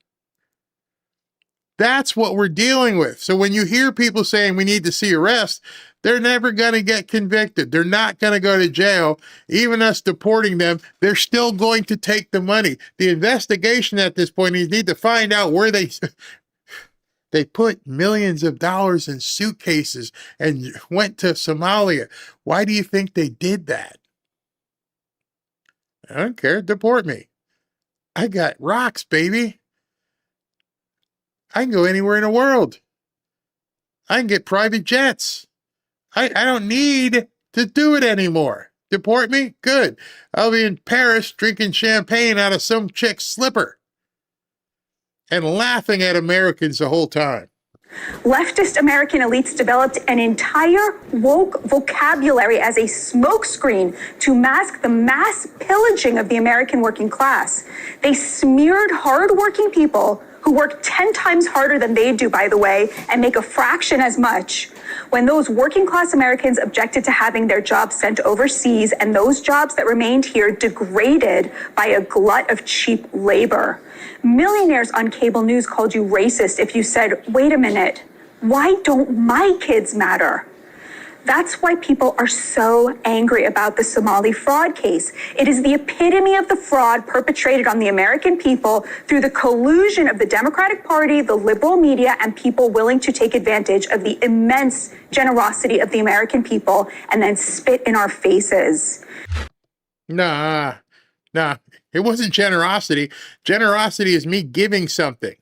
That's what we're dealing with. So when you hear people saying we need to see arrest, they're never going to get convicted. They're not going to go to jail. Even us deporting them, they're still going to take the money. The investigation at this point, you need to find out where they put millions of dollars in suitcases and went to Somalia. Why do you think they did that? I don't care. Deport me. I got rocks, baby. I can go anywhere in the world. I can get private jets. I don't need to do it anymore. Deport me? Good. I'll be in Paris drinking champagne out of some chick's slipper and laughing at Americans the whole time. Leftist American elites developed an entire woke vocabulary as a smokescreen to mask the mass pillaging of the American working class. They smeared hardworking people who work 10 times harder than they do, by the way, and make a fraction as much. When those working class Americans objected to having their jobs sent overseas and those jobs that remained here degraded by a glut of cheap labor. Millionaires on cable news called you racist if you said, wait a minute, why don't my kids matter? That's why people are so angry about the Somali fraud case. It is the epitome of the fraud perpetrated on the American people through the collusion of the Democratic Party, the liberal media, and people willing to take advantage of the immense generosity of the American people and then spit in our faces. Nah, it wasn't generosity. Generosity is me giving something.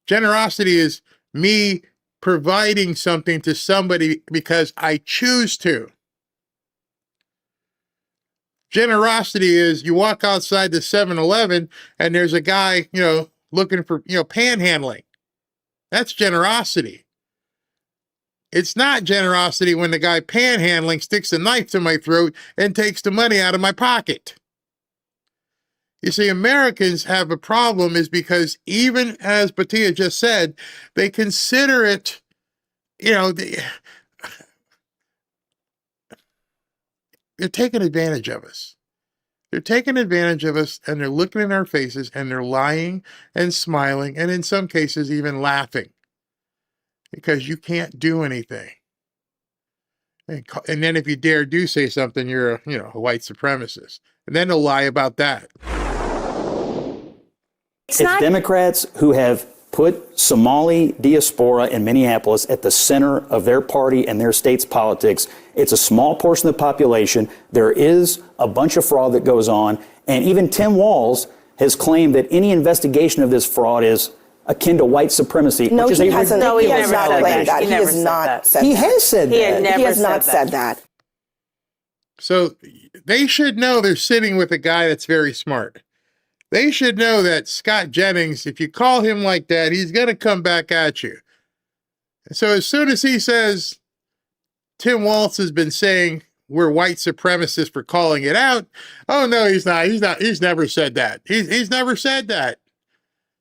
Generosity is me providing something to somebody because I choose to. Generosity is you walk outside the 7-Eleven and there's a guy, looking for, panhandling. That's generosity. It's not generosity when the guy panhandling sticks a knife to my throat and takes the money out of my pocket. You see, Americans have a problem is because even as Batia just said, they consider it, they're taking advantage of us. They're taking advantage of us and they're looking in our faces and they're lying and smiling and in some cases even laughing because you can't do anything. And then if you dare do say something, you're a white supremacist. And then they'll lie about that. It's Democrats who have put Somali diaspora in Minneapolis at the center of their party and their state's politics. It's a small portion of the population. There is a bunch of fraud that goes on. And even Tim Walz has claimed that any investigation of this fraud is akin to white supremacy. No, which he is hasn't. No, he has not claimed that. He has not said that. He has said that. He has not said that. So they should know they're sitting with a guy that's very smart. They should know that Scott Jennings, if you call him like that, he's going to come back at you. So as soon as he says, Tim Walz has been saying we're white supremacists for calling it out. Oh, no, he's not. He's never said that. He's never said that.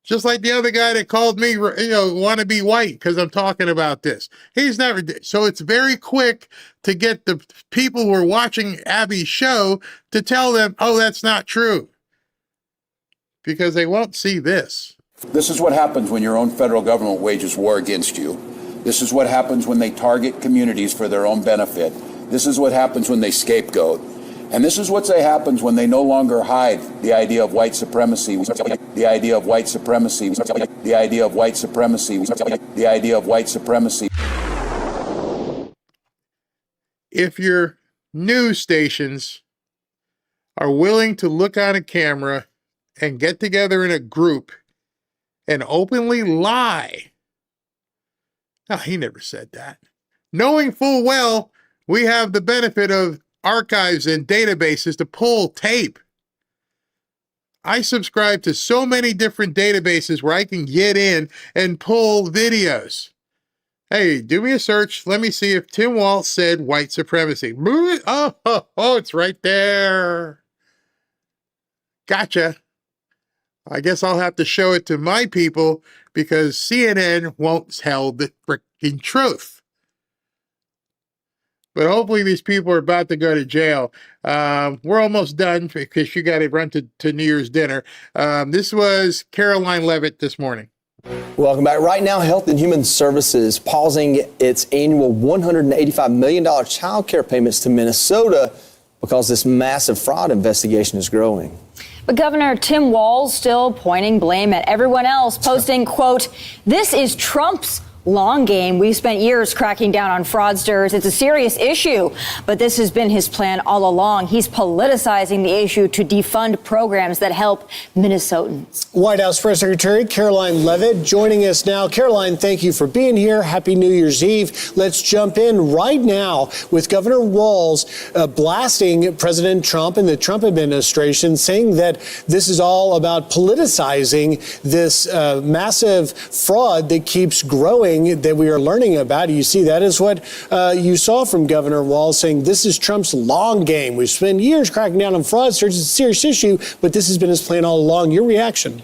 Just like the other guy that called me, want to be white because I'm talking about this. He's never. So it's very quick to get the people who are watching Abby's show to tell them, oh, that's not true. Because they won't see this. This is what happens when your own federal government wages war against you. This is what happens when they target communities for their own benefit. This is what happens when they scapegoat. And this is what happens when they no longer hide the idea of white supremacy, the idea of white supremacy, the idea of white supremacy, the idea of white supremacy. If your news stations are willing to look on a camera and get together in a group and openly lie. No, he never said that. Knowing full well we have the benefit of archives and databases to pull tape. I subscribe to so many different databases where I can get in and pull videos. Hey, do me a search. Let me see if Tim Walz said white supremacy. Oh, it's right there. Gotcha. I guess I'll have to show it to my people because CNN won't tell the freaking truth. But hopefully these people are about to go to jail. We're almost done because you got to run to New Year's dinner. This was Caroline Levitt this morning. Welcome back. Right now, Health and Human Services pausing its annual $185 million child care payments to Minnesota because this massive fraud investigation is growing. But Governor Tim Walz still pointing blame at everyone else, posting, quote, "This is Trump's long game. We've spent years cracking down on fraudsters. It's a serious issue, but this has been his plan all along. He's politicizing the issue to defund programs that help Minnesotans." White House Press Secretary Caroline Levitt joining us now. Caroline, thank you for being here. Happy New Year's Eve. Let's jump in right now with Governor Walz blasting President Trump and the Trump administration, saying that this is all about politicizing this massive fraud that keeps growing that we are learning about. You see, that is what you saw from Governor Walz, saying this is Trump's long game. We've spent years cracking down on fraudsters. It's a serious issue, but this has been his plan all along. Your reaction?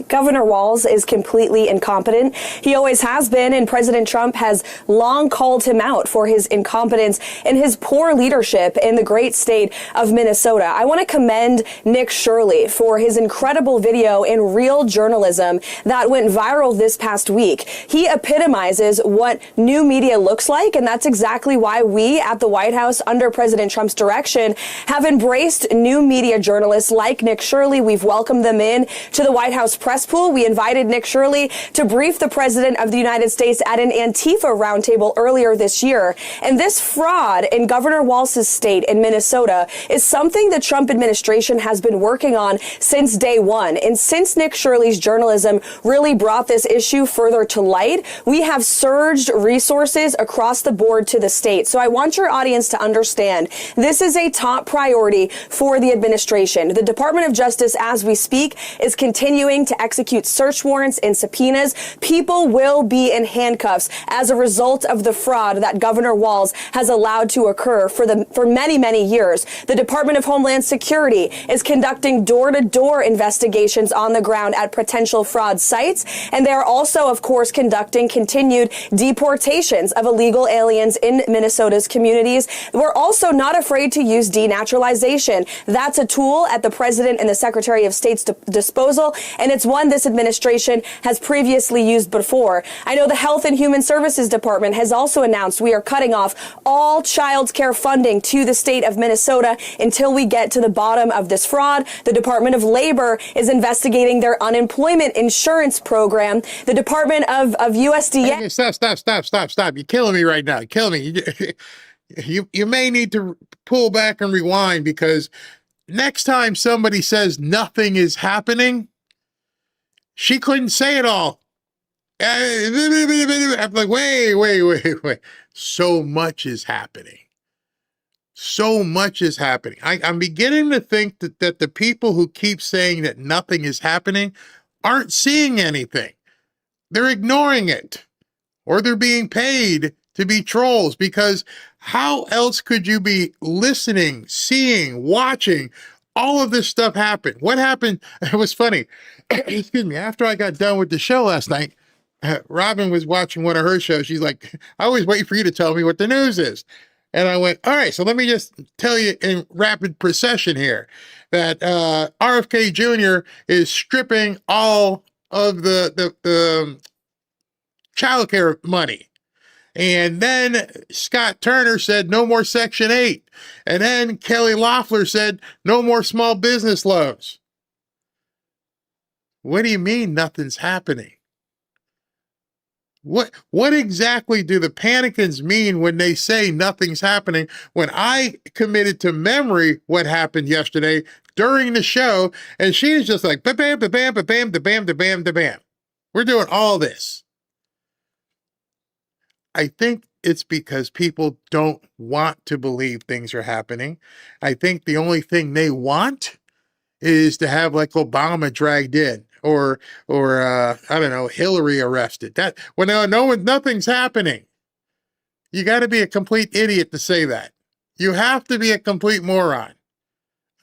Governor Walz is completely incompetent. He always has been, and President Trump has long called him out for his incompetence and his poor leadership in the great state of Minnesota. I want to commend Nick Shirley for his incredible video in Real Journalism that went viral this past week. He epitomizes what new media looks like, and that's exactly why we at the White House, under President Trump's direction, have embraced new media journalists like Nick Shirley. We've welcomed them in to the White House press pool. We invited Nick Shirley to brief the President of the United States at an Antifa roundtable earlier this year. And this fraud in Governor Walz's state in Minnesota is something the Trump administration has been working on since day one. And since Nick Shirley's journalism really brought this issue further to light, we have surged resources across the board to the state. So I want your audience to understand this is a top priority for the administration. The Department of Justice, as we speak, is continuing to execute search warrants and subpoenas. People will be in handcuffs as a result of the fraud that Governor Walz has allowed to occur for many, many years. The Department of Homeland Security is conducting door-to-door investigations on the ground at potential fraud sites, and they are also, of course, conducting continued deportations of illegal aliens in Minnesota's communities. We're also not afraid to use denaturalization. That's a tool at the President and the Secretary of State's disposal, and it's one this administration has previously used before. I know the Health and Human Services Department has also announced we are cutting off all child care funding to the state of Minnesota until we get to the bottom of this fraud. The Department of Labor is investigating their unemployment insurance program. The Department of USDA... Hey, stop. You're killing me right now. You're killing me. You may need to pull back and rewind, because next time somebody says nothing is happening, she couldn't say it all. I'm like, wait. So much is happening. So much is happening. I'm beginning to think that the people who keep saying that nothing is happening aren't seeing anything. They're ignoring it, or they're being paid to be trolls, because how else could you be listening, seeing, watching all of this stuff happen? What happened? It was funny. Excuse me. After I got done with the show last night, Robin was watching one of her shows. She's like, I always wait for you to tell me what the news is. And I went, all right, so let me just tell you in rapid procession here that RFK Jr. is stripping all of the child care money. And then Scott Turner said no more Section 8. And then Kelly Loeffler said no more small business loans. What do you mean nothing's happening? What exactly do the panicans mean when they say nothing's happening, when I committed to memory what happened yesterday during the show, and she's just like, ba-bam, ba-bam, ba-bam, ba-bam, ba-bam, ba-bam. We're doing all this. I think it's because people don't want to believe things are happening. I think the only thing they want is to have like Obama dragged in. or I don't know, Hillary arrested. That when nothing's happening. You got to be a complete idiot to say that. You have to be a complete moron.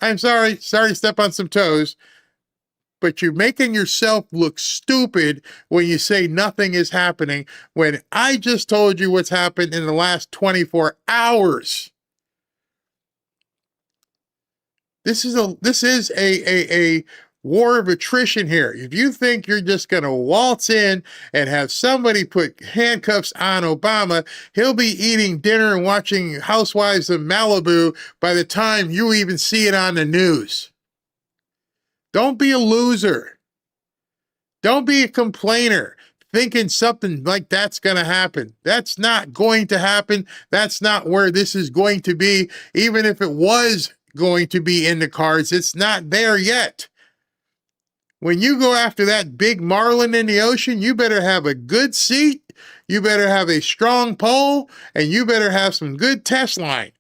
I'm sorry to step on some toes, but you're making yourself look stupid when you say nothing is happening when I just told you what's happened in the last 24 hours. This is a war of attrition here. If you think you're just going to waltz in and have somebody put handcuffs on Obama, he'll be eating dinner and watching Housewives of Malibu by the time you even see it on the news. Don't be a loser. Don't be a complainer thinking something like that's going to happen. That's not going to happen. That's not where this is going to be. Even if it was going to be in the cards, it's not there yet. When you go after that big marlin in the ocean, you better have a good seat, you better have a strong pole, and you better have some good test line.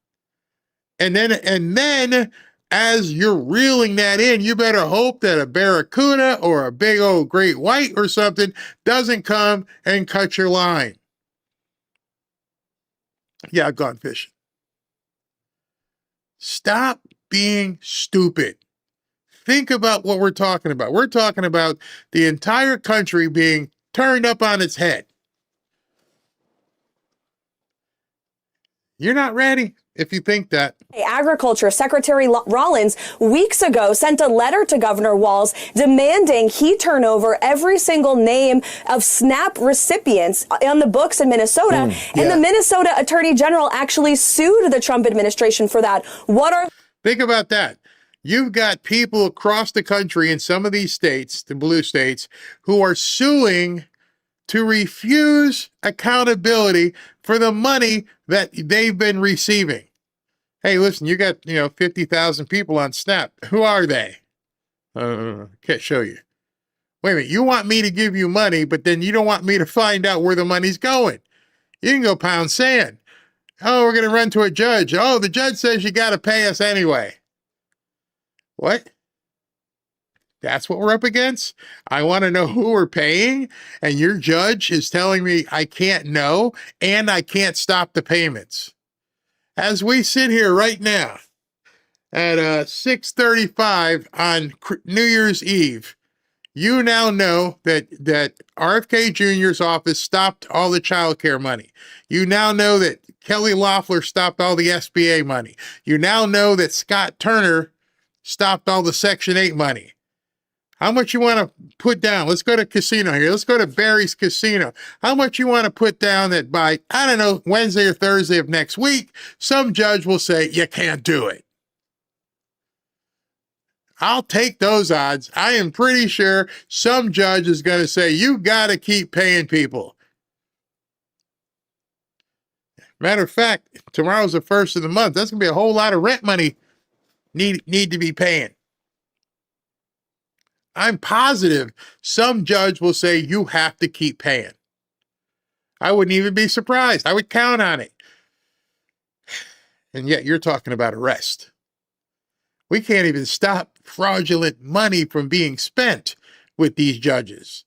And then as you're reeling that in, you better hope that a barracuda or a big old great white or something doesn't come and cut your line. Yeah, I've gone fishing. Stop being stupid. Think about what we're talking about. We're talking about the entire country being turned up on its head. You're not ready if you think that. Agriculture Secretary Rollins weeks ago sent a letter to Governor Walz demanding he turn over every single name of SNAP recipients on the books in Minnesota. And the Minnesota Attorney General actually sued the Trump administration for that. Think about that. You've got people across the country in some of these states, the blue states, who are suing to refuse accountability for the money that they've been receiving. Hey, listen, you got, 50,000 people on SNAP. Who are they? Can't show you. Wait a minute, you want me to give you money, but then you don't want me to find out where the money's going. You can go pound sand. Oh, we're going to run to a judge. Oh, the judge says you got to pay us anyway. What? That's what we're up against? I want to know who we're paying, and your judge is telling me I can't know, and I can't stop the payments. As we sit here right now at 6:35 on New Year's Eve, you now know that RFK Jr.'s office stopped all the child care money. You now know that Kelly Loeffler stopped all the SBA money. You now know that Scott Turner stopped all the Section 8 money. How much you want to put down? Let's go to casino here. Let's go to Barry's Casino. How much you want to put down that by, I don't know, Wednesday or Thursday of next week, some judge will say, you can't do it. I'll take those odds. I am pretty sure some judge is going to say, you got to keep paying people. Matter of fact, tomorrow's the first of the month. That's going to be a whole lot of rent money need to be paying. I'm positive some judge will say you have to keep paying. I wouldn't even be surprised. I would count on it. And yet you're talking about arrest. We can't even stop fraudulent money from being spent with these judges.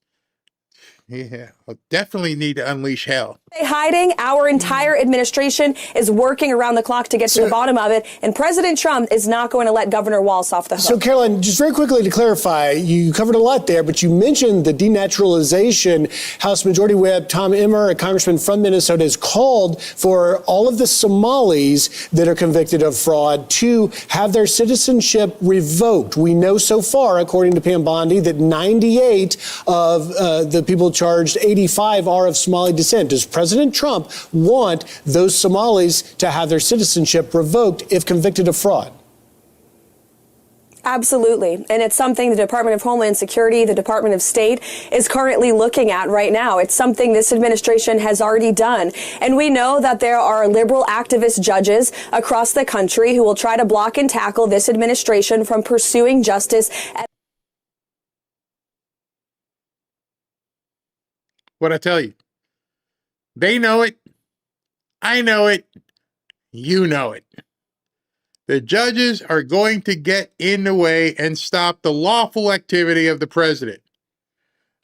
Yeah, I'll definitely need to unleash hell. Hiding, our entire administration is working around the clock to get to the bottom of it, and President Trump is not going to let Governor Walz off the hook. So, Caroline, just very quickly to clarify, you covered a lot there, but you mentioned the denaturalization. House Majority Whip Tom Emmer, a congressman from Minnesota, has called for all of the Somalis that are convicted of fraud to have their citizenship revoked. We know so far, according to Pam Bondi, that 98 of the people charged, 85 are of Somali descent. Does President Trump want those Somalis to have their citizenship revoked if convicted of fraud? Absolutely. And it's something the Department of Homeland Security, the Department of State is currently looking at right now. It's something this administration has already done. And we know that there are liberal activist judges across the country who will try to block and tackle this administration from pursuing justice. What I tell you, they know it. I know it. You know it. The judges are going to get in the way and stop the lawful activity of the president.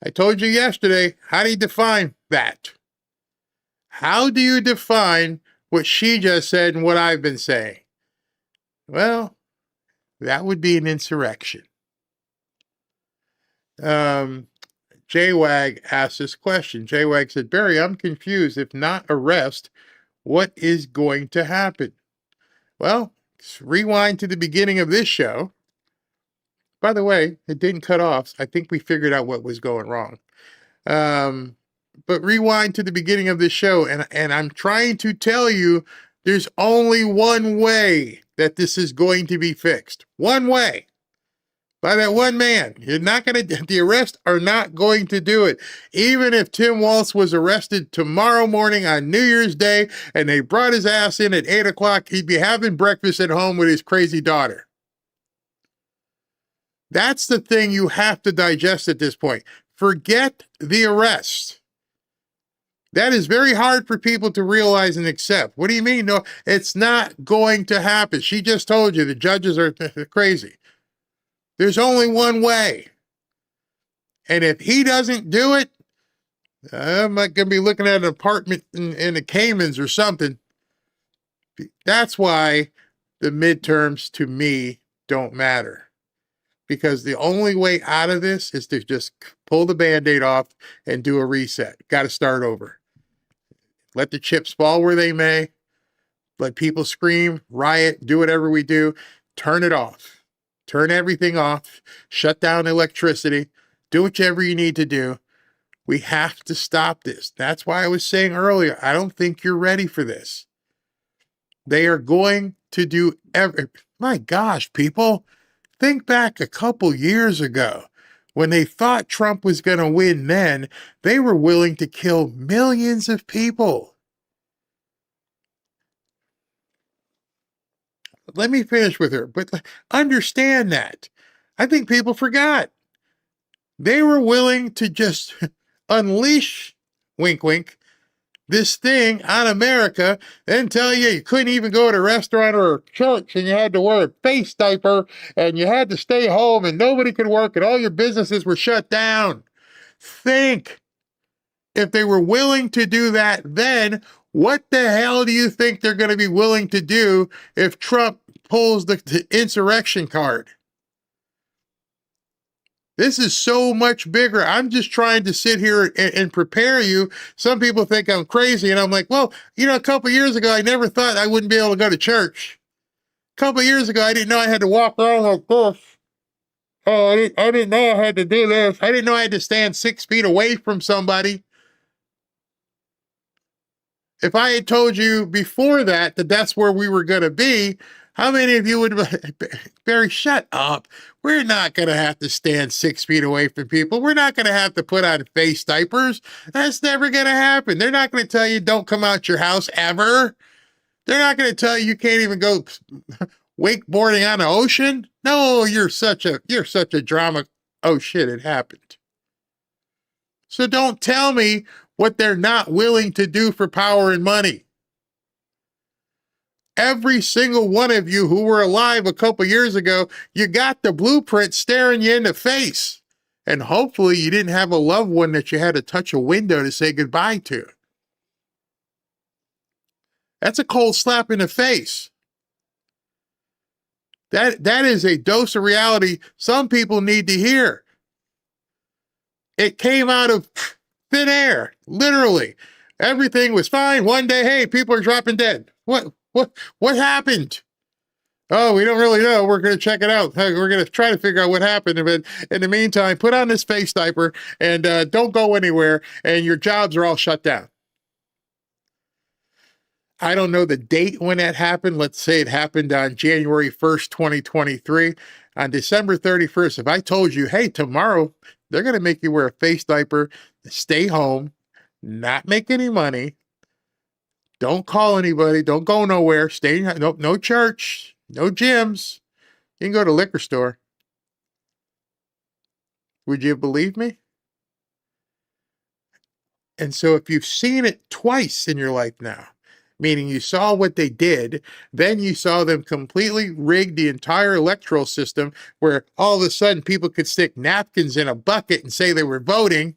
I told you yesterday, how do you define that? How do you define what she just said and what I've been saying? Well, that would be an insurrection. JWAG asked this question. JWAG said, Barry, I'm confused. If not arrest, what is going to happen? Well, rewind to the beginning of this show. By the way, it didn't cut off. I think we figured out what was going wrong. But rewind to the beginning of this show, and I'm trying to tell you there's only one way that this is going to be fixed. One way. By that one man. You're not going to, the arrests are not going to do it. Even if Tim Walz was arrested tomorrow morning on New Year's Day and they brought his ass in at 8 o'clock, he'd be having breakfast at home with his crazy daughter. That's the thing you have to digest at this point. Forget the arrest. That is very hard for people to realize and accept. What do you mean? No, it's not going to happen. She just told you the judges are crazy. There's only one way. And if he doesn't do it, I'm not going to be looking at an apartment in the Caymans or something. That's why the midterms, to me, don't matter. Because the only way out of this is to just pull the Band-Aid off and do a reset. Got to start over. Let the chips fall where they may. Let people scream, riot, do whatever we do. Turn it off. Turn everything off. Shut down electricity. Do whatever you need to do. We have to stop this. That's why I was saying earlier, I don't think you're ready for this. They are going to do my gosh, people. Think back a couple years ago when they thought Trump was going to win then, they were willing to kill millions of people. Let me finish with her, but understand that. I think people forgot. They were willing to just unleash, wink, wink, this thing on America and tell you you couldn't even go to a restaurant or a church and you had to wear a face diaper and you had to stay home and nobody could work and all your businesses were shut down. Think, if they were willing to do that then, what the hell do you think they're going to be willing to do if Trump pulls the insurrection card? This is so much bigger. I'm just trying to sit here and prepare you. Some people think I'm crazy, and I'm like, well, you know, a couple years ago, I never thought I wouldn't be able to go to church. A couple years ago, I didn't know I had to walk around like this. Oh, I didn't know I had to do this. I didn't know I had to stand 6 feet away from somebody. If I had told you before that that's where we were going to be, how many of you would, Barry, shut up. We're not going to have to stand 6 feet away from people. We're not going to have to put on face diapers. That's never going to happen. They're not going to tell you don't come out your house ever. They're not going to tell you can't even go wakeboarding on the ocean. No, you're such a drama. Oh shit, it happened. So don't tell me what they're not willing to do for power and money. Every single one of you who were alive a couple years ago, you got the blueprint staring you in the face. And hopefully you didn't have a loved one that you had to touch a window to say goodbye to. That's a cold slap in the face. That is a dose of reality some people need to hear. It came out of thin air, literally. Everything was fine. One day, hey, people are dropping dead. What happened? Oh, we don't really know. We're going to check it out. We're going to try to figure out what happened. But in the meantime, put on this face diaper and don't go anywhere. And your jobs are all shut down. I don't know the date when that happened. Let's say it happened on January 1st, 2023. On December 31st, if I told you, hey, tomorrow they're going to make you wear a face diaper, stay home, not make any money, don't call anybody, don't go nowhere, no church, no gyms, you can go to liquor store. Would you believe me? And so if you've seen it twice in your life now, meaning you saw what they did, then you saw them completely rig the entire electoral system where all of a sudden people could stick napkins in a bucket and say they were voting.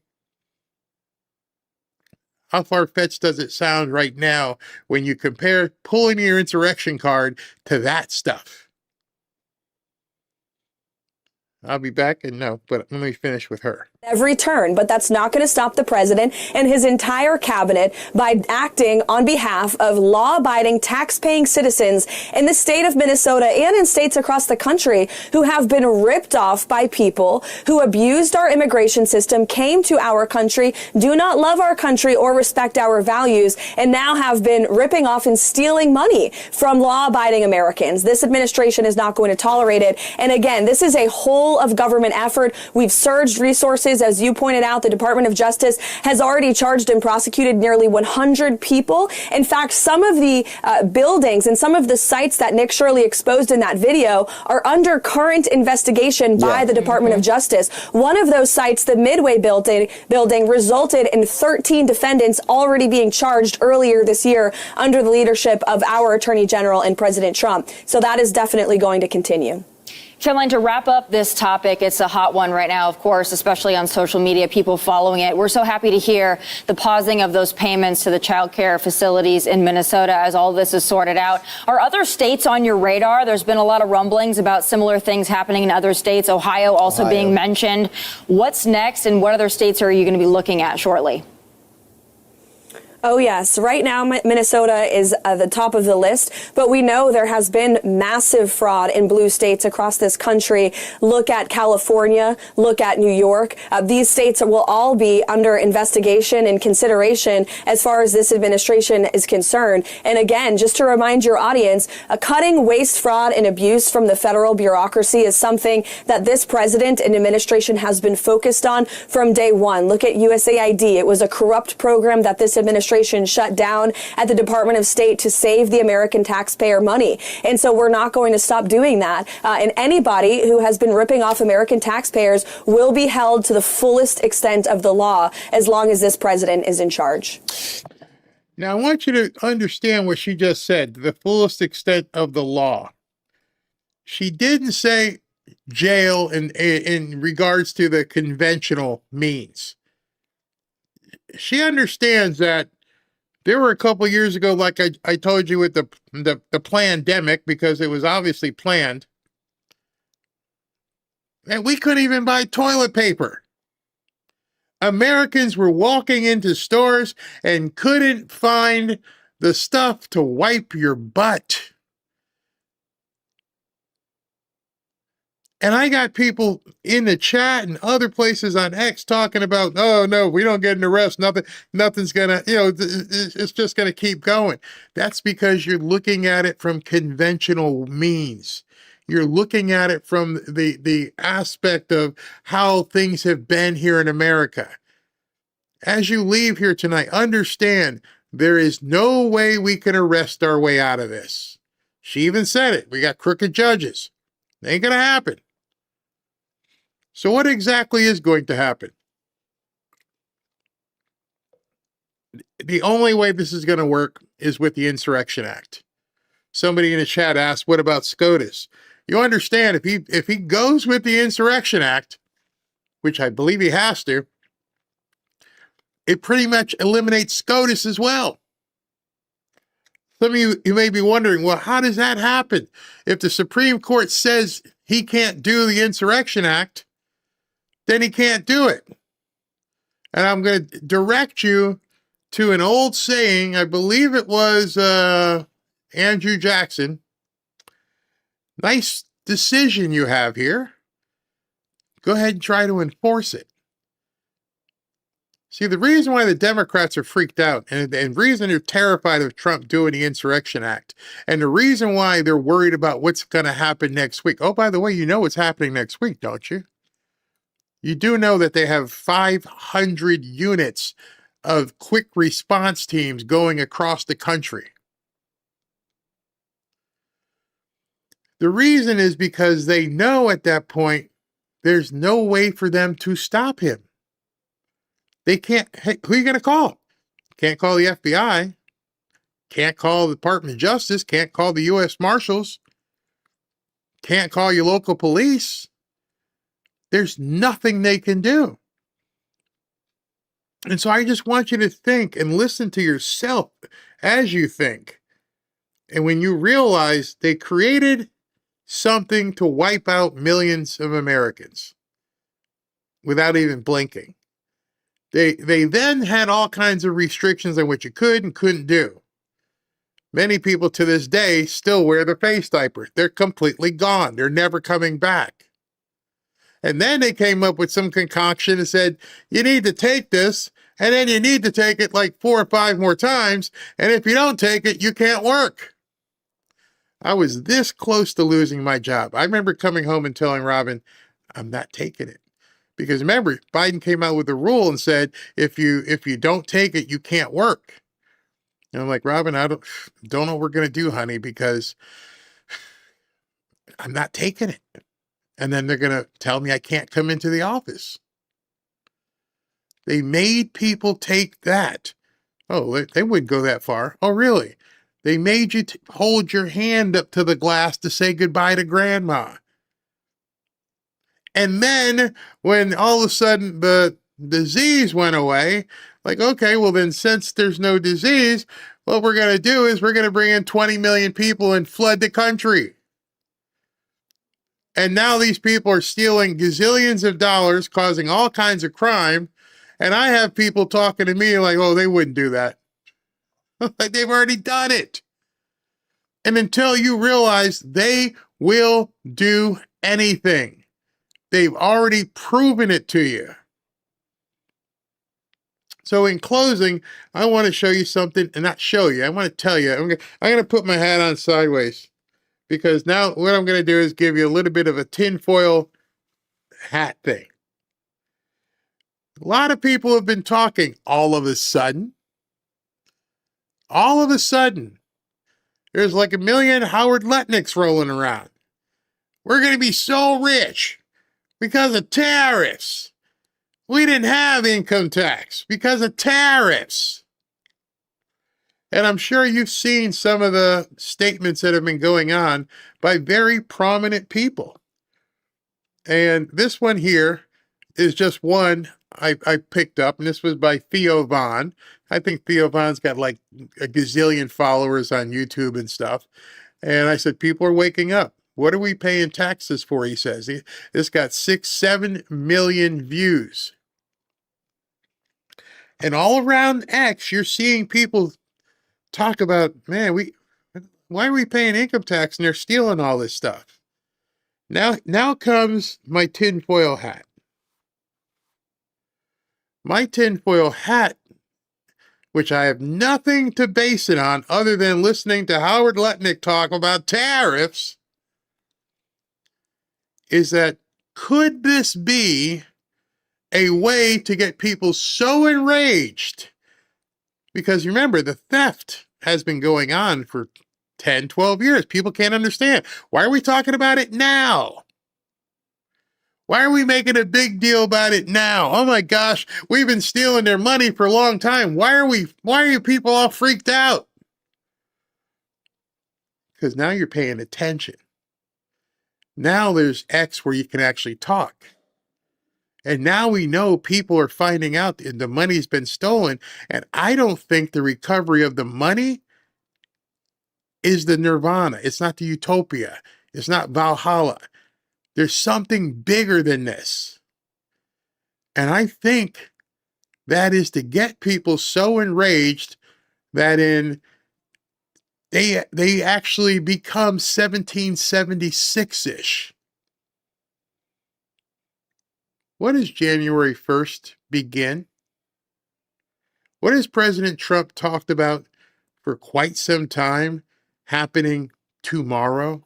How far-fetched does it sound right now when you compare pulling your insurrection card to that stuff? I'll be back and no, but let me finish with her. Every turn, but that's not going to stop the president and his entire cabinet by acting on behalf of law-abiding, tax-paying citizens in the state of Minnesota and in states across the country who have been ripped off by people who abused our immigration system, came to our country, do not love our country or respect our values, and now have been ripping off and stealing money from law-abiding Americans. This administration is not going to tolerate it. And again, this is a whole of government effort. We've surged resources. As you pointed out, the Department of Justice has already charged and prosecuted nearly 100 people. In fact, some of the buildings and some of the sites that Nick Shirley exposed in that video are under current investigation by the Department of Justice. One of those sites, the Midway building, resulted in 13 defendants already being charged earlier this year under the leadership of our Attorney General and President Trump. So that is definitely going to continue. Caroline, to wrap up this topic, it's a hot one right now, of course, especially on social media, people following it. We're so happy to hear the pausing of those payments to the child care facilities in Minnesota as all this is sorted out. Are other states on your radar? There's been a lot of rumblings about similar things happening in other states, Ohio also being mentioned. What's next, and what other states are you going to be looking at shortly? Oh, yes. Right now, Minnesota is at the top of the list, but we know there has been massive fraud in blue states across this country. Look at California, look at New York. These states will all be under investigation and consideration as far as this administration is concerned. And again, just to remind your audience, cutting waste, fraud, and abuse from the federal bureaucracy is something that this president and administration has been focused on from day one. Look at USAID. It was a corrupt program that this administration shut down at the Department of State to save the American taxpayer money. And so we're not going to stop doing that. And anybody who has been ripping off American taxpayers will be held to the fullest extent of the law as long as this president is in charge. Now, I want you to understand what she just said, the fullest extent of the law. She didn't say jail in regards to the conventional means. She understands that there were a couple years ago, like I told you with the pandemic, because it was obviously planned, and we couldn't even buy toilet paper. Americans were walking into stores and couldn't find the stuff to wipe your butt. And I got people in the chat and other places on X talking about, oh, no, we don't get an arrest. Nothing's going to, it's just going to keep going. That's because you're looking at it from conventional means. You're looking at it from the aspect of how things have been here in America. As you leave here tonight, understand there is no way we can arrest our way out of this. She even said it. We got crooked judges. It ain't going to happen. So what exactly is going to happen? The only way this is going to work is with the Insurrection Act. Somebody in the chat asked, what about SCOTUS? You understand, if he goes with the Insurrection Act, which I believe he has to, it pretty much eliminates SCOTUS as well. Some of you may be wondering, well, how does that happen? If the Supreme Court says he can't do the Insurrection Act, then he can't do it. And I'm going to direct you to an old saying, I believe it was Andrew Jackson. Nice decision you have here. Go ahead and try to enforce it. See, the reason why the Democrats are freaked out and the reason they're terrified of Trump doing the Insurrection Act and the reason why they're worried about what's going to happen next week. Oh, by the way, you know what's happening next week, don't you? You do know that they have 500 units of quick response teams going across the country. The reason is because they know at that point there's no way for them to stop him. They can't. Hey, who are you going to call? Can't call the FBI. Can't call the Department of Justice, can't call the U.S. Marshals, can't call your local police. There's nothing they can do. And so I just want you to think and listen to yourself as you think. And when you realize they created something to wipe out millions of Americans without even blinking. They then had all kinds of restrictions on what you could and couldn't do. Many people to this day still wear the face diaper. They're completely gone. They're never coming back. And then they came up with some concoction and said, you need to take this, and then you need to take it like 4 or 5 more times, and if you don't take it, you can't work. I was this close to losing my job. I remember coming home and telling Robin, I'm not taking it. Because remember, Biden came out with a rule and said, if you don't take it, you can't work. And I'm like, Robin, I don't know what we're going to do, honey, because I'm not taking it. And then they're going to tell me I can't come into the office. They made people take that. Oh, they wouldn't go that far. Oh, really? They made you hold your hand up to the glass to say goodbye to grandma. And then when all of a sudden the disease went away, like, okay, well then since there's no disease, what we're going to do is we're going to bring in 20 million people and flood the country. And now these people are stealing gazillions of dollars, causing all kinds of crime. And I have people talking to me like, oh, they wouldn't do that. Like they've already done it. And until you realize they will do anything, they've already proven it to you. So in closing, I want to show you something, and not show you, I want to tell you. I'm going to put my hat on sideways, because now what I'm going to do is give you a little bit of a tinfoil hat thing. A lot of people have been talking all of a sudden. All of a sudden, there's like 1 million Howard Lutnicks rolling around. We're going to be so rich because of tariffs. We didn't have income tax because of tariffs. And I'm sure you've seen some of the statements that have been going on by very prominent people. And this one here is just one I picked up, and this was by Theo Von. I think Theo Von's got like a gazillion followers on YouTube and stuff. And I said, people are waking up. What are we paying taxes for? He says. This got 6-7 million views. And all around X, you're seeing people talk about, man, why are we paying income tax and they're stealing all this stuff? Now comes my tinfoil hat. My tinfoil hat, which I have nothing to base it on other than listening to Howard Lutnick talk about tariffs, is that could this be a way to get people so enraged? Because remember, the theft has been going on for 10, 12 years. People can't understand. Why are we talking about it now? Why are we making a big deal about it now? Oh my gosh, we've been stealing their money for a long time. Why are you people all freaked out? Because now you're paying attention. Now there's X where you can actually talk. And now we know people are finding out that the money's been stolen. And I don't think the recovery of the money is the nirvana. It's not the utopia. It's not Valhalla. There's something bigger than this. And I think that is to get people so enraged that they actually become 1776-ish. What does January 1st begin? What has President Trump talked about for quite some time happening tomorrow?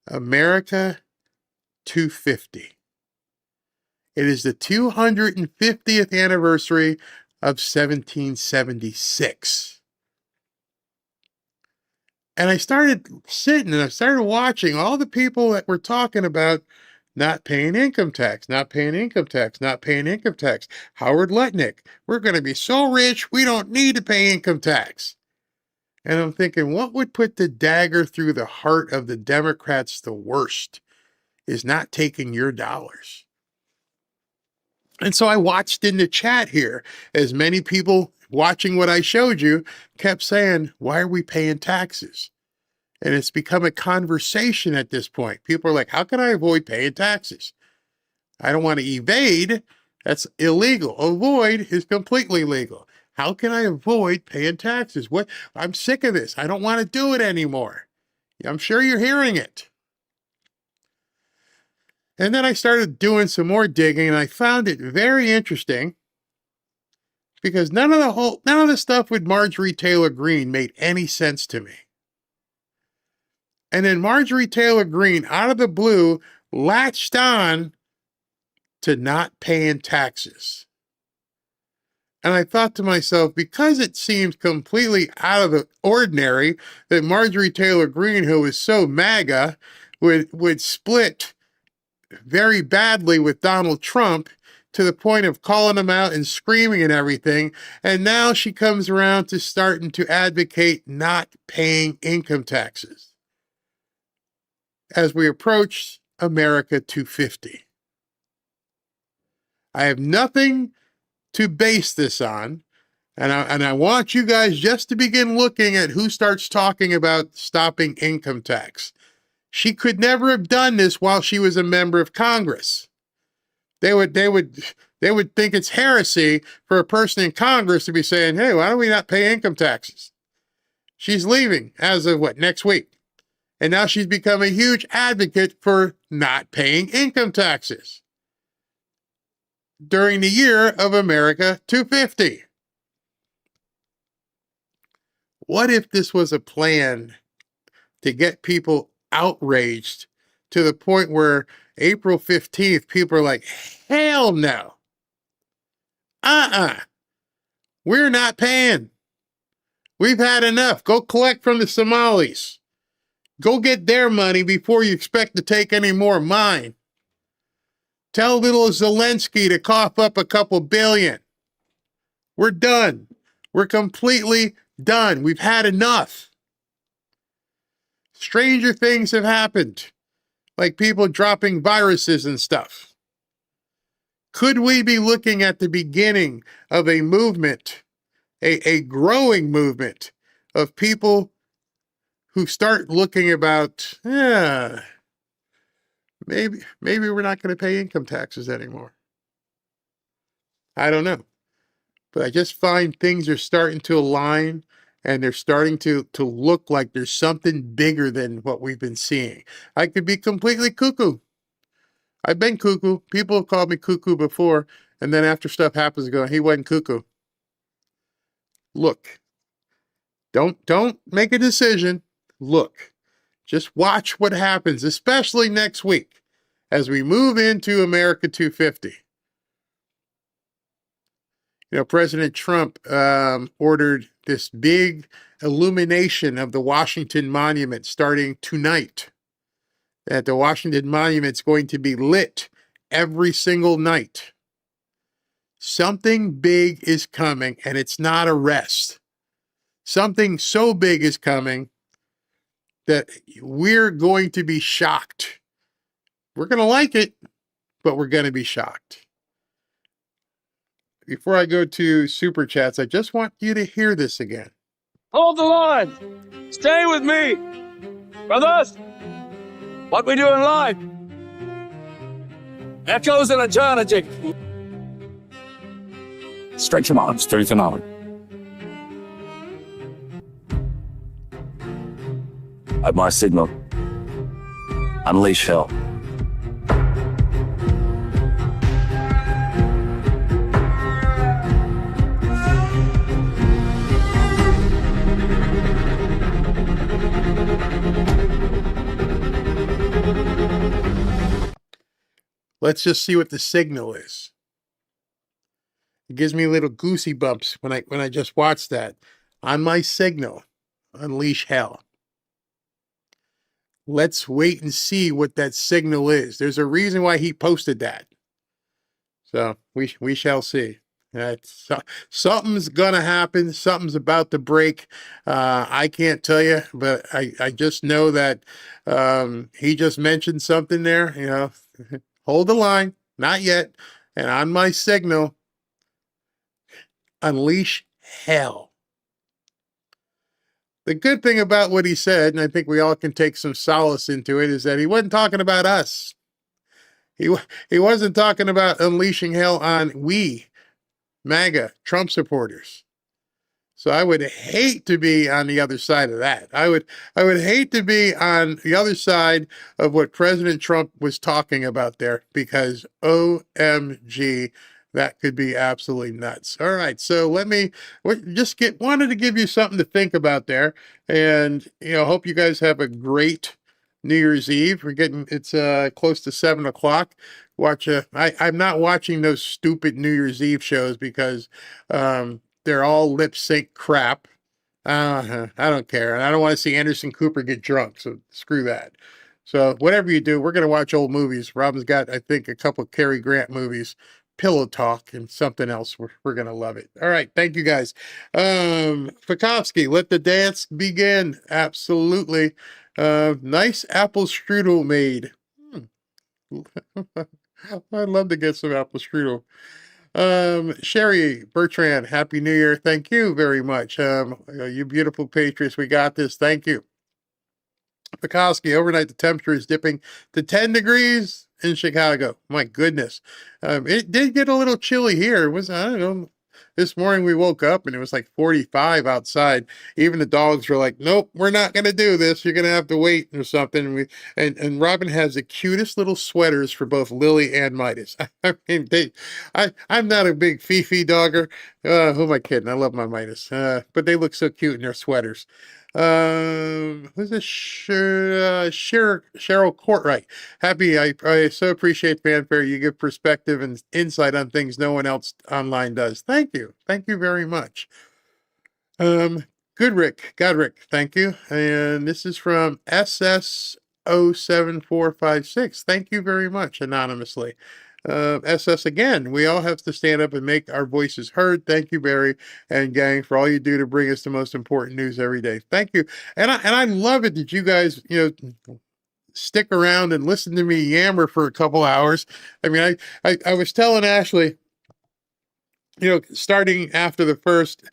America 250. It is the 250th anniversary of 1776. And I started sitting and I started watching all the people that were talking about not paying income tax, not paying income tax, not paying income tax. Howard Lutnick, we're going to be so rich, we don't need to pay income tax. And I'm thinking, what would put the dagger through the heart of the Democrats the worst is not taking your dollars. And so I watched in the chat here as many people watching what I showed you kept saying, why are we paying taxes? And it's become a conversation at this point. People are like, how can I avoid paying taxes? I don't want to evade. That's illegal. Avoid is completely legal. How can I avoid paying taxes? What? I'm sick of this. I don't want to do it anymore. I'm sure you're hearing it. And then I started doing some more digging, and I found it very interesting because none of the stuff with Marjorie Taylor Greene made any sense to me. And then Marjorie Taylor Greene, out of the blue, latched on to not paying taxes. And I thought to myself, because it seems completely out of the ordinary that Marjorie Taylor Greene, who is so MAGA, would split very badly with Donald Trump to the point of calling him out and screaming and everything. And now she comes around to starting to advocate not paying income taxes as we approach America 250. I have nothing to base this on, and I want you guys just to begin looking at who starts talking about stopping income tax. She could never have done this while she was a member of Congress. They would think it's heresy for a person in Congress to be saying, hey, why don't we not pay income taxes? She's leaving as of next week. And now she's become a huge advocate for not paying income taxes during the year of America 250. What if this was a plan to get people outraged to the point where April 15th, people are like, hell no. We're not paying. We've had enough. Go collect from the Somalis. Go get their money before you expect to take any more of mine. Tell little Zelensky to cough up a couple billion. We're done. We're completely done. We've had enough. Stranger things have happened, like people dropping viruses and stuff. Could we be looking at the beginning of a movement, a growing movement of people who start looking about, maybe we're not going to pay income taxes anymore? I don't know. But I just find things are starting to align, and they're starting to look like there's something bigger than what we've been seeing. I could be completely cuckoo. I've been cuckoo. People have called me cuckoo before, and then after stuff happens, they go, he wasn't cuckoo. Look. Don't make a decision. Look. Just watch what happens, especially next week as we move into America 250. President Trump ordered this big illumination of the Washington Monument starting tonight. That the Washington Monument's going to be lit every single night. Something big is coming, and it's not a rest. Something so big is coming that we're going to be shocked. We're going to like it, but we're going to be shocked. Before I go to Super Chats, I just want you to hear this again. Hold the line. Stay with me. Brothers, what we doing live? Echoes in eternity. Straight to knowledge. At my signal, unleash hell. Let's just see what the signal is. It gives me little goosey bumps when I just watched that. On my signal, unleash hell. Let's wait and see what that signal is. There's a reason why he posted that. So we shall see. That's something's gonna happen. Something's about to break. I can't tell you, but I just know that he just mentioned something there. You know, hold the line, not yet. And on my signal, unleash hell. The good thing about what he said, and I think we all can take some solace into it, is that he wasn't talking about us. He wasn't talking about unleashing hell on we, MAGA, Trump supporters. So I would hate to be on the other side of that. I would hate to be on the other side of what President Trump was talking about there, because OMG, that could be absolutely nuts. All right, so wanted to give you something to think about there, and hope you guys have a great New Year's Eve. It's close to 7 o'clock. I'm not watching those stupid New Year's Eve shows because they're all lip sync crap. I don't care. And I don't want to see Anderson Cooper get drunk. So screw that. So whatever you do, we're going to watch old movies. Robin's got, I think, a couple of Cary Grant movies, Pillow Talk, and something else. We're going to love it. All right. Thank you, guys. Pekovsky, let the dance begin. Absolutely. Nice apple strudel made. I'd love to get some apple strudel. Sherry Bertrand, Happy New Year. Thank you very much. You beautiful patriots, we got this. Thank you. Pekovsky, overnight the temperature is dipping to 10 degrees in Chicago. My goodness. It did get a little chilly here. It was, I don't know, this morning we woke up and it was like 45 outside. Even the dogs were like, nope, we're not going to do this. You're going to have to wait or something. And Robin has the cutest little sweaters for both Lily and Midas. I mean, I'm not a big Fifi dogger. Who am I kidding? I love my Midas. But they look so cute in their sweaters. Who's this? Cheryl Courtright. Happy. I so appreciate fanfare. You give perspective and insight on things no one else online does. Thank you. Thank you very much. Godric, thank you. And this is from SS07456. Thank you very much, anonymously. SS again, we all have to stand up and make our voices heard. Thank you, Barry and gang, for all you do to bring us the most important news every day. Thank you. And I love it that you guys, stick around and listen to me yammer for a couple hours. I mean, I was telling Ashley, starting after the first,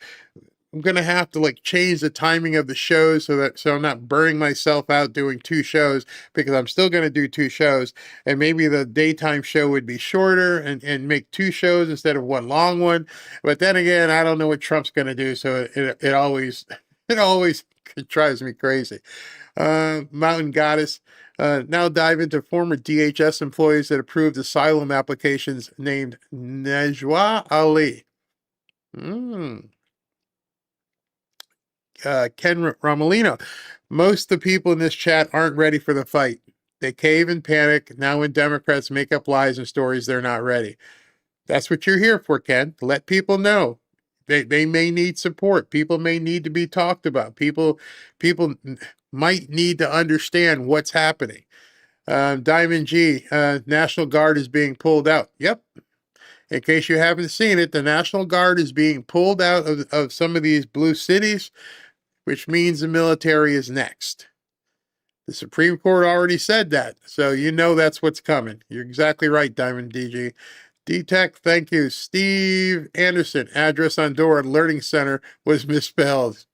I'm going to have to change the timing of the shows so I'm not burning myself out doing 2 shows, because I'm still going to do 2 shows, and maybe the daytime show would be shorter and make 2 shows instead of 1 long one. But then again, I don't know what Trump's going to do. So it always drives me crazy. Mountain Goddess, now dive into former DHS employees that approved asylum applications named Najwa Ali. Ken Romolino, most of the people in this chat aren't ready for the fight. They cave and panic. Now when Democrats make up lies and stories, they're not ready. That's what you're here for, Ken. Let people know. They may need support. People may need to be talked about. People might need to understand what's happening. Diamond G, National Guard is being pulled out. Yep. In case you haven't seen it, the National Guard is being pulled out of some of these blue cities, which means the military is next. The Supreme Court already said that, so that's what's coming. You're exactly right, Diamond DG. D-Tech, thank you. Steve Anderson, address on door at Learning Center was misspelled.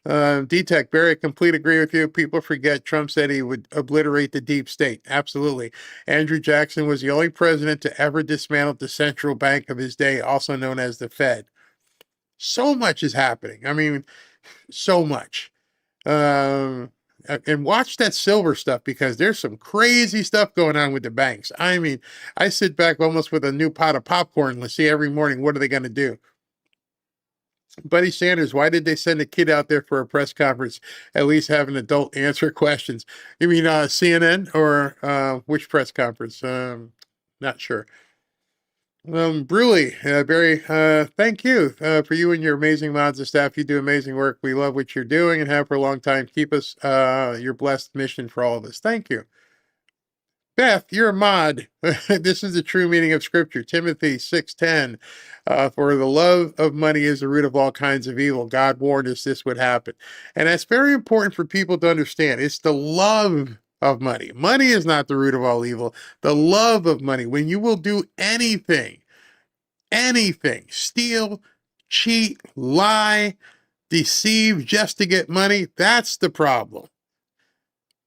D-Tech, Barry, complete agree with you. People forget Trump said he would obliterate the deep state. Absolutely. Andrew Jackson was the only president to ever dismantle the central bank of his day, also known as the Fed. So much is happening. I mean, so much. And watch that silver stuff, because there's some crazy stuff going on with the banks. I mean, I sit back almost with a new pot of popcorn. Let's see every morning, what are they going to do? Buddy Sanders, why did they send a kid out there for a press conference? At least have an adult answer questions. You mean CNN or which press conference? Not sure. Bruley, Barry, thank you for you and your amazing mods and staff. You do amazing work. We love what you're doing and have for a long time. Keep us your blessed mission for all of us. Thank you. Beth, you're a mod. This is the true meaning of Scripture. Timothy 6:10. For the love of money is the root of all kinds of evil. God warned us this would happen. And that's very important for people to understand. It's the love of money. Money is not the root of all evil. The love of money. When you will do anything, steal, cheat, lie, deceive just to get money, that's the problem.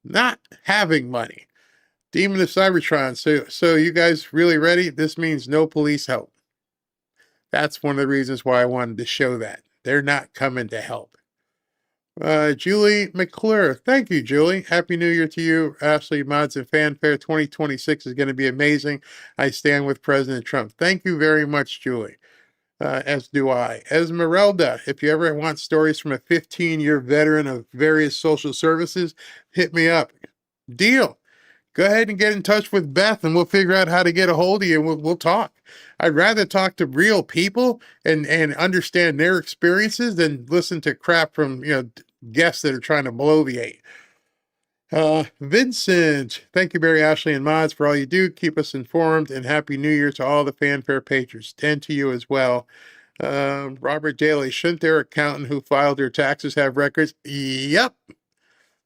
Not having money. Demon of Cybertron. So you guys really ready? This means no police help. That's one of the reasons why I wanted to show that. They're not coming to help. Julie McClure. Thank you, Julie. Happy New Year to you. Ashley, Mods, and Fanfare 2026 is going to be amazing. I stand with President Trump. Thank you very much, Julie. As do I. Esmeralda, if you ever want stories from a 15-year veteran of various social services, hit me up. Deal. Go ahead and get in touch with Beth and we'll figure out how to get a hold of you and we'll talk. I'd rather talk to real people and understand their experiences than listen to crap from, guests that are trying to bloviate. Vincent, thank you, Barry, Ashley, and Mods, for all you do. Keep us informed, and Happy New Year to all the Fanfare patrons, and to you as well. Robert Daly, shouldn't their accountant who filed their taxes have records? Yep.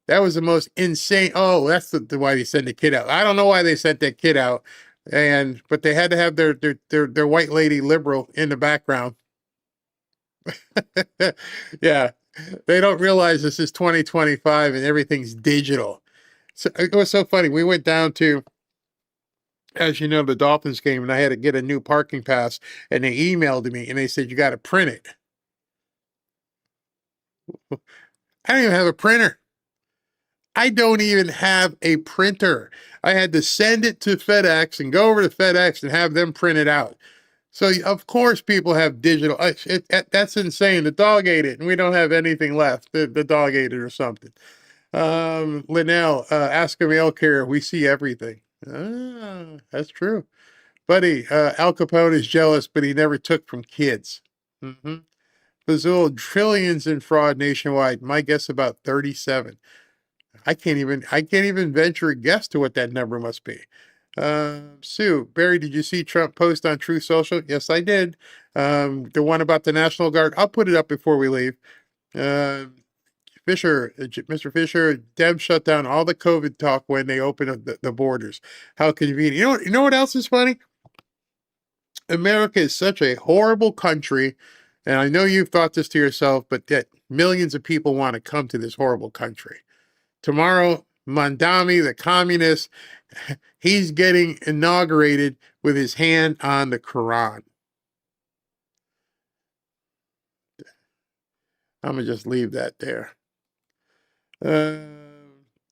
That was the most insane. Oh, that's the why they sent the kid out. I don't know why they sent that kid out, but they had to have their white lady liberal in the background. Yeah, they don't realize this is 2025 and everything's digital. So it was so funny. We went down to, as you know, the Dolphins game, and I had to get a new parking pass, and they emailed me and they said you got to print it. I don't even have a printer. I don't even have a printer. I had to send it to FedEx and go over to FedEx and have them print it out. So, of course, people have digital. That's insane. The dog ate it, and we don't have anything left. The dog ate it or something. Linnell, ask a mail carrier. We see everything. That's true. Buddy, Al Capone is jealous, but he never took from kids. Fazul, trillions in fraud nationwide. My guess about 37. I can't even venture a guess to what that number must be. Sue, Barry, did you see Trump post on Truth Social? Yes, I did. The one about the National Guard. I'll put it up before we leave. Mr. Fisher, Dems shut down all the COVID talk when they opened the borders. How convenient. You know what else is funny? America is such a horrible country, and I know you've thought this to yourself, but that millions of people want to come to this horrible country. Tomorrow, Mandami, the communist, he's getting inaugurated with his hand on the Quran. I'm going to just leave that there.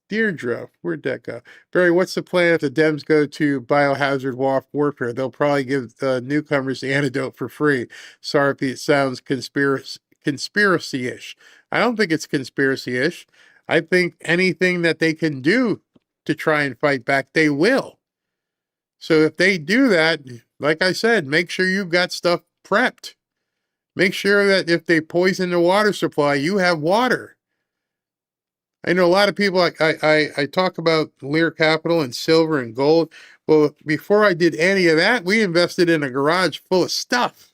Deirdre, where'd that go? Barry, what's the plan if the Dems go to biohazard warfare? They'll probably give the newcomers the antidote for free. Sorry if it sounds conspiracy-ish. I don't think it's conspiracy-ish. I think anything that they can do to try and fight back, they will. So if they do that, like I said, make sure you've got stuff prepped. Make sure that if they poison the water supply, you have water. I know a lot of people, I talk about Lear Capital and silver and gold. Well, before I did any of that, we invested in a garage full of stuff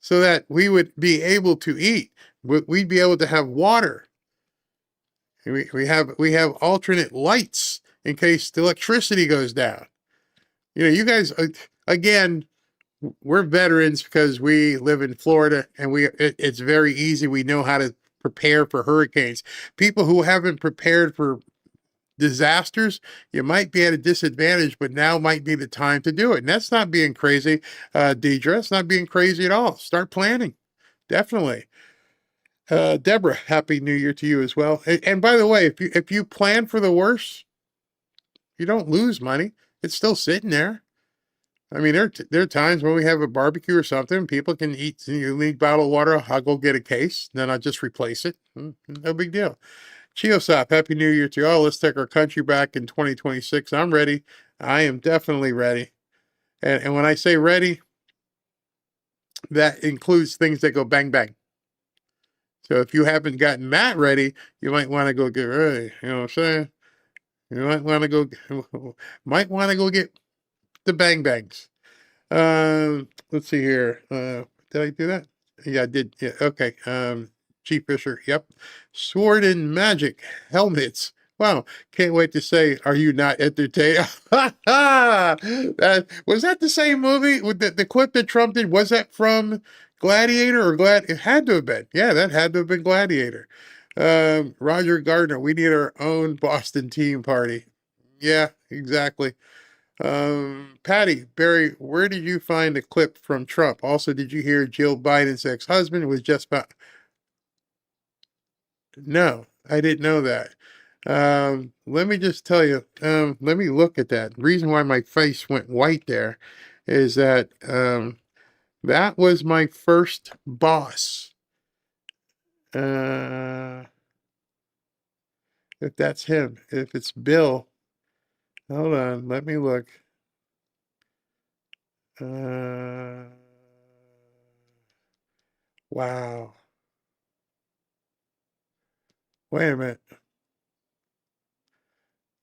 so that we would be able to eat. We'd be able to have water. We have alternate lights in case the electricity goes down. You guys, again, we're veterans because we live in Florida and it's very easy. We know how to prepare for hurricanes. People who haven't prepared for disasters, you might be at a disadvantage, but now might be the time to do it. And that's not being crazy, Deidre. It's not being crazy at all. Start planning. Definitely. Deborah, Happy New Year to you as well. And by the way, if you plan for the worst, you don't lose money. It's still sitting there. I mean, there are times when we have a barbecue or something, people can eat. You need bottled water, I'll go get a case, then I'll just replace it. No big deal. Chiosop, Happy New Year to you all. Let's take our country back in 2026. I'm ready. I am definitely ready. And when I say ready, that includes things that go bang, bang. So if you haven't gotten that ready, you might want to go get ready. You know what I'm saying? You might want to go get the bang bangs. Let's see here. Did I do that? Yeah, I did. Yeah, okay. Chief Fisher. Yep. Sword and Magic helmets. Wow. Can't wait to say, are you not entertained? Was that the same movie with the clip that Trump did? Was that from Gladiator or It had to have been. Yeah, that had to have been Gladiator. Roger Gardner. We need our own Boston Tea Party. Yeah, exactly. Patty, Barry, where did you find the clip from Trump? Also, did you hear Jill Biden's ex-husband was just about... No, I didn't know that. Let me just tell you, let me look at that. The reason why my face went white there is that, that was my first boss. If that's him, if it's Bill, hold on, let me look. Wow. Wait a minute.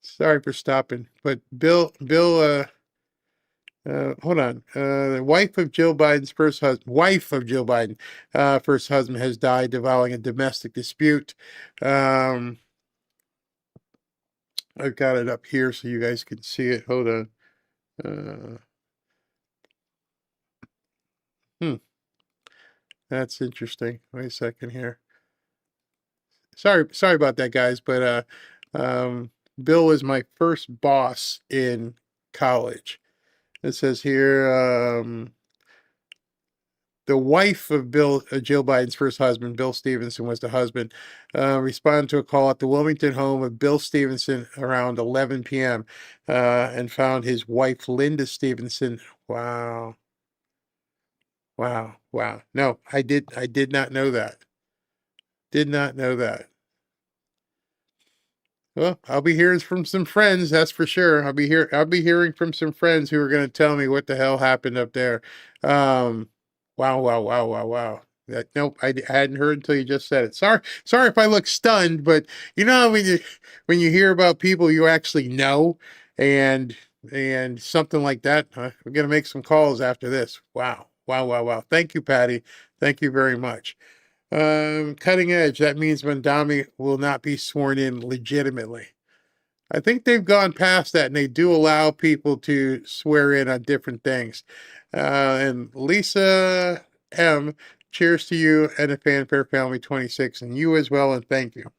Sorry for stopping, but Bill, hold on. The wife of Jill Biden's first husband has died involving a domestic dispute. I've got it up here so you guys can see it. Hold on. That's interesting. Wait a second here. Sorry about that, guys, but Bill was my first boss in college. It says here, the wife of Jill Biden's first husband, Bill Stevenson, was the husband, responded to a call at the Wilmington home of Bill Stevenson around 11 p.m. And found his wife, Linda Stevenson. Wow. No, I did not know that. Did not know that. Well, I'll be hearing from some friends, that's for sure. I'll be hearing from some friends who are going to tell me what the hell happened up there. Wow. Nope, I hadn't heard until you just said it. Sorry if I look stunned, but you know when you hear about people you actually know and something like that, we're going to make some calls after this. Wow. Thank you, Patty. Thank you very much. Cutting edge, that means Mandami will not be sworn in legitimately. I think they've gone past that and they do allow people to swear in on different things. And Lisa M, cheers to you and the Fanfare Family 26 and you as well, and thank you.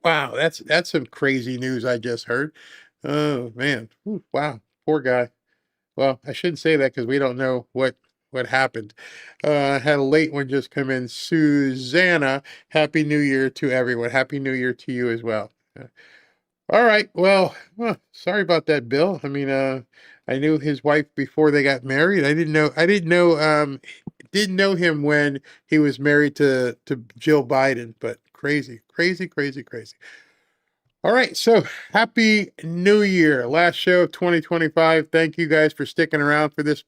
Wow, that's some crazy news I just heard. Oh man. Ooh, wow, poor guy. Well, I shouldn't say that because we don't know what happened. I had a late one just come in. Susanna, Happy New Year to everyone. Happy New Year to you as well. All right. Well, sorry about that, Bill. I mean, I knew his wife before they got married. I didn't know him when he was married to Jill Biden, but crazy. All right, so Happy New Year. Last show of 2025. Thank you guys for sticking around for this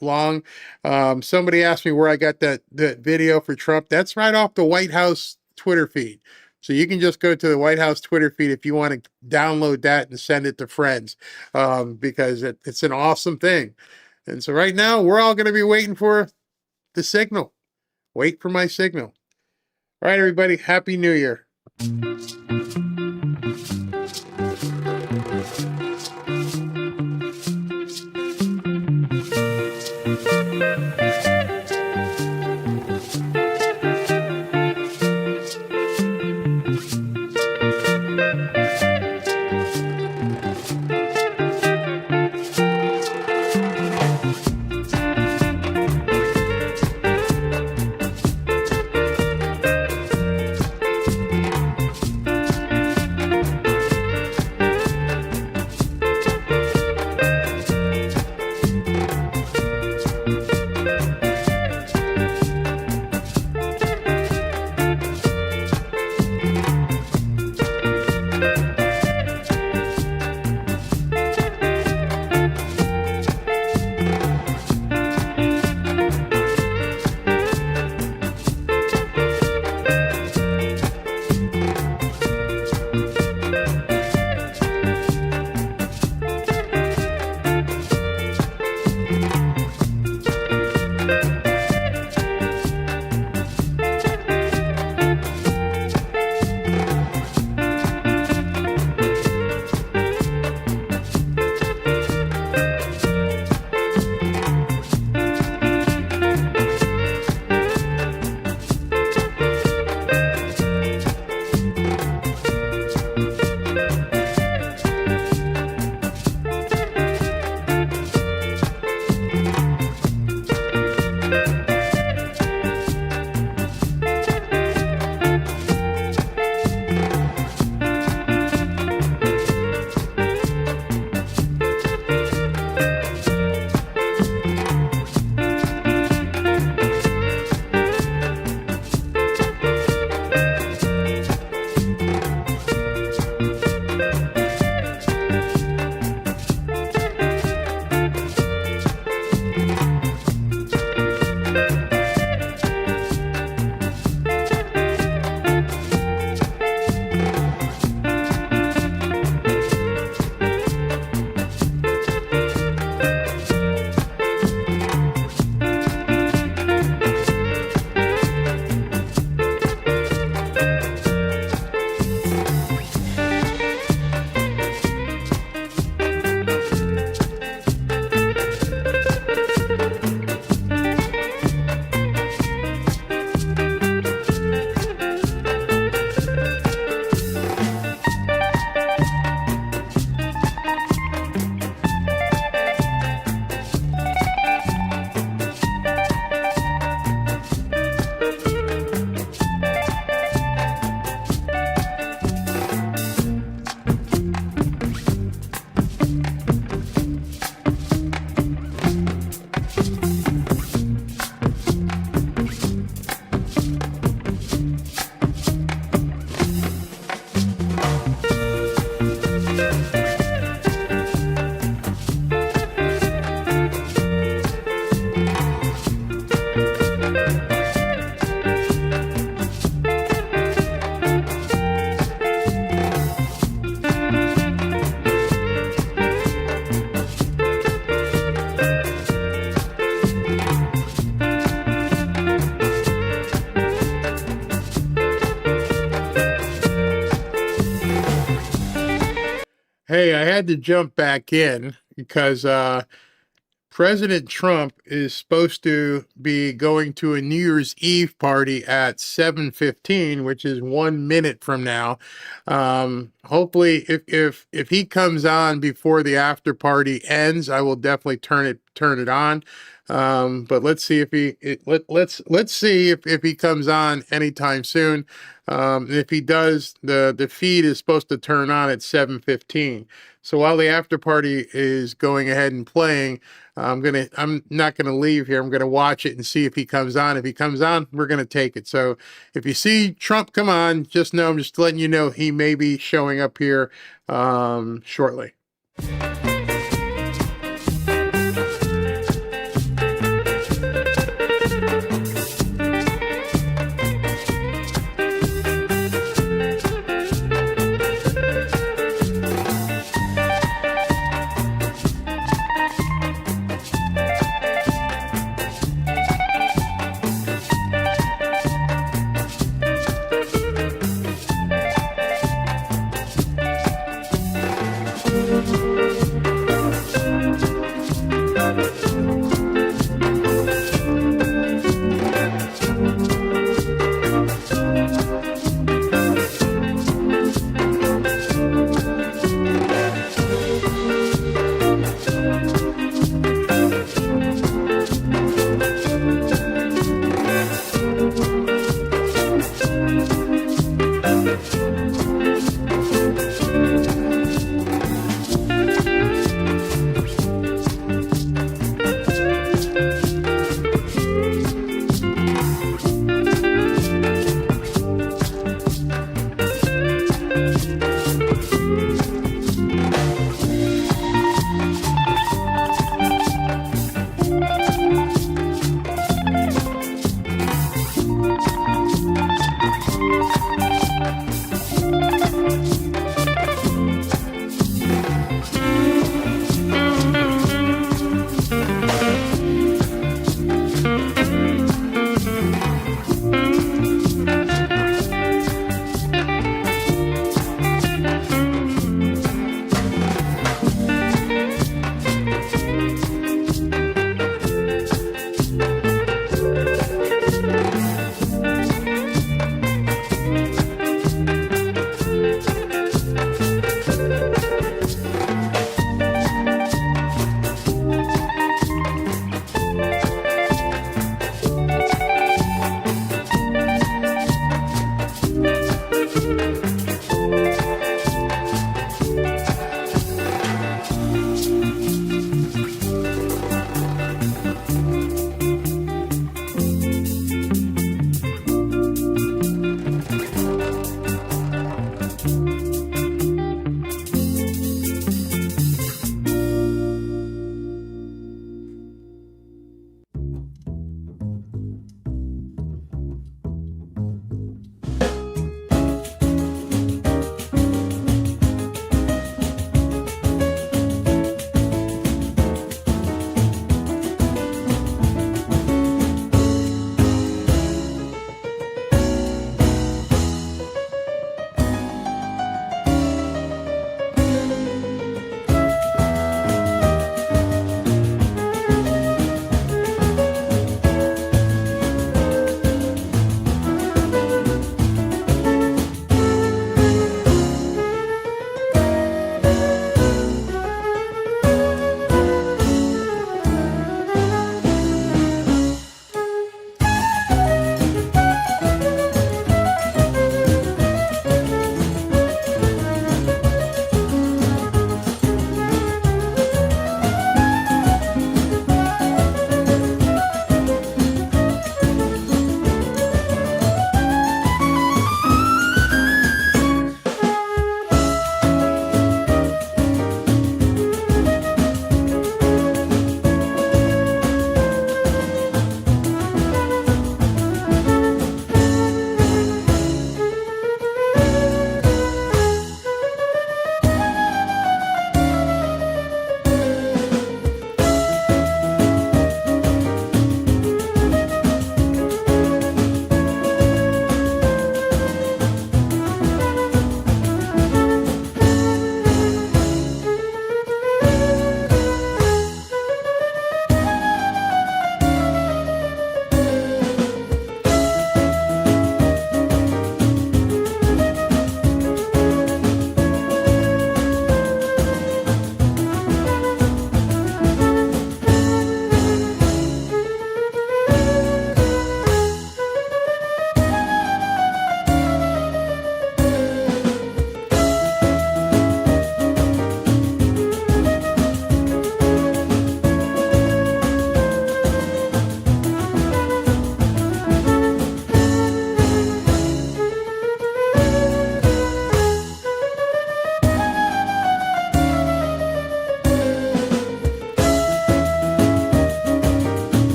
long. Somebody asked me where I got that video for Trump. That's right off the White House Twitter feed. So you can just go to the White House Twitter feed if you want to download that and send it to friends, because it's an awesome thing. And so right now, we're all going to be waiting for the signal. Wait for my signal. All right, everybody, Happy New Year. Hey, I had to jump back in because President Trump is supposed to be going to a New Year's Eve party at 7:15, which is 1 minute from now. Hopefully, if he comes on before the after party ends, I will definitely turn it on. But let's see let's see if he comes on anytime soon. If he does, the feed is supposed to turn on at 7:15. So while the after party is going ahead and playing, I'm not gonna leave here. I'm gonna watch it and see if he comes on. If he comes on, we're gonna take it. So if you see Trump come on, just know I'm just letting you know he may be showing up here shortly.